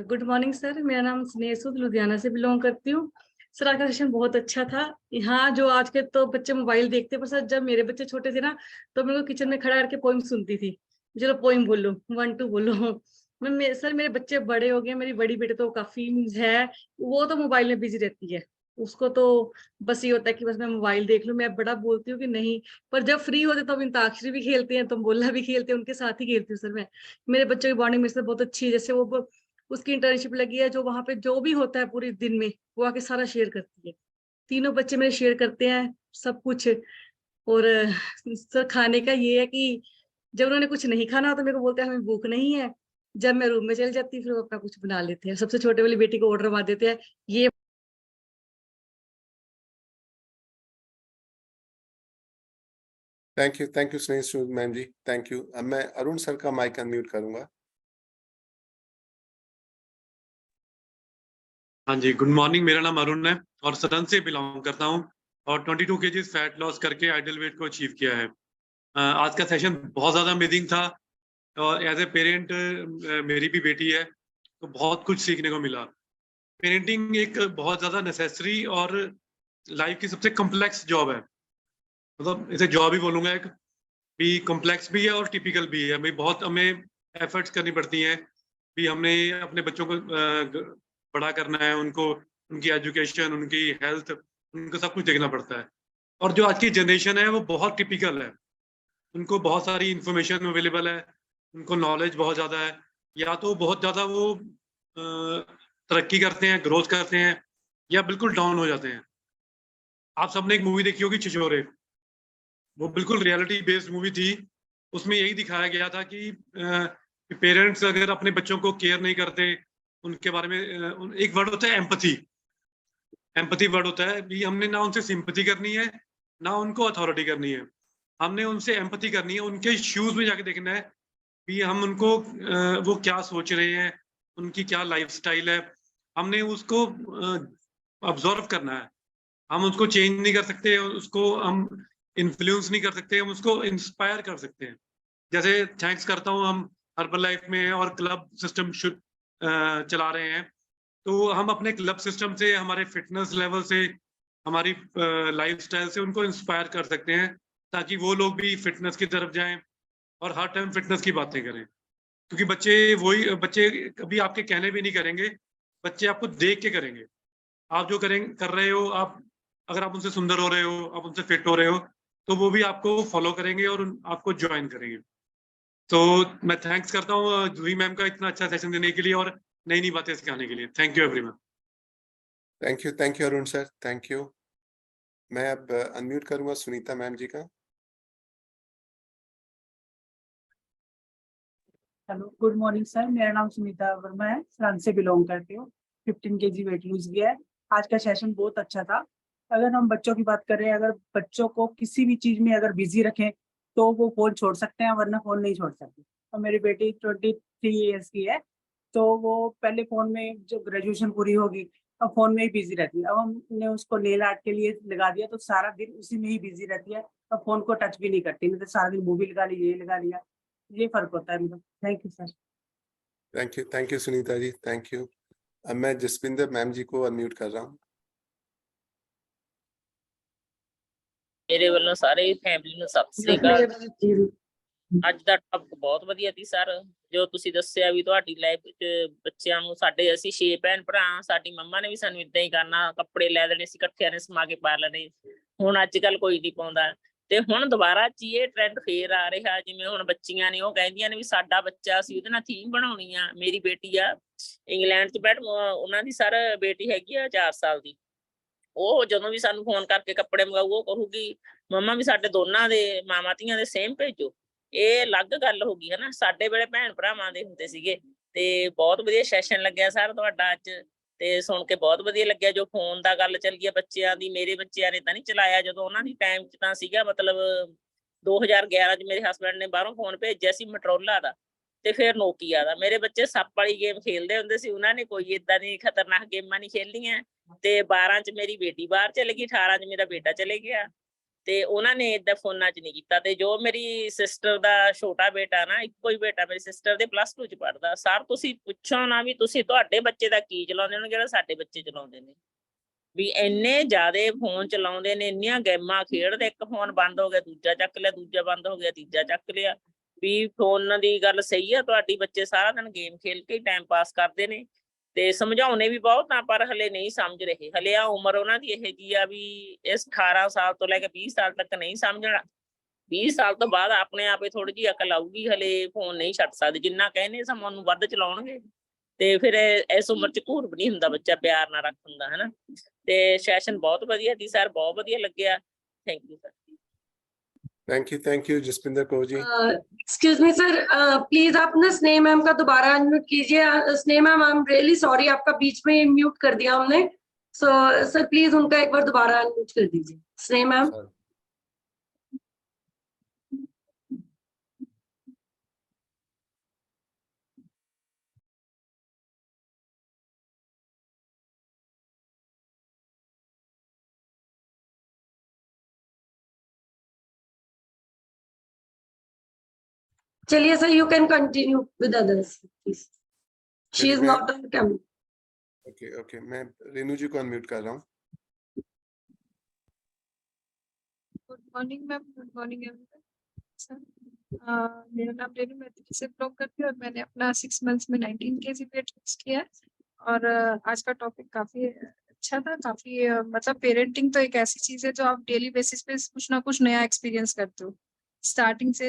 गुड मॉर्निंग सर, मेरा नाम स्नेह सूद लुधियाना से बिलोंग करती हूँ। सर आज का सेशन बहुत अच्छा था। यहाँ जो आज के तो बच्चे मोबाइल देखते, पर सर जब मेरे बच्चे छोटे थे ना, तो मेरे को किचन में खड़ा करके पोइम सुनती थी। चलो पोइम बोलो, 1 2 बोलो। सर मेरे बच्चे बड़े हो गए, मेरी बड़ी बेटी तो काफी है, वो तो मोबाइल में बिजी रहती है। उसको तो बस ये होता है कि बस मैं मोबाइल देख लूं। मैं बड़ा बोलती हूँ कि नहीं, पर जब फ्री होते तो अंताक्षरी भी खेलते हैं, तुम बोला भी खेलते हैं, उनके साथ ही खेलती हूँ सर मैं। मेरे बच्चों की बॉन्डिंग मेरे से बहुत अच्छी है। जैसे वो उसकी इंटर्नशिप लगी है, जो वहां पे जो भी होता है पूरे दिन में वो आके सारा शेयर करती है। तीनों बच्चे मेरे शेयर करते हैं सब कुछ। और सर खाने का ये है कि जब उन्होंने कुछ नहीं खाना तो मेरे को बोलते हैं हमें भूख नहीं है। जब मैं रूम में चल जाती फिर वो अपना कुछ बना लेते हैं। सबसे छोटे वाली बेटी को ऑर्डर मार देते हैं ये। थैंक यू स्नेह सूद मैम जी, थैंक यू। अब मैं अरुण सर का माइक अनम्यूट करूंगा। हाँ जी, गुड मॉर्निंग। मेरा नाम अरुण है और सदन से बिलोंग करता हूँ और 22 kg फैट लॉस करके आइडियल वेट को अचीव किया है। आज का सेशन बहुत ज़्यादा अमेजिंग था और एज ए पेरेंट मेरी भी बेटी है तो बहुत कुछ सीखने को मिला। पेरेंटिंग एक बहुत ज़्यादा नेसेसरी और लाइफ की सबसे कॉम्प्लेक्स जॉब है। मतलब इसे जॉब ही बोलूँगा, एक भी कॉम्प्लेक्स भी है और टिपिकल भी है। भाई बहुत हमें एफर्ट्स करनी पड़ती हैं भी, हमने अपने बच्चों को बड़ा करना है, उनको उनकी एजुकेशन, उनकी हेल्थ, उनको सब कुछ देखना पड़ता है। और जो आज की जनरेशन है वो बहुत टिपिकल है, उनको बहुत सारी इंफॉर्मेशन अवेलेबल है, उनको नॉलेज बहुत ज़्यादा है, या तो बहुत ज़्यादा वो तरक्की करते हैं, ग्रोथ करते हैं, या बिल्कुल डाउन हो जाते हैं। आप सबने एक मूवी देखी होगी छिछोरे, वो बिल्कुल रियलिटी बेस्ड मूवी थी। उसमें यही दिखाया गया था कि पेरेंट्स अगर अपने बच्चों को केयर नहीं करते, उनके बारे में एक वर्ड होता है एम्पैथी वर्ड होता है भी। हमने ना उनसे सिंपैथी करनी है ना उनको अथॉरिटी करनी है, हमने उनसे एम्पैथी करनी है, उनके शूज में जाके देखना है भी हम उनको वो क्या सोच रहे हैं, उनकी क्या लाइफस्टाइल है, हमने उसको ऑब्जर्व करना है। हम उसको चेंज नहीं कर सकते, उसको हम इन्फ्लुएंस नहीं कर सकते, हम उसको इंस्पायर कर सकते हैं। जैसे थैंक्स करता हूँ हम हर्बल लाइफ में और क्लब सिस्टम चला रहे हैं तो हम अपने क्लब सिस्टम से, हमारे फिटनेस लेवल से, हमारी लाइफस्टाइल से उनको इंस्पायर कर सकते हैं, ताकि वो लोग भी फिटनेस की तरफ जाएं और हर टाइम फिटनेस की बातें करें। क्योंकि बच्चे कभी आपके कहने भी नहीं करेंगे, बच्चे आपको देख के करेंगे। आप जो कर रहे हो, अगर आप उनसे सुंदर हो रहे हो, आप उनसे फिट हो रहे हो, तो वो भी आपको फॉलो करेंगे और आपको ज्वाइन करेंगे। तो मैं थैंक्स करता हूँ जूही मैम का इतना अच्छा सेशन देने के लिए और नई नई बातें सिखाने के लिए। Thank you everyone. Thank you Arun sir, thank you. मैं अब अनम्यूट करूंगा सुनीता मैम जी का। Hello, good morning sir. मेरा नाम सुनीता वर्मा है, फ्रांस से बिलोंग करती हूँ। 15 kg वेट लूज किया है। आज का सेशन बहुत अच्छा था। अगर हम बच्चों की बात करें, अगर बच्चों को किसी भी चीज में अगर बिजी रखें तो वो फोन छोड़ सकते हैं, वरना फोन नहीं छोड़ सकते। और मेरी बेटी 23 ईयर्स की है, तो वो पहले फोन में जब ग्रेजुएशन पूरी होगी अब फोन में ही बिजी रहती है। अब हमने उसको नेल आर्ट के लिए लगा दिया, तो सारा दिन उसी में ही बिजी रहती है। अब फोन को टच भी नहीं करती, नहीं तो सारा दिन मूवी लगा ली, ये लगा लिया। ये फर्क होता है। मतलब thank you sir. Thank you Sunita ji, thank you. अब मैं जसविंदर मैम जी को अनम्यूट कर रहा हूँ। ਮੇਰੇ ਵੱਲੋਂ ਸਾਰੇ ਫੈਮਿਲੀ ਨੂੰ ਸਤਿ ਸ੍ਰੀ ਅਕਾਲ। ਅੱਜ ਦਾ ਟੌਪਿਕ ਬਹੁਤ ਵਧੀਆ ਸੀ ਸਰ, ਜੋ ਤੁਸੀਂ ਦੱਸਿਆ ਵੀ ਤੁਹਾਡੀ ਲਾਈਫ ਵਿੱਚ ਬੱਚਿਆਂ ਨੂੰ, ਸਾਡੇ ਅਸੀਂ 6 ਭੈਣ ਭਰਾ, ਸਾਡੀ ਮੰਮਾ ਨੇ ਵੀ ਸਾਨੂੰ ਇਦਾਂ ਹੀ ਕਰਨਾ, ਕੱਪੜੇ ਲੈ ਦੇਣੇ ਸੀ ਇਕੱਠਿਆਂ ਨੇ ਸਮਾ ਕੇ ਪਾ ਲੈਣੇ। ਹੁਣ ਅੱਜ ਕੱਲ ਕੋਈ ਨਹੀਂ ਪਾਉਂਦਾ, ਤੇ ਹੁਣ ਦੁਬਾਰਾ ਚ ਇਹ ਟ੍ਰੈਂਡ ਫੇਰ ਆ ਰਿਹਾ। ਜਿਵੇਂ ਹੁਣ ਬੱਚੀਆਂ ਨੇ ਉਹ ਕਹਿੰਦੀਆਂ ਨੇ ਵੀ ਸਾਡਾ ਬੱਚਾ ਸੀ ਉਹਦੇ ਨਾਲ ਥੀਮ ਬਣਾਉਣੀ ਆ। ਮੇਰੀ ਬੇਟੀ ਆ ਇੰਗਲੈਂਡ ਚ ਬੈਠ, ਉਹਨਾਂ ਦੀ ਸਰ ਬੇਟੀ ਹੈਗੀ ਆ 4 ਸਾਲ ਦੀ। ਉਹ ਜਦੋਂ ਵੀ ਸਾਨੂੰ ਫੋਨ ਕਰਕੇ ਕੱਪੜੇ ਮੰਗਾਊ, ਉਹ ਕਹੂਗੀ ਮੰਮਾ ਵੀ ਸਾਡੇ ਦੋਨਾਂ ਦੇ ਮਾਵਾਂ ਧੀਆਂ ਦੇ ਸੇਮ ਭੇਜੋ। ਇਹ ਅਲੱਗ ਗੱਲ ਹੋ ਗਈ ਹੈ ਨਾ। ਸਾਡੇ ਵੇਲੇ ਭੈਣ ਭਰਾਵਾਂ ਦੇ ਹੁੰਦੇ ਸੀਗੇ। ਤੇ ਬਹੁਤ ਵਧੀਆ ਸੈਸ਼ਨ ਲੱਗਿਆ ਸਰ ਤੁਹਾਡਾ ਅੱਜ, ਤੇ ਸੁਣ ਕੇ ਬਹੁਤ ਵਧੀਆ ਲੱਗਿਆ। ਜੋ ਫੋਨ ਦਾ ਗੱਲ ਚੱਲੀ ਆ ਬੱਚਿਆਂ ਦੀ, ਮੇਰੇ ਬੱਚਿਆਂ ਨੇ ਤਾਂ ਨਹੀਂ ਚਲਾਇਆ, ਜਦੋਂ ਉਹਨਾਂ ਦੀ ਟਾਈਮ 'ਚ ਤਾਂ ਸੀਗਾ। ਮਤਲਬ 2011 'ਚ ਮੇਰੇ ਹਸਬੈਂਡ ਨੇ ਬਾਹਰੋਂ ਫੋਨ ਭੇਜਿਆ ਸੀ ਮਟਰੋਲਾ ਦਾ, ਤੇ ਫਿਰ ਨੋਕੀਆ ਦਾ। ਮੇਰੇ ਬੱਚੇ ਸੱਪ ਵਾਲੀ ਗੇਮ ਖੇਲਦੇ ਹੁੰਦੇ ਸੀ, ਉਹਨਾਂ ਨੇ ਕੋਈ ਏਦਾਂ ਦੀ ਖਤਰਨਾਕ ਗੇਮਾਂ ਨਹੀਂ ਖੇਲੀਆਂ। ਤੇ 12 'ਚ ਮੇਰੀ ਬੇਟੀ ਬਾਹਰ ਚਲੇ ਗਈ, 18 'ਚ ਮੇਰਾ ਬੇਟਾ ਚਲੇ ਗਿਆ, ਤੇ ਉਹਨਾਂ ਨੇ ਏਦਾਂ ਫੋਨਾਂ 'ਚ ਨਹੀਂ ਕੀਤਾ। ਤੇ ਜੋ ਮੇਰੀ ਸਿਸਟਰ ਦਾ ਛੋਟਾ ਬੇਟਾ ਨਾ, ਇੱਕੋ ਹੀ ਬੇਟਾ ਮੇਰੀ ਸਿਸਟਰ ਦੇ +2 'ਚ ਪੜ੍ਹਦਾ। ਸਰ ਤੁਸੀਂ ਪੁੱਛੋ ਨਾ ਵੀ ਤੁਸੀਂ ਤੁਹਾਡੇ ਬੱਚੇ ਦਾ ਕੀ ਚਲਾਉਂਦੇ ਹੋ ਜਿਹੜਾ ਸਾਡੇ ਬੱਚੇ ਚਲਾਉਂਦੇ ਨੇ। ਵੀ ਇੰਨੇ ਜ਼ਿਆਦੇ ਫੋਨ ਚਲਾਉਂਦੇ ਨੇ, ਇੰਨੀਆਂ ਗੇਮਾਂ ਖੇਡਦੇ, ਇੱਕ ਫੋਨ ਬੰਦ ਹੋ ਗਿਆ ਦੂਜਾ ਚੱਕ ਲਿਆ, ਦੂਜਾ ਬੰਦ ਹੋ ਗਿਆ ਤੀਜਾ ਚੱਕ ਲਿਆ। ਵੀ ਫੋਨ ਦੀ ਗੱਲ ਸਹੀ ਆ ਤੁਹਾਡੀ, ਬੱਚੇ ਸਾਰਾ ਦਿਨ ਗੇਮ ਖੇਲ ਕੇ ਟਾਈਮ ਪਾਸ ਕਰਦੇ ਨੇ। ਤੇ ਸਮਝਾਉਣੇ ਵੀ ਬਹੁਤ ਆ, ਪਰ ਹਲੇ ਨਹੀਂ ਸਮਝ ਰਹੇ। ਹਲੇ ਆ ਉਮਰ ਉਹਨਾਂ ਦੀ ਇਹ ਜੀ ਆ ਵੀ ਇਸ 18 ਸਾਲ ਤੋਂ ਲੈ ਕੇ 20 ਸਾਲ ਤੱਕ ਨਹੀਂ ਸਮਝਣਾ। 20 ਸਾਲ ਤੋਂ ਬਾਅਦ ਆਪਣੇ ਆਪੇ ਥੋੜੀ ਜਿਹੀ ਅਕਲ ਆਊਗੀ। ਹਲੇ ਫੋਨ ਨਹੀਂ ਛੱਡ ਸਕਦੇ, ਜਿੰਨਾ ਕਹਿੰਦੇ ਸਮਾਂ ਨੂੰ ਵੱਧ ਚਲਾਉਣਗੇ। ਤੇ ਫਿਰ ਇਸ ਉਮਰ 'ਚ ਘੂਰ ਵੀ ਨਹੀਂ ਹੁੰਦਾ ਬੱਚਾ, ਪਿਆਰ ਨਾਲ ਰੱਖ ਹੁੰਦਾ ਹੈ ਨਾ। ਤੇ ਸੈਸ਼ਨ ਬਹੁਤ ਵਧੀਆ ਸੀ ਸਰ, ਬਹੁਤ ਵਧੀਆ ਲੱਗਿਆ। Thank you sir. Thank you Jaswinder Kaur ji. Excuse me sir, please आप ना स्नेह मैम का दोबारा अनम्यूट कीजिए। Sneh ma'am, I am really sorry, आपका बीच में म्यूट कर दिया हमने। सो सर प्लीज उनका एक बार दोबारा अनम्यूट कर दीजिए। स्नेह मैम। चलिए sir, you can continue with others please. She is not on camera. Okay, मैं रेनू जी को अनम्यूट कर रहा हूँ। Good morning ma'am, good morning everyone. Sir मेरा नाम रेनू, मैं दिल्ली से ब्लॉग करती हूँ और मैंने अपना 6 मंथ्स में 19 kg वेट लॉस किया है। और आज का टॉपिक काफी अच्छा था। काफी मतलब पेरेंटिंग तो एक ऐसी चीज है जो आप डेली बेसिस पे कुछ ना कुछ नया एक्सपीरियंस करते हो। स्टार्टिंग से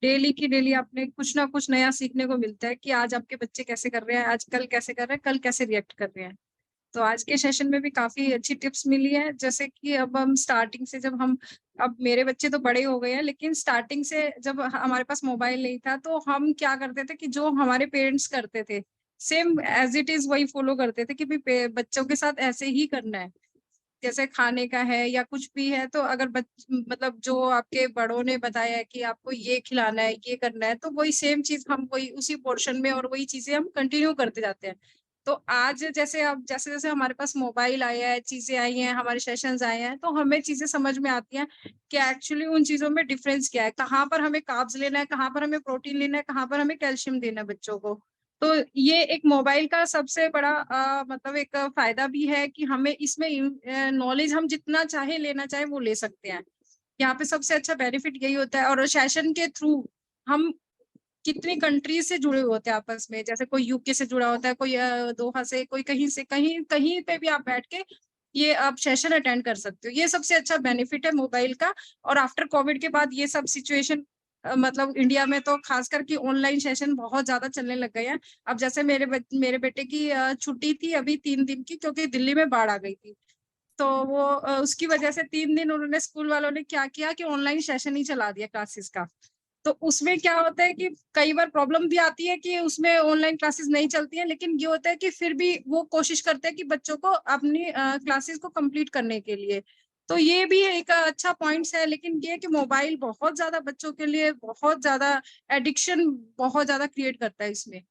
डेली की डेली आपने कुछ ना कुछ नया सीखने को मिलता है कि आज आपके बच्चे कैसे कर रहे हैं, आज कल कैसे कर रहे हैं, कल कैसे रिएक्ट कर रहे हैं। तो आज के सेशन में भी काफी अच्छी टिप्स मिली है। जैसे कि अब हम स्टार्टिंग से, जब हम, अब मेरे बच्चे तो बड़े हो गए हैं, लेकिन स्टार्टिंग से जब हमारे पास मोबाइल नहीं था तो हम क्या करते थे कि जो हमारे पेरेंट्स करते थे सेम एज इट इज वही फॉलो करते थे कि भी बच्चों के साथ ऐसे ही करना है। जैसे खाने का है या कुछ भी है, तो अगर मतलब जो आपके बड़ों ने बताया है कि आपको ये खिलाना है, ये करना है, तो वही सेम चीज हम वही उसी पोर्शन में और वही चीजें हम कंटिन्यू करते जाते हैं। तो आज जैसे अब जैसे जैसे हमारे पास मोबाइल आया है, चीजें आई हैं, हमारे सेशंस आए हैं, तो हमें चीजें समझ में आती हैं कि एक्चुअली उन चीजों में डिफरेंस क्या है, कहाँ पर हमें कार्ब्स लेना है, कहाँ पर हमें प्रोटीन लेना है, कहाँ पर हमें कैल्शियम देना है बच्चों को। तो ये एक मोबाइल का सबसे बड़ा मतलब एक फायदा भी है कि हमें इसमें नॉलेज हम जितना चाहे लेना चाहे वो ले सकते हैं। यहाँ पे सबसे अच्छा बेनिफिट यही होता है। और सेशन के थ्रू हम कितनी कंट्रीज से जुड़े होते हैं आपस में, जैसे कोई यूके से जुड़ा होता है, कोई दोहा से, कोई कहीं से, कहीं कहीं पे भी आप बैठ के ये आप सेशन अटेंड कर सकते हो। ये सबसे अच्छा बेनिफिट है मोबाइल का। और आफ्टर कोविड के बाद ये सब सिचुएशन मतलब इंडिया में तो खास करके ऑनलाइन सेशन बहुत ज्यादा चलने लग गए हैं। अब जैसे मेरे बेटे की छुट्टी थी अभी 3 दिन की, क्योंकि दिल्ली में बाढ़ आ गई थी। तो वो उसकी वजह से 3 दिन उन्होंने, स्कूल वालों ने क्या किया कि ऑनलाइन सेशन ही चला दिया क्लासेस का। तो उसमें क्या होता है कि कई बार प्रॉब्लम भी आती है कि उसमें ऑनलाइन क्लासेस नहीं चलती है, लेकिन ये होता है कि फिर भी वो कोशिश करते हैं कि बच्चों को अपनी क्लासेस को कंप्लीट करने के लिए। तो ये भी एक अच्छा पॉइंट्स है। लेकिन ये कि मोबाइल बहुत ज्यादा बच्चों के लिए बहुत ज्यादा एडिक्शन बहुत ज्यादा क्रिएट करता है इसमें।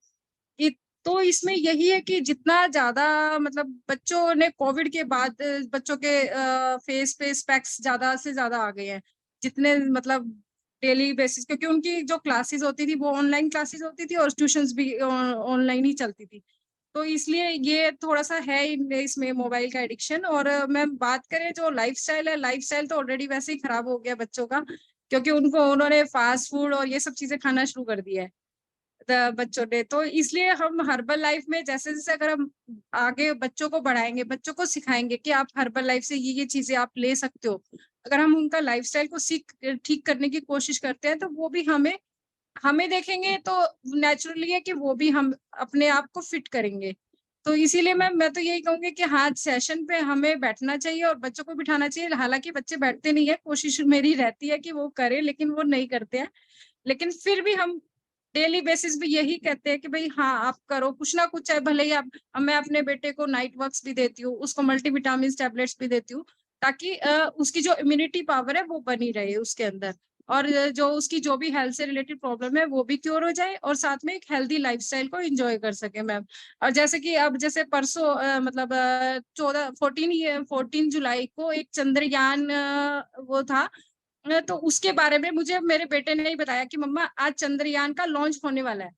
तो इसमें यही है कि जितना ज्यादा मतलब बच्चों ने कोविड के बाद बच्चों के फेस पे स्पेक्स ज्यादा से ज्यादा आ गए हैं, जितने मतलब डेली बेसिस, क्योंकि उनकी जो क्लासेस होती थी वो ऑनलाइन क्लासेस होती थी और ट्यूशंस भी ऑनलाइन ही चलती थी। तो इसलिए ये थोड़ा सा है इसमें मोबाइल का एडिक्शन। और मैं बात करें जो लाइफस्टाइल है, लाइफस्टाइल तो ऑलरेडी वैसे ही खराब हो गया बच्चों का, क्योंकि उन्होंने फास्ट फूड और ये सब चीजें खाना शुरू कर दिया है बच्चों ने। तो इसलिए हम हर्बल लाइफ में जैसे जैसे अगर हम आगे बच्चों को बढ़ाएंगे, बच्चों को सिखाएंगे कि आप हर्बल लाइफ से ये चीजें आप ले सकते हो, अगर हम उनका लाइफस्टाइल को ठीक करने की कोशिश करते हैं, तो वो भी हमें देखेंगे तो नेचुरली है कि वो भी हम अपने आप को फिट करेंगे। तो इसीलिए मैं तो यही कहूंगी कि हाँ, सेशन पे हमें बैठना चाहिए और बच्चों को बिठाना चाहिए। हालांकि बच्चे बैठते नहीं है, कोशिश मेरी रहती है कि वो करें, लेकिन वो नहीं करते हैं। लेकिन फिर भी हम डेली बेसिस पे यही कहते हैं कि भाई हाँ, आप करो कुछ ना कुछ, चाहे भले ही आप। मैं अपने बेटे को नाइट वर्क्स भी देती हूँ, उसको मल्टीविटामिन टैबलेट्स भी देती हूँ, ताकि उसकी जो इम्यूनिटी पावर है वो बनी रहे उसके अंदर, और जो उसकी जो भी हेल्थ से रिलेटेड प्रॉब्लम है वो भी क्योर हो जाए, और साथ में एक हेल्दी लाइफस्टाइल को एंजॉय कर सके मैम। और जैसे कि अब जैसे परसों मतलब 14 जुलाई को एक चंद्रयान वो था, तो उसके बारे में मुझे मेरे बेटे ने ही बताया कि मम्मा आज चंद्रयान का लॉन्च होने वाला है।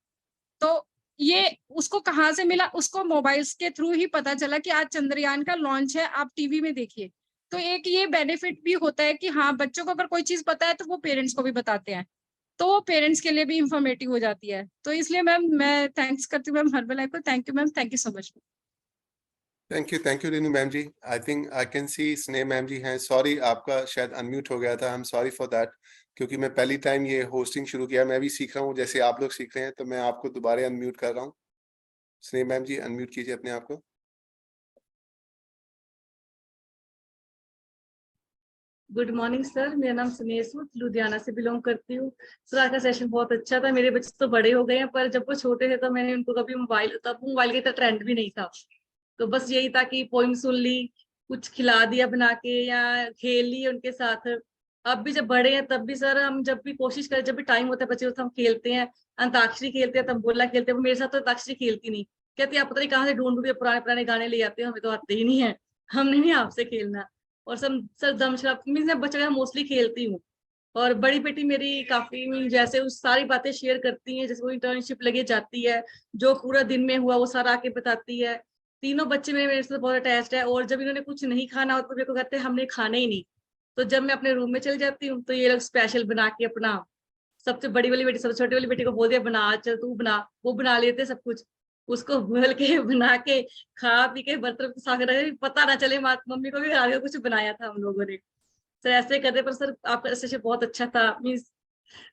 तो ये उसको कहाँ से मिला, उसको मोबाइल्स के थ्रू ही पता चला कि आज चंद्रयान का लॉन्च है, आप टीवी में देखिए। तो एक ये बेनिफिट भी होता है कि हाँ, बच्चों को अगर कोई चीज पता है तो वो पेरेंट्स को भी बताते हैं, तो वो पेरेंट्स के लिए भी इंफॉर्मेटिव हो जाती है। तो इसलिए मैम मैं थैंक्स करती हूँ मैम हर्बल लाइफ को। Thank you ma'am, thank you so much. Thank you Renu ma'am ji. I think I can see Sneh ma'am जी हैं। सॉरी, आपका शायद अनम्यूट हो गया था, I am sorry for that, क्योंकि मैं पहली टाइम ये होस्टिंग शुरू किया, मैं भी सीख रहा हूँ जैसे आप लोग सीख रहे हैं, तो मैं आपको दोबारा अनम्यूट कर रहा हूँ। स्नेह मैम जी, अनम्यूट कीजिए अपने आप को। गुड मॉर्निंग सर, मेरा नाम स्नेह सूद, लुधियाना से बिलोंग करती हूँ। सर आज का सेशन बहुत अच्छा था। मेरे बच्चे तो बड़े हो गए हैं, पर जब वो छोटे थे तो मैंने उनको कभी मोबाइल, तब मोबाइल का इतना ट्रेंड भी नहीं था, तो बस यही था कि पोइम सुन ली, कुछ खिला दिया बना के, या खेल ली उनके साथ। अब भी जब बड़े हैं तब भी सर हम जब भी कोशिश करें, जब भी टाइम होता है बच्चे तो हम खेलते हैं, अंताक्षरी खेलते हैं, तंबोला खेलते हैं। वो मेरे साथ तो अंताक्षरी खेलती नहीं, कहती आप पता नहीं कहाँ से ढूंढ ढूंढ के पुराने पुराने गाने ले आते हो, हमें तो आते ही नहीं है, हमने नहीं आपसे खेलना। और सब सर दम शराब मैं बच्चे मोस्टली खेलती हूँ। और बड़ी बेटी मेरी काफी जैसे उस सारी बातें शेयर करती हैं, जैसे वो इंटर्नशिप लगे जाती है, जो पूरा दिन में हुआ वो सारा आके बताती है। तीनों बच्चे मेरे से बहुत अटैच्ड है, और जब इन्होंने कुछ नहीं खाना होता तो मेरे को कहते हैं हमने खाना ही नहीं। तो जब मैं अपने रूम में चली जाती हूँ तो ये लोग स्पेशल बना के अपना, सबसे बड़ी वाली बेटी सबसे छोटी वाली बेटी को बोल दिया बना, चल तू बना, वो बना लेते सब कुछ, उसको बोल के बना के खा पी के बर्तन साफ कर, पता ना चले मम्मी को भी आगे कुछ बनाया था हम लोगों ने। सर ऐसे करने पर सर आपका सेशन बहुत अच्छा था, मीन्स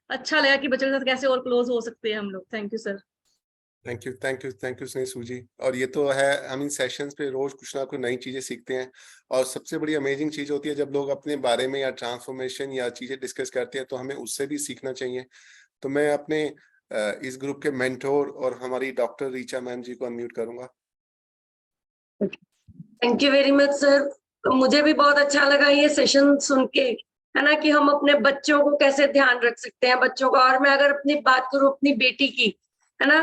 अच्छा लगा कि बच्चों के साथ कैसे और क्लोज हो सकते हैं हम लोग। Thank you sir. Thank you स्नेह सूजी। और ये तो है, आई मीन सेशंस पे रोज कुछ ना कुछ नई चीजें सीखते हैं, और सबसे बड़ी अमेजिंग चीज होती है जब लोग अपने बारे में या ट्रांसफॉर्मेशन या चीजें डिस्कस करते हैं, तो हमें उससे भी सीखना चाहिए। तो मैं अपने इस ग्रुप के मेंटोर और हमारी डॉक्टर रीचा मैम जी को अनम्यूट करूंगा। Thank you very much sir. मुझे भी बहुत अच्छा लगा ये सेशन सुन के, है ना, कि हम अपने बच्चों को कैसे ध्यान रख सकते हैं बच्चों का। और मैं अगर अपनी बात करूं अपनी बेटी की, है ना,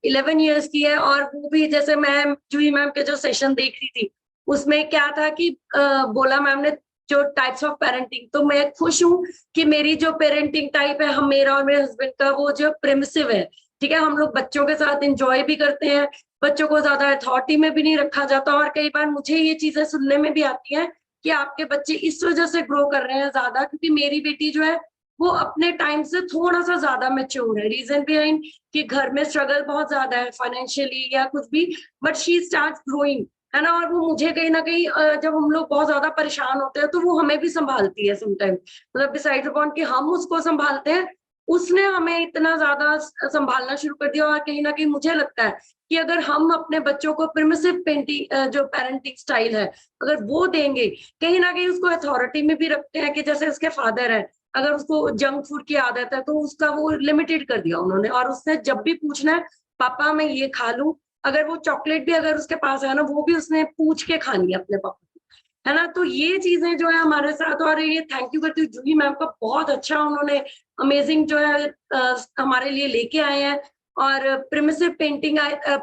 11 इयर्स की है, और वो भी जैसे मैं जूही मैम के जो सेशन देख रही थी उसमें क्या था कि बोला मैम ने जो टाइप्स ऑफ पेरेंटिंग, तो मैं खुश हूँ कि मेरी जो पेरेंटिंग टाइप है, हम मेरा और मेरे हस्बैंड का, वो जो प्रिमिसिव है, ठीक है, हम लोग बच्चों के साथ एंजॉय भी करते हैं, बच्चों को ज्यादा अथॉरिटी में भी नहीं रखा जाता। और कई बार मुझे ये चीजें सुनने में भी आती हैं कि आपके बच्चे इस वजह से ग्रो कर रहे हैं ज्यादा, क्योंकि मेरी बेटी जो है वो अपने टाइम से थोड़ा सा ज्यादा मैच्योर है। रीजन बिहाइंड कि घर में स्ट्रगल बहुत ज्यादा है फाइनेंशियली या कुछ भी, बट शी स्टार्ट ग्रोइंग, है ना। और वो मुझे कहीं ना कहीं जब हम लोग बहुत ज्यादा परेशान होते हैं तो वो हमें भी संभालती है समटाइम, मतलब डिसाइड अपॉन कि हम उसको संभालते हैं, उसने हमें इतना ज्यादा संभालना शुरू कर दिया। और कहीं ना कहीं मुझे लगता है कि अगर हम अपने बच्चों को परमिसिव पेंटिंग जो पेरेंटिंग स्टाइल है अगर वो देंगे, कहीं ना कहीं उसको अथॉरिटी में भी रखते हैं कि जैसे उसके फादर है, अगर उसको जंक फूड की आदत है तो उसका वो लिमिटेड कर दिया उन्होंने, और उसने जब भी पूछना है पापा मैं ये खा लूं, अगर वो चॉकलेट भी अगर उसके पास है ना वो भी उसने पूछ के खानी है अपने पापा, है ना। तो ये चीजें जो है हमारे साथ, और ये थैंक यू करती हूँ जूही मैम का, बहुत अच्छा उन्होंने अमेजिंग जो है हमारे लिए लेके आए हैं। और प्रिमिसिव पेंटिंग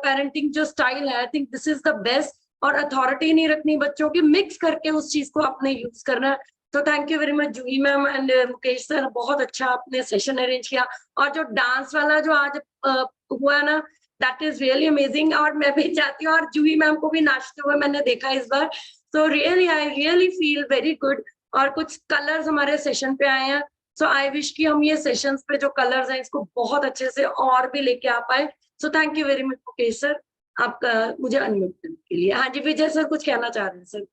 पेरेंटिंग जो स्टाइल है, I think this is the best. और अथॉरिटी नहीं रखनी बच्चों की, मिक्स करके उस चीज को अपने यूज करना है। तो thank you very much Juhi ma'am and Mukesh sir, बहुत अच्छा आपने सेशन अरेंज किया। और जो डांस वाला जो आज हुआ ना, दैट इज रियली अमेजिंग। और मैं भी चाहती हूँ, और जूही मैम को भी नाचते हुए मैंने देखा इस बार, so really I really feel very good. और कुछ कलर्स हमारे सेशन पे आए हैं, सो आई विश कि हम ये सेशंस पे जो कलर्स हैं इसको बहुत अच्छे से और भी लेके आ पाए। सो thank you very much Mukesh sir, आपका मुझे अनम्यूट करने के लिए। हाँ जी विजय सर कुछ कहना चाह रहे हैं सर।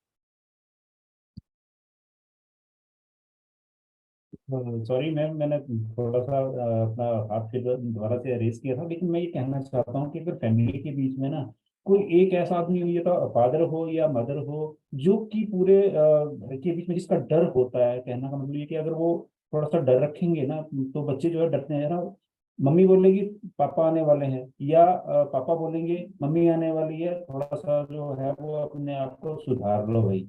सॉरी मैम, मैंने थोड़ा सा अपना हाथ के द्वारा से रेज किया था, लेकिन मैं ये कहना चाहता हूँ कि अगर फैमिली के बीच में ना कोई एक ऐसा आदमी हो, या तो फादर हो या मदर हो, जो कि पूरे घर के बीच में जिसका डर होता है, कहना का मतलब ये कि अगर वो थोड़ा सा डर रखेंगे ना, तो बच्चे जो है डरते हैं ना। मम्मी बोलेगी पापा आने वाले हैं, या पापा बोलेंगे मम्मी आने वाली है, थोड़ा सा जो है वो अपने आप को सुधार लो भाई।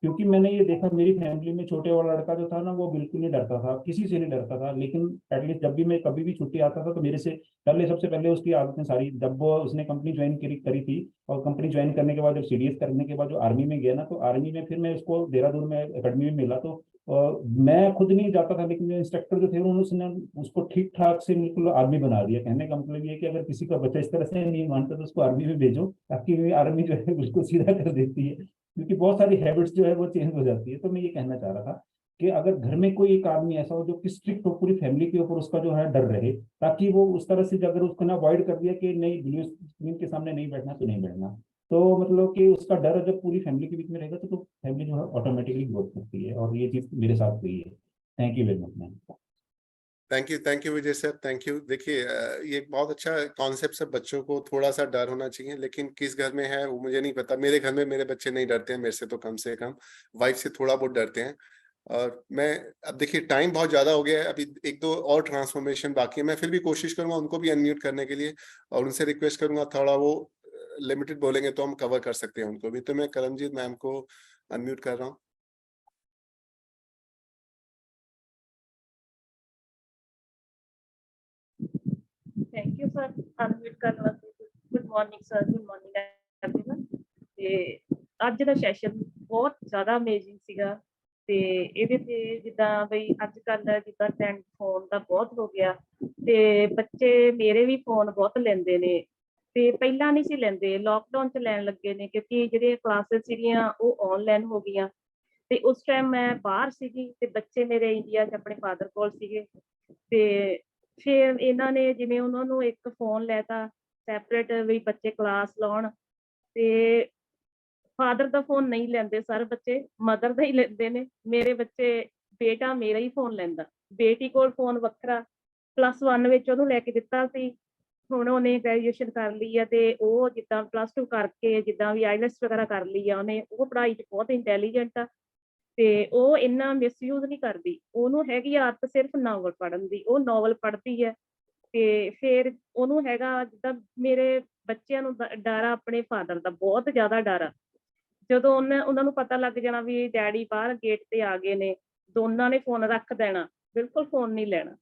क्योंकि मैंने ये देखा मेरी फैमिली में, छोटे वाला लड़का जो था ना वो बिल्कुल नहीं डरता था, किसी से नहीं डरता था, लेकिन एटलीस्ट जब भी मैं कभी भी छुट्टी आता था तो मेरे से पहले, सबसे पहले उसकी आदतें सारी, जब वो उसने कंपनी ज्वाइन करी थी, और कंपनी ज्वाइन करने के बाद जब सीडीएस करने के बाद जो आर्मी में गया ना, तो आर्मी में फिर मैं उसको देहरादून में अकेडमी में मिला, तो मैं खुद नहीं जाता था, लेकिन जो इंस्ट्रक्टर जो थे उन्होंने उसको ठीक ठाक से बिल्कुल आर्मी बना दिया। कहने का मतलब ये कि अगर किसी का बच्चा इस तरह से नहीं मानता तो उसको आर्मी में भेजो, ताकि आर्मी जो है उसको सीधा कर देती है, क्योंकि बहुत सारी हैबिट्स जो है वो चेंज हो जाती है। तो मैं ये कहना चाह रहा था कि अगर घर में कोई एक आदमी ऐसा हो जो कि स्ट्रिक्ट हो, पूरी फैमिली के ऊपर उसका जो है डर रहे, ताकि वो उस तरह से अगर उसको ना अवॉइड कर दिया कि नहीं ब्लू स्क्रीन के सामने नहीं बैठना तो नहीं बैठना, तो मतलब कि उसका डर जब पूरी फैमिली के बीच में रहेगा तो फैमिली जो है ऑटोमेटिकली ग्रोथ करती है, और ये चीज मेरे साथ हुई है। Thank you very much ma'am. Thank you Vijay sir, thank you. देखिए ये एक बहुत अच्छा कॉन्सेप्ट है, बच्चों को थोड़ा सा डर होना चाहिए, लेकिन किस घर में है वो मुझे नहीं पता। मेरे घर में मेरे बच्चे नहीं डरते हैं मेरे से कम, वाइफ से थोड़ा बहुत डरते हैं। और मैं अब देखिए टाइम बहुत ज्यादा हो गया है, अभी एक दो और ट्रांसफॉर्मेशन बाकी है, मैं फिर भी कोशिश करूंगा उनको भी अनम्यूट करने के लिए, और उनसे रिक्वेस्ट करूंगा थोड़ा वो लिमिटेड बोलेंगे तो हम कवर कर सकते हैं उनको भी। तो मैं करमजीत मैम को अनम्यूट कर रहा हूँ। ਥੈਂਕ ਯੂ ਸਰ ਅਨਮਿਊਟ ਕਰਨ ਵਾਸਤੇ। Good morning sir, good morning everyone. ਤੇ ਅੱਜ ਦਾ ਸੈਸ਼ਨ ਬਹੁਤ ਜ਼ਿਆਦਾ ਅਮੇਜ਼ਿੰਗ ਸੀਗਾ, ਤੇ ਇਹਦੇ ਤੇ ਜਿੱਦਾਂ ਬਈ ਅੱਜ ਕੱਲ੍ਹ ਜਿੱਦਾਂ ਟ੍ਰੈਂਡ ਫੋਨ ਦਾ ਬਹੁਤ ਹੋ ਗਿਆ, ਤੇ ਬੱਚੇ ਮੇਰੇ ਵੀ ਫੋਨ ਬਹੁਤ ਲੈਂਦੇ ਨੇ, ਤੇ ਪਹਿਲਾਂ ਨਹੀਂ ਸੀ ਲੈਂਦੇ, ਲੋਕਡਾਊਨ 'ਚ ਲੈਣ ਲੱਗੇ ਨੇ, ਕਿਉਂਕਿ ਜਿਹੜੀਆਂ ਕਲਾਸਿਸ ਸੀਗੀਆਂ ਉਹ ਔਨਲਾਈਨ ਹੋ ਗਈਆਂ। ਤੇ ਉਸ ਟਾਈਮ ਮੈਂ ਬਾਹਰ ਸੀਗੀ ਤੇ ਬੱਚੇ ਮੇਰੇ ਇੰਡੀਆ 'ਚ ਆਪਣੇ ਫਾਦਰ ਕੋਲ ਸੀਗੇ, ਤੇ ਫਿਰ ਇਹਨਾਂ ਨੇ ਜਿਵੇਂ ਉਹਨਾਂ ਨੂੰ ਇੱਕ ਫੋਨ ਲੈਤਾ ਸੈਪਰੇਟ ਵੀ ਬੱਚੇ ਕਲਾਸ ਲਾਉਣ, ਤੇ ਫਾਦਰ ਦਾ ਫੋਨ ਨਹੀਂ ਲੈਂਦੇ ਸਰ ਬੱਚੇ, ਮਦਰ ਦਾ ਹੀ ਲੈਂਦੇ ਨੇ। ਮੇਰੇ ਬੱਚੇ, ਬੇਟਾ ਮੇਰਾ ਹੀ ਫੋਨ ਲੈਂਦਾ, ਬੇਟੀ ਕੋਲ ਫੋਨ ਵੱਖਰਾ, +1 ਵਿੱਚ ਉਹਨੂੰ ਲੈ ਕੇ ਦਿੱਤਾ ਸੀ, ਹੁਣ ਉਹਨੇ ਗ੍ਰੈਜੂਏਸ਼ਨ ਕਰ ਲਈ ਆ, ਤੇ ਉਹ ਜਿੱਦਾਂ +2 ਕਰਕੇ ਜਿੱਦਾਂ ਵੀ ਆਈਲੈਟਸ ਵਗੈਰਾ ਕਰ ਲਈ ਆ ਉਹਨੇ, ਉਹ ਪੜ੍ਹਾਈ 'ਚ ਬਹੁਤ ਇੰਟੈਲੀਜੈਂਟ ਆ, ਤੇ ਉਹ ਇੰਨਾ ਮਿਸਯੂਜ਼ ਨਹੀਂ ਕਰਦੀ, ਉਹਨੂੰ ਹੈਗੀ ਆਦਤ ਸਿਰਫ ਨਾਵਲ ਪੜ੍ਹਨ ਦੀ, ਉਹ ਨਾਵਲ ਪੜ੍ਹਦੀ ਹੈ। ਤੇ ਫਿਰ ਉਹਨੂੰ ਹੈਗਾ, ਜਿੱਦਾਂ ਮੇਰੇ ਬੱਚਿਆਂ ਨੂੰ ਡਰ ਆ ਆਪਣੇ ਫਾਦਰ ਦਾ, ਬਹੁਤ ਜ਼ਿਆਦਾ ਡਰ ਆ। ਜਦੋਂ ਉਹਨਾਂ ਨੂੰ ਪਤਾ ਲੱਗ ਜਾਣਾ ਵੀ ਡੈਡੀ ਬਾਹਰ ਗੇਟ ਤੇ ਆ ਗਏ ਨੇ, ਦੋਨਾਂ ਨੇ ਫੋਨ ਰੱਖ ਦੇਣਾ, ਬਿਲਕੁਲ ਫੋਨ ਨਹੀਂ ਲੈਣਾ।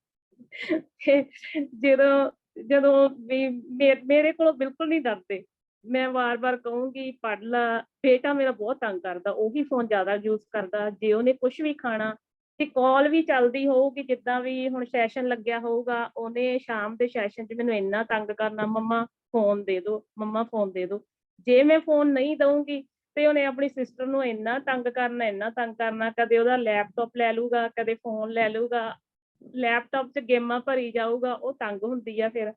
ਜਦੋਂ ਵੀ ਮੇਰੇ ਕੋਲੋਂ ਬਿਲਕੁਲ ਨਹੀਂ ਡਰਦੇ, ਮੈਂ ਵਾਰ-ਵਾਰ ਕਹੂੰਗੀ ਪੜ੍ਹ ਲਾ। ਬੇਟਾ ਮੇਰਾ ਬਹੁਤ ਤੰਗ ਕਰਦਾ, ਉਹੀ ਫੋਨ ਜ਼ਿਆਦਾ ਯੂਜ਼ ਕਰਦਾ, ਜੇ ਉਹਨੇ ਕੁਛ ਵੀ ਖਾਣਾ ਤੇ ਕਾਲ ਵੀ ਚੱਲਦੀ ਹੋਊਗੀ, ਜਿੱਦਾਂ ਵੀ ਹੁਣ ਸੈਸ਼ਨ ਲੱਗਿਆ ਹੋਊਗਾ, ਉਹਨੇ ਸ਼ਾਮ ਦੇ ਸੈਸ਼ਨ 'ਚ ਮੈਨੂੰ ਇੰਨਾ ਤੰਗ ਕਰਨਾ, ਮੰਮਾ ਫੋਨ ਦੇ ਦਿਓ, ਮੰਮਾ ਫੋਨ ਦੇ ਦਿਓ। ਜੇ ਮੈਂ ਫੋਨ ਨਹੀਂ ਦਊਂਗੀ ਤੇ ਉਹਨੇ ਆਪਣੀ ਸਿਸਟਰ ਨੂੰ ਇੰਨਾ ਤੰਗ ਕਰਨਾ, ਇੰਨਾ ਤੰਗ ਕਰਨਾ, ਕਦੇ ਉਹਦਾ ਲੈਪਟਾਪ ਲੈ ਲੂਗਾ, ਕਦੇ ਫੋਨ ਲੈ ਲੂਗਾ, ਲੈਪਟਾਪ 'ਚ ਗੇਮਾਂ ਭਰੀ ਜਾਊਗਾ, ਉਹ ਤੰਗ ਹੁੰਦੀ ਆ ਫਿਰ।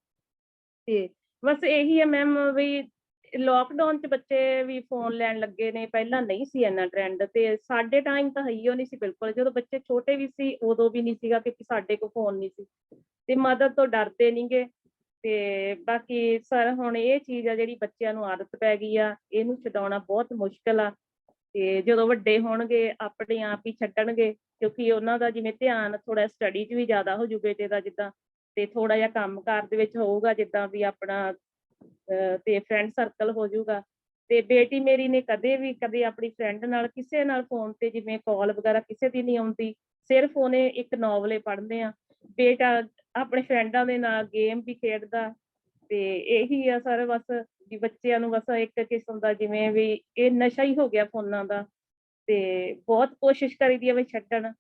ਤੇ ਬਸ ਇਹੀ ਹੈ ਮੈਮ ਵੀ ਲੋਕਡਾਊਨ 'ਚ ਬੱਚੇ ਵੀ ਫੋਨ ਲੈਣ ਲੱਗੇ ਨੇ, ਪਹਿਲਾਂ ਨਹੀਂ ਸੀ ਇੰਨਾ ਟਰੈਂਡ, ਤੇ ਸਾਡੇ ਟਾਈਮ ਤਾਂ ਹੈ ਹੀ ਨਹੀਂ ਸੀ ਬਿਲਕੁਲ। ਜਦੋਂ ਬੱਚੇ ਛੋਟੇ ਵੀ ਸੀ ਉਦੋਂ ਵੀ ਨਹੀਂ ਸੀਗਾ, ਕਿਉਂਕਿ ਸਾਡੇ ਕੋਲ ਫੋਨ ਨਹੀਂ ਸੀ ਤੇ ਮਦਰ ਤੋਂ ਡਰਦੇ ਨਹੀਂਗੇ। ਤੇ ਬਾਕੀ ਸਰ ਹੁਣ ਇਹ ਚੀਜ਼ ਆ ਜਿਹੜੀ ਬੱਚਿਆਂ ਨੂੰ ਆਦਤ ਪੈ ਗਈ ਆ, ਇਹਨੂੰ ਛਡਾਉਣਾ ਬਹੁਤ ਮੁਸ਼ਕਲ ਆ। ਤੇ ਜਦੋਂ ਵੱਡੇ ਹੋਣਗੇ ਆਪਣੇ ਆਪ ਹੀ ਛੱਡਣਗੇ, ਕਿਉਂਕਿ ਉਹਨਾਂ ਦਾ ਜਿਵੇਂ ਧਿਆਨ ਥੋੜਾ ਸਟੱਡੀ 'ਚ ਵੀ ਜ਼ਿਆਦਾ ਹੋ ਜੂ ਬੇਟੇ ਦਾ ਜਿੱਦਾਂ, ਤੇ ਥੋੜਾ ਜਿਹਾ ਕੰਮਕਾਰ ਦੇ ਵਿੱਚ ਹੋਊਗਾ ਜਿੱਦਾਂ ਵੀ ਆਪਣਾ, ਤੇ ਫਰੈਂਡ ਸਰਕਲ ਹੋ ਜਾਊਗਾ। ਤੇ ਬੇਟੀ ਮੇਰੀ ਨੇ ਕਦੇ ਆਪਣੀ ਫਰੈਂਡ ਨਾਲ ਕਿਸੇ ਨਾਲ ਫੋਨ ਤੇ ਜਿਵੇਂ ਕਾਲ ਵਗੈਰਾ ਕਿਸੇ ਦੀ ਨਹੀਂ ਆਉਂਦੀ, ਸਿਰਫ ਉਹਨੇ ਇੱਕ ਨੋਵਲ ਪੜ੍ਹਨੇ ਆ। ਬੇਟਾ ਆਪਣੇ ਫਰੈਂਡਾਂ ਦੇ ਨਾਲ ਗੇਮ ਵੀ ਖੇਡਦਾ। ਤੇ ਇਹੀ ਆ ਸਰ ਬਸ ਵੀ ਬੱਚਿਆਂ ਨੂੰ ਬਸ ਇੱਕ ਕਿਸਮ ਦਾ ਜਿਵੇਂ ਵੀ ਇਹ ਨਸ਼ਾ ਹੀ ਹੋ ਗਿਆ ਫੋਨਾਂ ਦਾ, ਤੇ ਬਹੁਤ ਕੋਸ਼ਿਸ਼ ਕਰੀਦੀ ਆ ਵੀ ਛੱਡਣ।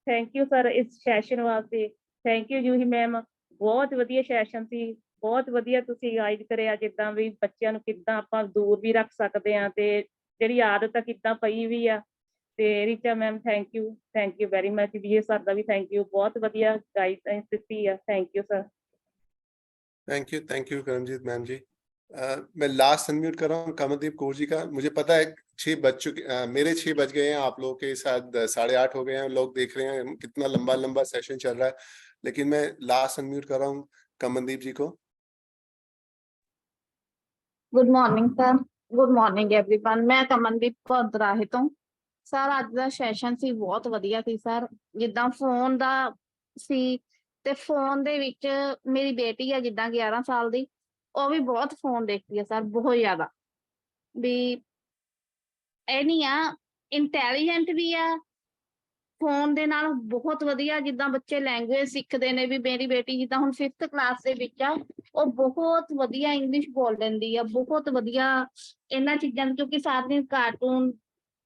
ਥੈਂਕ ਯੂ ਸਰ ਇਸ ਸੈਸ਼ਨ ਵਾਸਤੇ, ਥੈਂਕ ਯੂ ਜੂਹੀ ਮੈਮ, ਬਹੁਤ ਵਧੀਆ ਸੈਸ਼ਨ ਸੀ, ਬਹੁਤ ਵਧੀਆ ਤੁਸੀਂ ਗਾਈਡ ਕਰਿਆ, ਜਿੱਦਾਂ ਵੀ ਬੱਚਿਆਂ ਨੂੰ ਕਿੱਦਾਂ ਆਪਾਂ ਦੂਰ ਵੀ ਰੱਖ ਸਕਦੇ ਹਾਂ, ਤੇ ਜਿਹੜੀ ਆਦਤ ਆ ਕਿੱਦਾਂ ਪਈ ਵੀ ਆ। ਤੇ Richa ma'am thank you very much. Vijay sir ਦਾ ਵੀ ਥੈਂਕ ਯੂ, ਬਹੁਤ ਵਧੀਆ ਗਾਈਡਲਾਈਨਸ ਦਿੱਤੀ ਆ, thank you sir. Thank you Karamjit ma'am ji. मैं लास्ट अनम्यूट कर रहा हूँ कमलदीप कौर जी का। मुझे पता है 6 बज चुके, मेरे 6 बज गए हैं, आप लोगों के साथ 8:30 हो गए हैं, लोग देख रहे हैं कितना लंबा सेशन चल रहा है, लेकिन मैं लास्ट अनम्यूट कर रहा हूँ कमलदीप जी को। Good morning sir, good morning everyone. मैं कमलदीप कौर ਦਰਾਹੇ ਤੋਂ। ਸਰ ਅੱਜ ਦਾ ਸੈਸ਼ਨ ਸੀ ਬਹੁਤ ਵਧੀਆ ਸੀ ਸਰ, ਜਿੱਦਾਂ ਫੋਨ ਦਾ ਸੀ ਤੇ ਫੋਨ ਦੇ ਵਿੱਚ ਮੇਰੀ ਬੇਟੀ ਆ ਜਿੱਦਾਂ 11 ਸਾਲ ਦੀ, ਉਹ ਵੀ ਬਹੁਤ ਫੋਨ ਦੇਖਦੀ ਆ ਸਰ, ਬਹੁਤ ਜ਼ਿਆਦਾ। ਵੀ ਇਹ ਨਹੀਂ ਆ, ਇੰਟੈਲੀਜੈਂਟ ਵੀ ਆ ਫੋਨ ਦੇ ਨਾਲ, ਬਹੁਤ ਵਧੀਆ। ਜਿੱਦਾਂ ਬੱਚੇ ਲੈਂਗੁਏਜ ਸਿੱਖਦੇ ਨੇ, ਵੀ ਮੇਰੀ ਬੇਟੀ ਜਿੱਦਾਂ ਹੁਣ 5th ਕਲਾਸ ਦੇ ਵਿੱਚ ਆ, ਉਹ ਬਹੁਤ ਵਧੀਆ ਇੰਗਲਿਸ਼ ਬੋਲ ਲੈਂਦੀ ਆ, ਬਹੁਤ ਵਧੀਆ ਇਹਨਾਂ ਚੀਜ਼ਾਂ, ਕਿਉਂਕਿ ਸਾਰਾ ਦਿਨ ਕਾਰਟੂਨ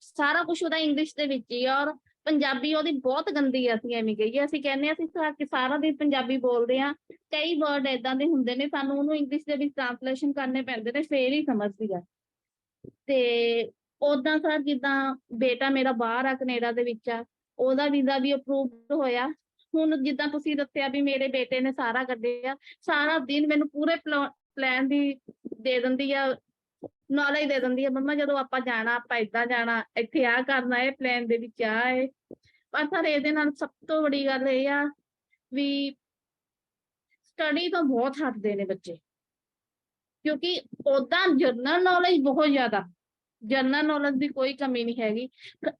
ਸਾਰਾ ਕੁਝ ਉਹਦਾ ਇੰਗਲਿਸ਼ ਦੇ ਵਿੱਚ ਹੀ ਆ। ਔਰ ਪੰਜਾਬੀ ਉਹਦੀ ਬਹੁਤ ਗੰਦੀ ਆ, ਅਸੀਂ ਐਵੇਂ ਕਹੀਏ, ਅਸੀਂ ਕਹਿੰਦੇ ਅਸੀਂ ਸਾਰਾ ਦਿਨ ਪੰਜਾਬੀ ਬੋਲਦੇ ਆ, ਕਈ ਵਰਡ ਏਦਾਂ ਦੇ ਹੁੰਦੇ ਨੇ ਸਾਨੂੰ ਉਹਨੂੰ ਇੰਗਲਿਸ਼ ਦੇ ਵਿੱਚ ਟ੍ਰਾਂਸਲੇਸ਼ਨ ਕਰਨੇ ਪੈਂਦੇ ਨੇ, ਫੇਰ ਹੀ ਸਮਝਦੀ ਆ। ਤੇ ਓਦਾਂ ਸਰ ਜਿੱਦਾਂ ਬੇਟਾ ਮੇਰਾ ਬਾਹਰ ਆ, ਕੈਨੇਡਾ ਦੇ ਵਿੱਚ ਆ, ਉਹਦਾ ਵੀਜ਼ਾ ਵੀ ਅਪਰੂਵਡ ਹੋਇਆ। ਹੁਣ ਜਿੱਦਾਂ ਤੁਸੀਂ ਦੱਸਿਆ ਵੀ ਮੇਰੇ ਬੇਟੇ ਨੇ ਸਾਰਾ ਕੱਢਿਆ, ਸਾਰਾ ਦਿਨ ਮੈਨੂੰ ਪੂਰੇ ਪਲਾਨ ਦੀ ਦੇ ਦਿੰਦੀ ਆ, ਨੌਲੇਜ ਦੇ ਦਿੰਦੀ ਆ, ਮੰਮਾ ਜਦੋਂ ਆਪਾਂ ਜਾਣਾ ਆਪਾਂ ਏਦਾਂ ਜਾਣਾ, ਇੱਥੇ ਆਹ ਕਰਨਾ, ਇਹ ਪਲਾਨ ਦੇ ਵਿੱਚ ਆਹ ਹੈ। ਪਰ ਸਰ ਇਹਦੇ ਨਾਲ ਸਭ ਤੋਂ ਬੜੀ ਗੱਲ ਇਹ ਆ ਵੀ ਸਟੱਡੀ ਤੋਂ ਬਹੁਤ ਹਟਦੇ ਨੇ ਬੱਚੇ, ਕਿਉਂਕਿ ਓਦਾਂ ਜਨਰਲ ਨੌਲੇਜ ਬਹੁਤ ਜ਼ਿਆਦਾ, ਜਨਰਲ ਨੌਲੇਜ ਦੀ ਕੋਈ ਕਮੀ ਨਹੀਂ ਹੈਗੀ।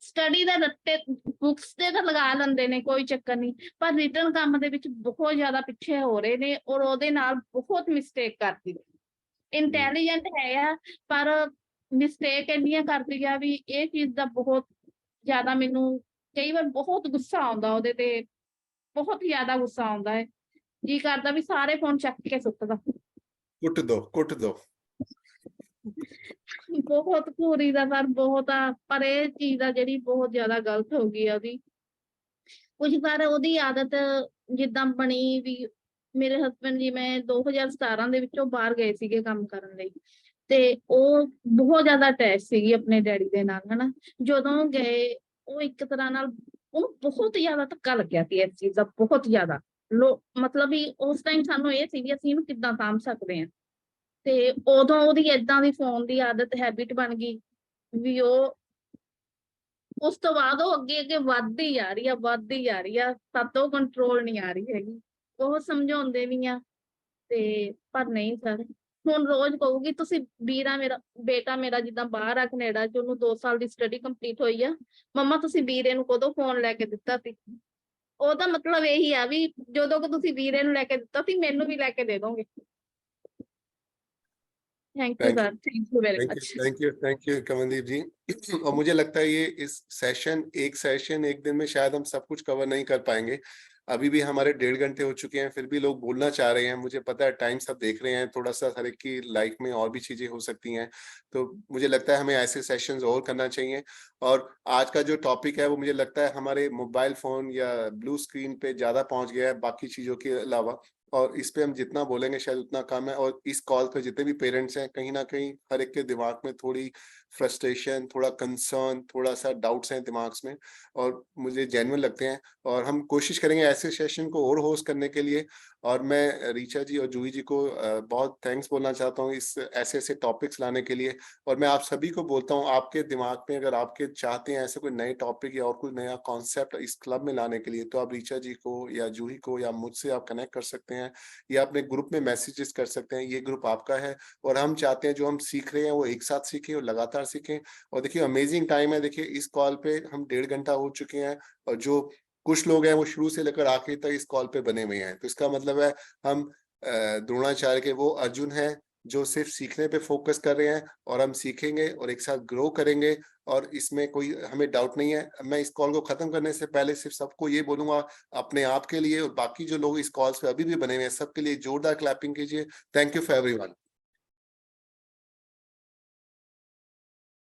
ਸਟੱਡੀ ਦੇ ਰੱਟੇ ਬੁੱਕਸ ਤੇ ਤਾਂ ਲਗਾ ਲੈਂਦੇ ਨੇ, ਕੋਈ ਚੱਕਰ ਨਹੀਂ, ਪਰ ਰਿਟਨ ਕੰਮ ਦੇ ਵਿੱਚ ਬਹੁਤ ਜ਼ਿਆਦਾ ਪਿੱਛੇ ਹੋ ਰਹੇ ਨੇ, ਔਰ ਉਹਦੇ ਨਾਲ ਬਹੁਤ ਮਿਸਟੇਕ ਕਰਦੀ ਨੇ। ਇੰਟੈਲੀਜੈਂਟ ਹੈ ਆ, ਪਰ ਮਿਸਟੇਕ ਇੰਨੀਆਂ ਕਰਦੀ ਆ ਵੀ ਇਹ ਚੀਜ਼ ਦਾ ਬਹੁਤ ਜ਼ਿਆਦਾ ਮੈਨੂੰ ਕਈ ਵਾਰ ਬਹੁਤ ਗੁੱਸਾ ਆਉਂਦਾ ਉਹਦੇ ਤੇ, ਬਹੁਤ ਜ਼ਿਆਦਾ ਗੁੱਸਾ ਆਉਂਦਾ ਹੈ, ਜੀ ਕਰਦਾ ਵੀ ਸਾਰੇ ਫੋਨ ਚੱਕ ਕੇ ਸੁੱਟਦਾ। ਕੁੱਟ ਦੋ ਬਹੁਤ ਘੂਰੀ ਦਾ ਸਰ, ਬਹੁਤ ਆ, ਪਰ ਇਹ ਚੀਜ਼ ਆ ਜਿਹੜੀ ਬਹੁਤ ਜ਼ਿਆਦਾ ਗਲਤ ਹੋ ਗਈ ਆ ਉਹਦੀ। ਕੁਝ ਪਰ ਉਹਦੀ ਆਦਤ ਜਿੱਦਾਂ ਬਣੀ ਵੀ, ਮੇਰੇ ਹਸਬੈਂਡ ਜੀ ਮੈਂ 2017 ਦੇ ਵਿੱਚੋਂ ਬਾਹਰ ਗਏ ਸੀਗੇ ਕੰਮ ਕਰਨ ਲਈ, ਤੇ ਉਹ ਬਹੁਤ ਜ਼ਿਆਦਾ ਅਟੈਚ ਸੀਗੀ ਆਪਣੇ ਡੈਡੀ ਦੇ ਨਾਲ, ਹਨਾ। ਜਦੋਂ ਗਏ ਉਹ ਇੱਕ ਤਰ੍ਹਾਂ ਨਾਲ ਉਹਨੂੰ ਬਹੁਤ ਜ਼ਿਆਦਾ ਧੱਕਾ ਲੱਗਿਆ ਸੀ ਇਸ ਚੀਜ਼ ਦਾ, ਬਹੁਤ ਜ਼ਿਆਦਾ ਮਤਲਬ ਵੀ ਉਸ ਟਾਈਮ ਸਾਨੂੰ ਇਹ ਸੀ ਵੀ ਅਸੀਂ ਇਹਨੂੰ ਕਿੱਦਾਂ ਸਾਂਭ ਸਕਦੇ ਹਾਂ। ਤੇ ਉਦੋਂ ਉਹਦੀ ਏਦਾਂ ਦੀ ਫੋਨ ਦੀ ਆਦਤ ਹੈਬਿਟ ਬਣ ਗਈ ਵੀ ਉਹ ਉਸ ਤੋਂ ਬਾਅਦ ਉਹ ਅੱਗੇ ਵੱਧਦੀ ਜਾ ਰਹੀ ਆ, ਸਾਤੋਂ ਕੰਟਰੋਲ ਨਹੀਂ ਆ ਰਹੀ ਹੈਗੀ। ਉਹ ਸਮਝਾਉਂਦੇ ਵੀ ਆ ਤੇ ਪਰ ਨਹੀਂ ਸਰ, ਹੁਣ ਰੋਜ਼ ਕਹੂਗੀ ਤੁਸੀਂ ਬੇਟਾ ਮੇਰਾ ਜਿੱਦਾਂ ਬਾਹਰ ਆ ਕੈਨੇਡਾ ਚ, ਉਹਨੂੰ 2 ਸਾਲ ਦੀ ਸਟੱਡੀ ਕੰਪਲੀਟ ਹੋਈ ਆ, ਮੰਮਾ ਤੁਸੀਂ ਵੀਰੇ ਨੂੰ ਕਦੋਂ ਫੋਨ ਲੈ ਕੇ ਦਿੱਤਾ ਸੀ? ਉਹਦਾ ਮਤਲਬ ਇਹੀ ਆ ਵੀ ਜਦੋਂ ਕਿ ਤੁਸੀਂ ਵੀਰੇ ਨੂੰ ਲੈ ਕੇ ਦਿੱਤਾ ਸੀ, ਮੈਨੂੰ ਵੀ ਲੈ ਕੇ ਦੇ ਦੋਗੇ। Thank you sir, thank you very much. Thank you Kamaldeep ji. और मुझे लगता है ये एक दिन में शायद हम सब कुछ कवर नहीं कर पाएंगे, अभी भी हमारे 1.5 घंटे हो चुके हैं, फिर भी लोग बोलना चाह रहे हैं। मुझे पता है टाइम सब देख रहे हैं, थोड़ा सा हर एक की लाइफ में और भी चीजें हो सकती हैं, तो मुझे लगता है हमें ऐसे सेशंस और करना चाहिए। और आज का जो टॉपिक है वो मुझे लगता है हमारे मोबाइल फोन या ब्लू स्क्रीन पे ज्यादा पहुंच गया है बाकी चीजों के अलावा, और इस पे हम जितना बोलेंगे शायद उतना कम है। और इस कॉल पे जितने भी पेरेंट्स हैं, कहीं ना कहीं हर एक के दिमाग में थोड़ी फ्रस्ट्रेशन, थोड़ा कंसर्न, थोड़ा सा डाउट्स हैं दिमाग में, और मुझे जेन्युइन लगते हैं। और हम कोशिश करेंगे ऐसे सेशन को और होस्ट करने के लिए। और मैं रीचा जी और जूही जी को बहुत थैंक्स बोलना चाहता हूँ इस ऐसे ऐसे टॉपिक्स लाने के लिए। और मैं आप सभी को बोलता हूँ, आपके दिमाग में अगर आपके चाहते हैं ऐसे कोई नए टॉपिक या और कोई नया कॉन्सेप्ट इस क्लब में लाने के लिए, तो आप रीचा जी को या जूही को या मुझसे आप कनेक्ट कर सकते हैं, या अपने ग्रुप में मैसेजेस कर सकते हैं। ये ग्रुप आपका है, और हम चाहते हैं जो हम सीख रहे हैं वो एक साथ सीखें और लगातार सीखें। और देखिए अमेजिंग टाइम है, देखिए इस कॉल पे हम 1.5 घंटा हो चुके हैं, और जो कुछ लोग हैं वो शुरू से लेकर आखिर तक इस कॉल पे बने हुए हैं। तो इसका मतलब है हम द्रोणाचार्य के वो अर्जुन हैं जो सिर्फ सीखने पे फोकस कर रहे हैं, और हम सीखेंगे और एक साथ ग्रो करेंगे, और इसमें कोई हमें डाउट नहीं है। मैं इस कॉल को खत्म करने से पहले सिर्फ सबको ये बोलूंगा, अपने आप के लिए और बाकी जो लोग इस कॉल्स पे अभी भी बने हुए हैं सबके लिए जोरदार क्लैपिंग कीजिए। Thank you for everyone,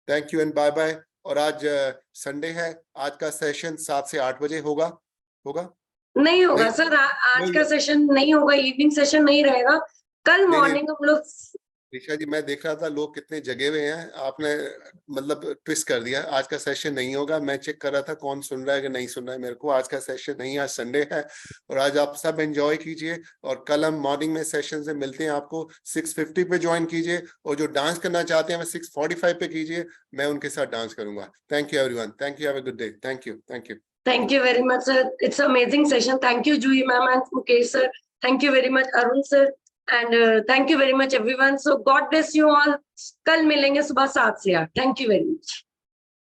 thank you and bye bye. और आज संडे है, आज का सेशन 7 से 8 बजे होगा। नहीं होगा नहीं, सर, आज नहीं, का सेशन नहीं होगा, इवनिंग सेशन नहीं रहेगा। कल नहीं, मॉर्निंग हम लोग ऋषा जी मैं देख रहा था लोग कितने जगे हुए हैं, आपने मतलब ट्विस्ट कर दिया। आज का सेशन नहीं होगा, मैं चेक कर रहा था कौन सुन रहा है कि नहीं सुन रहा है मेरे को। आज का सेशन नहीं, आज संडे है, और आज आप सब एंजॉय कीजिए। और कल हम मॉर्निंग में सेशन से मिलते हैं, आपको 6:50 पे ज्वाइन कीजिए, और जो डांस करना चाहते हैं मैं 6:45 पे कीजिए, मैं उनके साथ डांस करूंगा। Thank you everyone, thank you, have a good day, thank you, thank you. Thank you very much, sir. It's an amazing session. Thank you, Juhi ma'am and Mukesh sir. Thank you very much, Arun sir. And thank you very much, everyone. So God bless you all. कल मिलेंगे सुबह 7 से 8. Thank you very much.